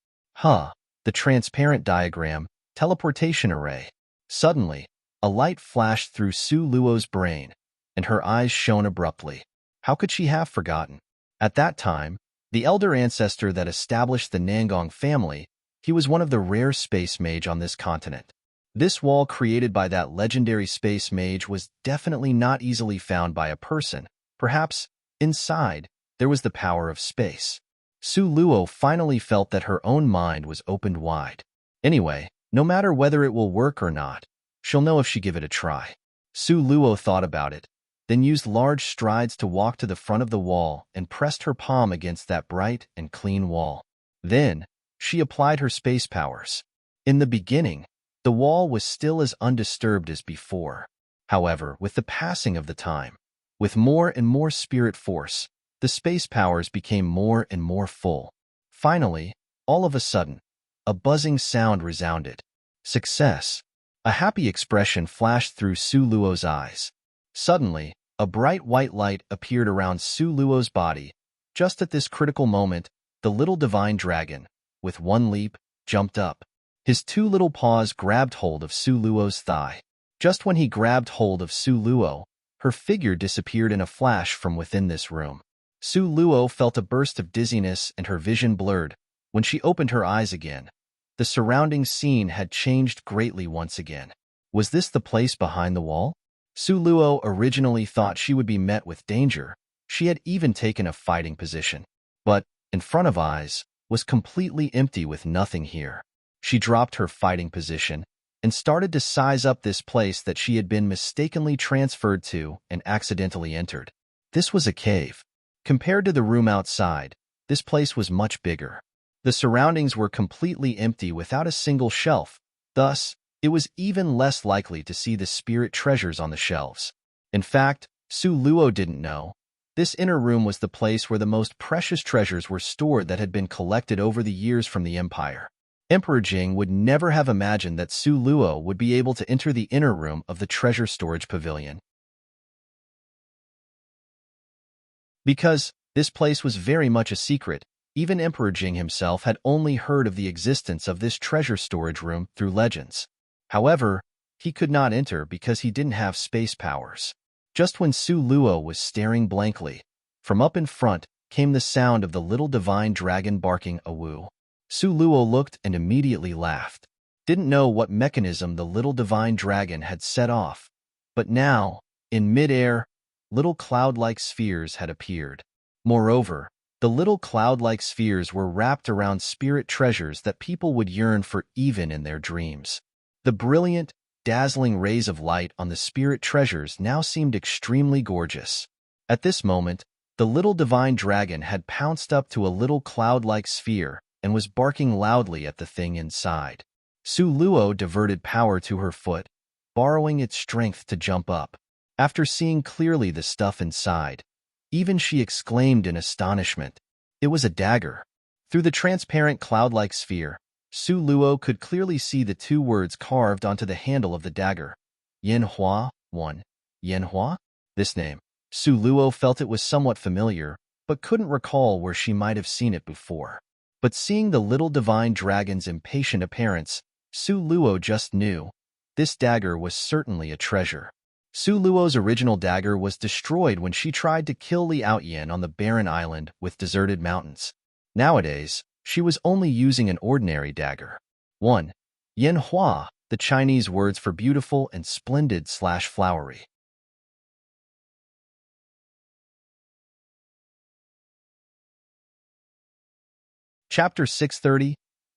The transparent diagram, teleportation array. Suddenly, a light flashed through Su Luo's brain, and her eyes shone abruptly. How could she have forgotten? At that time, the elder ancestor that established the Nangong family, he was one of the rare space mage on this continent. This wall created by that legendary space mage was definitely not easily found by a person. Perhaps, inside, there was the power of space. Su Luo finally felt that her own mind was opened wide. Anyway, no matter whether it will work or not, she'll know if she give it a try. Su Luo thought about it, then used large strides to walk to the front of the wall and pressed her palm against that bright and clean wall. Then, she applied her space powers. In the beginning, the wall was still as undisturbed as before. However, with the passing of the time, with more and more spirit force, the space powers became more and more full. Finally, all of a sudden, a buzzing sound resounded. Success! A happy expression flashed through Su Luo's eyes. Suddenly, a bright white light appeared around Su Luo's body. Just at this critical moment, the little divine dragon, with one leap, jumped up. His two little paws grabbed hold of Su Luo's thigh. Just when he grabbed hold of Su Luo, her figure disappeared in a flash from within this room. Su Luo felt a burst of dizziness and her vision blurred. When she opened her eyes again, the surrounding scene had changed greatly once again. Was this the place behind the wall? Su Luo originally thought she would be met with danger. She had even taken a fighting position. But, in front of eyes, was completely empty with nothing here. She dropped her fighting position and started to size up this place that she had been mistakenly transferred to and accidentally entered. This was a cave. Compared to the room outside, this place was much bigger. The surroundings were completely empty without a single shelf. Thus, it was even less likely to see the spirit treasures on the shelves. In fact, Su Luo didn't know. This inner room was the place where the most precious treasures were stored that had been collected over the years from the empire. Emperor Jing would never have imagined that Su Luo would be able to enter the inner room of the treasure storage pavilion. Because this place was very much a secret, even Emperor Jing himself had only heard of the existence of this treasure storage room through legends. However, he could not enter because he didn't have space powers. Just when Su Luo was staring blankly, from up in front came the sound of the little divine dragon barking a woo. Su Luo looked and immediately laughed. Didn't know what mechanism the little divine dragon had set off, but now, in midair, little cloud-like spheres had appeared. Moreover, the little cloud-like spheres were wrapped around spirit treasures that people would yearn for even in their dreams. The brilliant, dazzling rays of light on the spirit treasures now seemed extremely gorgeous. At this moment, the little divine dragon had pounced up to a little cloud-like sphere and was barking loudly at the thing inside. Su Luo diverted power to her foot, borrowing its strength to jump up. After seeing clearly the stuff inside, even she exclaimed in astonishment. It was a dagger. Through the transparent cloud-like sphere, Su Luo could clearly see the two words carved onto the handle of the dagger. Yin Hua, 1. Yin Hua? This name. Su Luo felt it was somewhat familiar, but couldn't recall where she might have seen it before. But seeing the little divine dragon's impatient appearance, Su Luo just knew. This dagger was certainly a treasure. Su Luo's original dagger was destroyed when she tried to kill Li Outyan on the barren island with deserted mountains. Nowadays, she was only using an ordinary dagger. 1. Yin Hua, the Chinese words for beautiful and splendid/flowery. Chapter 630,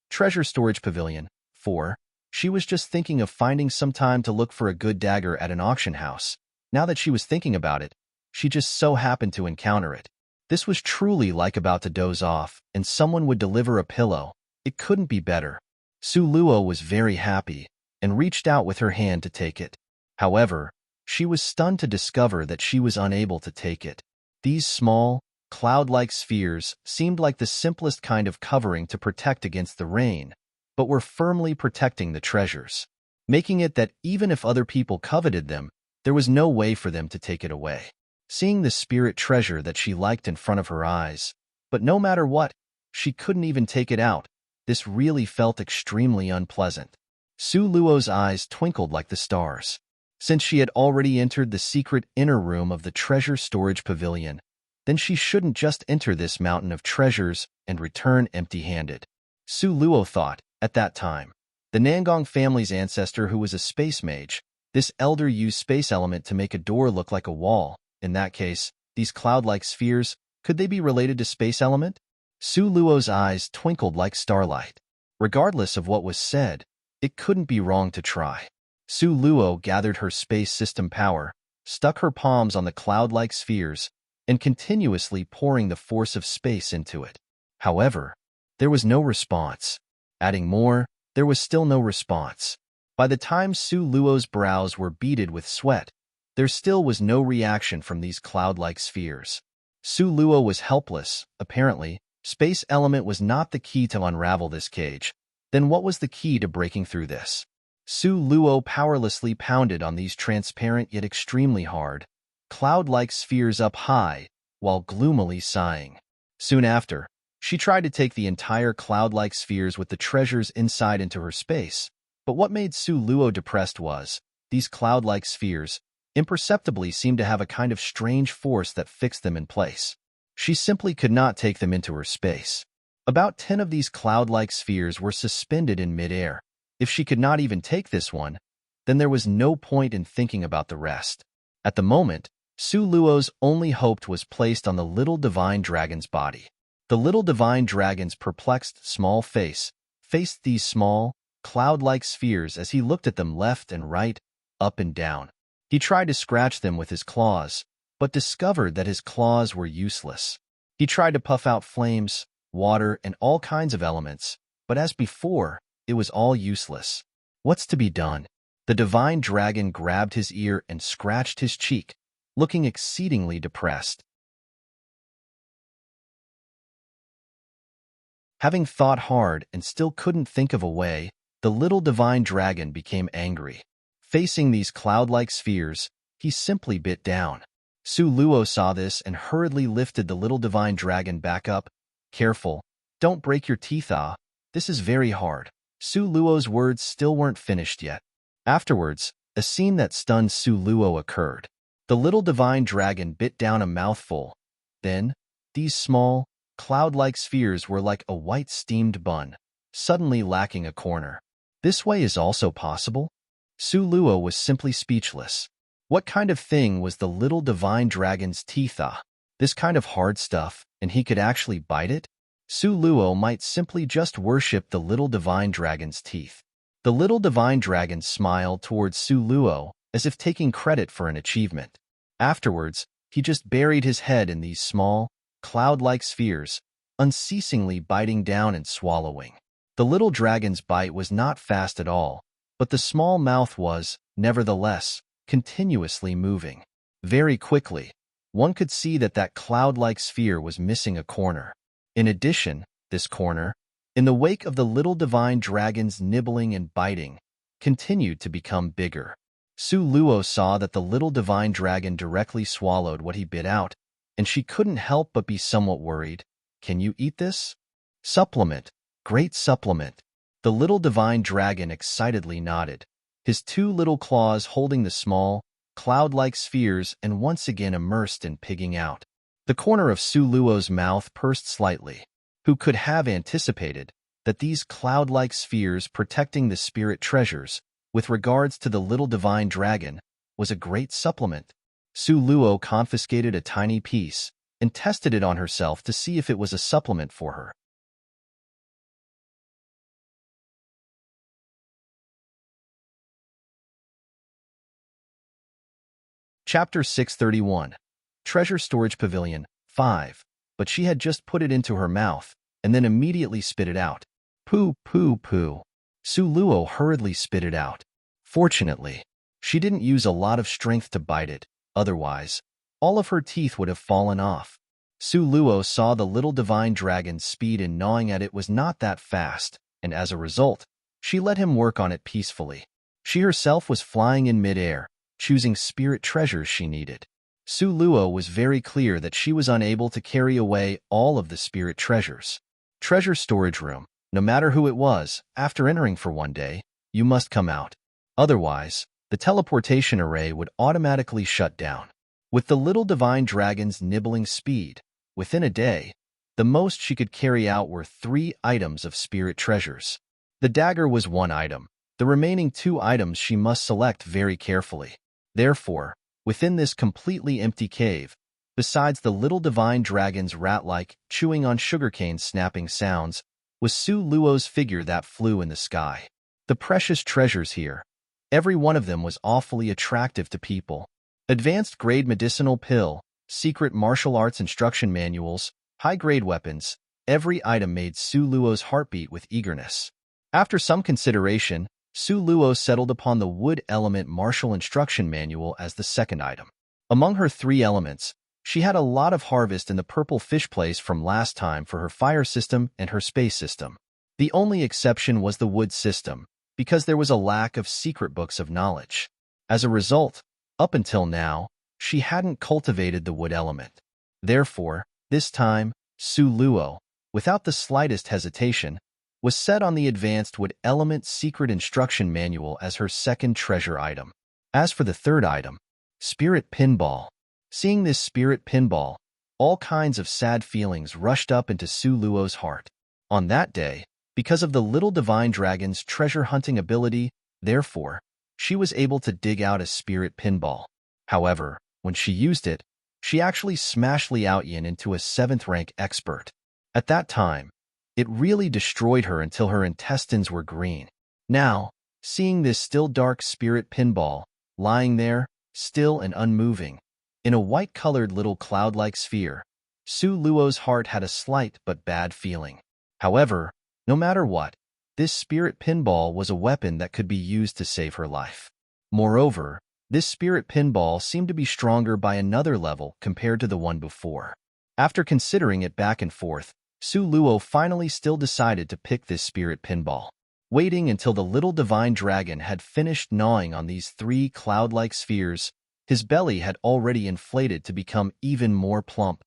Treasure Storage Pavilion. 4. She was just thinking of finding some time to look for a good dagger at an auction house. Now that she was thinking about it, she just so happened to encounter it. This was truly like about to doze off, and someone would deliver a pillow. It couldn't be better. Su Luo was very happy, and reached out with her hand to take it. However, she was stunned to discover that she was unable to take it. These small, cloud-like spheres seemed like the simplest kind of covering to protect against the rain, but were firmly protecting the treasures, making it that even if other people coveted them, there was no way for them to take it away. Seeing the spirit treasure that she liked in front of her eyes, but no matter what, she couldn't even take it out. This really felt extremely unpleasant. Su Luo's eyes twinkled like the stars. Since she had already entered the secret inner room of the treasure storage pavilion, then she shouldn't just enter this mountain of treasures and return empty-handed. Su Luo thought, at that time. The Nangong family's ancestor who was a space mage, this elder used space element to make a door look like a wall. In that case, these cloud-like spheres, could they be related to space element? Su Luo's eyes twinkled like starlight. Regardless of what was said, it couldn't be wrong to try. Su Luo gathered her space system power, stuck her palms on the cloud-like spheres, and continuously pouring the force of space into it. However, there was no response. Adding more, there was still no response. By the time Su Luo's brows were beaded with sweat, there still was no reaction from these cloud-like spheres. Su Luo was helpless. Apparently, space element was not the key to unravel this cage. Then what was the key to breaking through this? Su Luo powerlessly pounded on these transparent yet extremely hard, cloud-like spheres up high, while gloomily sighing. Soon after, she tried to take the entire cloud-like spheres with the treasures inside into her space, but what made Su Luo depressed was, these cloud-like spheres, imperceptibly seemed to have a kind of strange force that fixed them in place. She simply could not take them into her space. About 10 of these cloud-like spheres were suspended in midair. If she could not even take this one, then there was no point in thinking about the rest. At the moment, Su Luo's only hope was placed on the little divine dragon's body. The little divine dragon's perplexed, small face faced these small, cloud-like spheres as he looked at them left and right, up and down. He tried to scratch them with his claws, but discovered that his claws were useless. He tried to puff out flames, water, and all kinds of elements, but as before, it was all useless. What's to be done? The divine dragon grabbed his ear and scratched his cheek, looking exceedingly depressed. Having thought hard and still couldn't think of a way, the little divine dragon became angry. Facing these cloud-like spheres, he simply bit down. Su Luo saw this and hurriedly lifted the little divine dragon back up. Careful, don't break your teeth, this is very hard. Su Luo's words still weren't finished yet. Afterwards, a scene that stunned Su Luo occurred. The little divine dragon bit down a mouthful. Then, these small, cloud-like spheres were like a white steamed bun, suddenly lacking a corner. This way is also possible? Su Luo was simply speechless. What kind of thing was the little divine dragon's teeth? This kind of hard stuff, and he could actually bite it? Su Luo might simply just worship the little divine dragon's teeth. The little divine dragon smiled towards Su Luo as if taking credit for an achievement. Afterwards, he just buried his head in these small, cloud-like spheres, unceasingly biting down and swallowing. The little dragon's bite was not fast at all, but the small mouth was, nevertheless, continuously moving. Very quickly, one could see that cloud-like sphere was missing a corner. In addition, this corner, in the wake of the little divine dragon's nibbling and biting, continued to become bigger. Su Luo saw that the little divine dragon directly swallowed what he bit out, and she couldn't help but be somewhat worried. Can you eat this? Supplement. Great supplement. The little divine dragon excitedly nodded, his two little claws holding the small, cloud-like spheres and once again immersed in pigging out. The corner of Su Luo's mouth pursed slightly. Who could have anticipated that these cloud-like spheres protecting the spirit treasures, with regards to the little divine dragon, was a great supplement? Su Luo confiscated a tiny piece and tested it on herself to see if it was a supplement for her. Chapter 631. Treasure Storage Pavilion 5. But she had just put it into her mouth, and then immediately spit it out. Pooh, pooh, pooh. Su Luo hurriedly spit it out. Fortunately, she didn't use a lot of strength to bite it, otherwise, all of her teeth would have fallen off. Su Luo saw the little divine dragon's speed in gnawing at it was not that fast, and as a result, she let him work on it peacefully. She herself was flying in midair, choosing spirit treasures she needed. Su Luo was very clear that she was unable to carry away all of the spirit treasures. Treasure storage room, no matter who it was, after entering for one day, you must come out. Otherwise, the teleportation array would automatically shut down. With the little divine dragon's nibbling speed, within a day, the most she could carry out were 3 items of spirit treasures. The dagger was 1 item. The remaining 2 items she must select very carefully. Therefore, within this completely empty cave, besides the little divine dragon's rat-like, chewing on sugarcane snapping sounds, was Su Luo's figure that flew in the sky. The precious treasures here, every one of them was awfully attractive to people. Advanced grade medicinal pill, secret martial arts instruction manuals, high-grade weapons, every item made Su Luo's heartbeat with eagerness. After some consideration, Su Luo settled upon the wood element martial instruction manual as the second item. Among her 3 elements, she had a lot of harvest in the purple fish place from last time for her fire system and her space system. The only exception was the wood system, because there was a lack of secret books of knowledge. As a result, up until now, she hadn't cultivated the wood element. Therefore, this time, Su Luo, without the slightest hesitation, was set on the Advanced Wood Element Secret Instruction Manual as her second treasure item. As for the third item, Spirit Pinball. Seeing this Spirit Pinball, all kinds of sad feelings rushed up into Su Luo's heart. On that day, because of the little divine dragon's treasure hunting ability, therefore, she was able to dig out a Spirit Pinball. However, when she used it, she actually smashed Liao Yin into a 7th rank expert. At that time, it really destroyed her until her intestines were green. Now, seeing this still dark Spirit Pinball, lying there, still and unmoving, in a white-colored little cloud-like sphere, Su Luo's heart had a slight but bad feeling. However, no matter what, this Spirit Pinball was a weapon that could be used to save her life. Moreover, this Spirit Pinball seemed to be stronger by another level compared to the one before. After considering it back and forth, Su Luo finally still decided to pick this Spirit Pinball. Waiting until the little divine dragon had finished gnawing on these 3 cloud-like spheres, his belly had already inflated to become even more plump.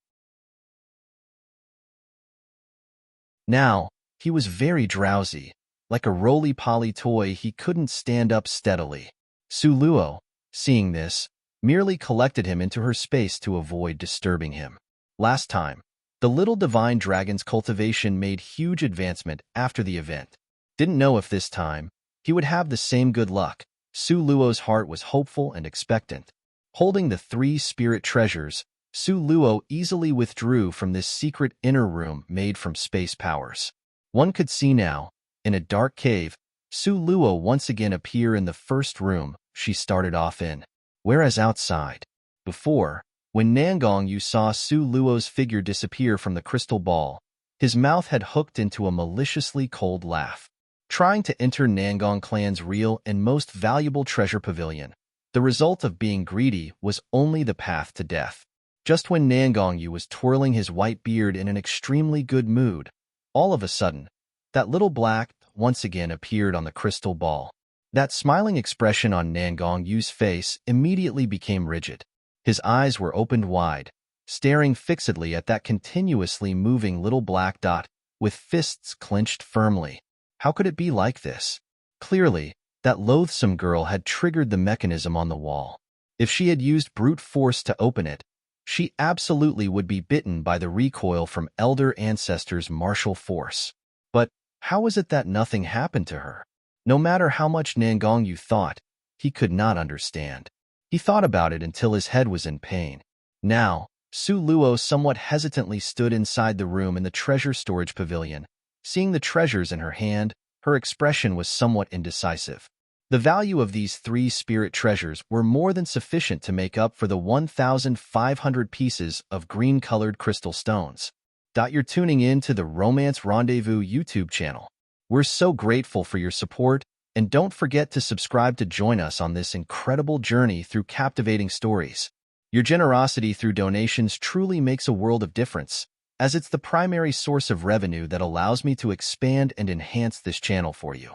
Now, he was very drowsy. Like a roly-poly toy, he couldn't stand up steadily. Su Luo, seeing this, merely collected him into her space to avoid disturbing him. Last time, the little divine dragon's cultivation made huge advancement after the event. Didn't know if this time, he would have the same good luck. Su Luo's heart was hopeful and expectant. Holding the 3 spirit treasures, Su Luo easily withdrew from this secret inner room made from space powers. One could see now, in a dark cave, Su Luo once again appear in the first room she started off in. Whereas outside, before, when Nangong Yu saw Su Luo's figure disappear from the crystal ball, his mouth had hooked into a maliciously cold laugh. Trying to enter Nangong clan's real and most valuable treasure pavilion, the result of being greedy was only the path to death. Just when Nangong Yu was twirling his white beard in an extremely good mood, all of a sudden, that little black once again appeared on the crystal ball. That smiling expression on Nangong Yu's face immediately became rigid. His eyes were opened wide, staring fixedly at that continuously moving little black dot, with fists clenched firmly. How could it be like this? Clearly, that loathsome girl had triggered the mechanism on the wall. If she had used brute force to open it, she absolutely would be bitten by the recoil from elder ancestors' martial force. But how was it that nothing happened to her? No matter how much Nangong Yu thought, he could not understand. He thought about it until his head was in pain. Now, Su Luo somewhat hesitantly stood inside the room in the treasure storage pavilion. Seeing the treasures in her hand, her expression was somewhat indecisive. The value of these 3 spirit treasures were more than sufficient to make up for the 1,500 pieces of green-colored crystal stones. You're tuning in to the Romance Rendezvous YouTube channel. We're so grateful for your support, and don't forget to subscribe to join us on this incredible journey through captivating stories. Your generosity through donations truly makes a world of difference, as it's the primary source of revenue that allows me to expand and enhance this channel for you.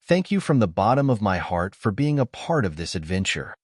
Thank you from the bottom of my heart for being a part of this adventure.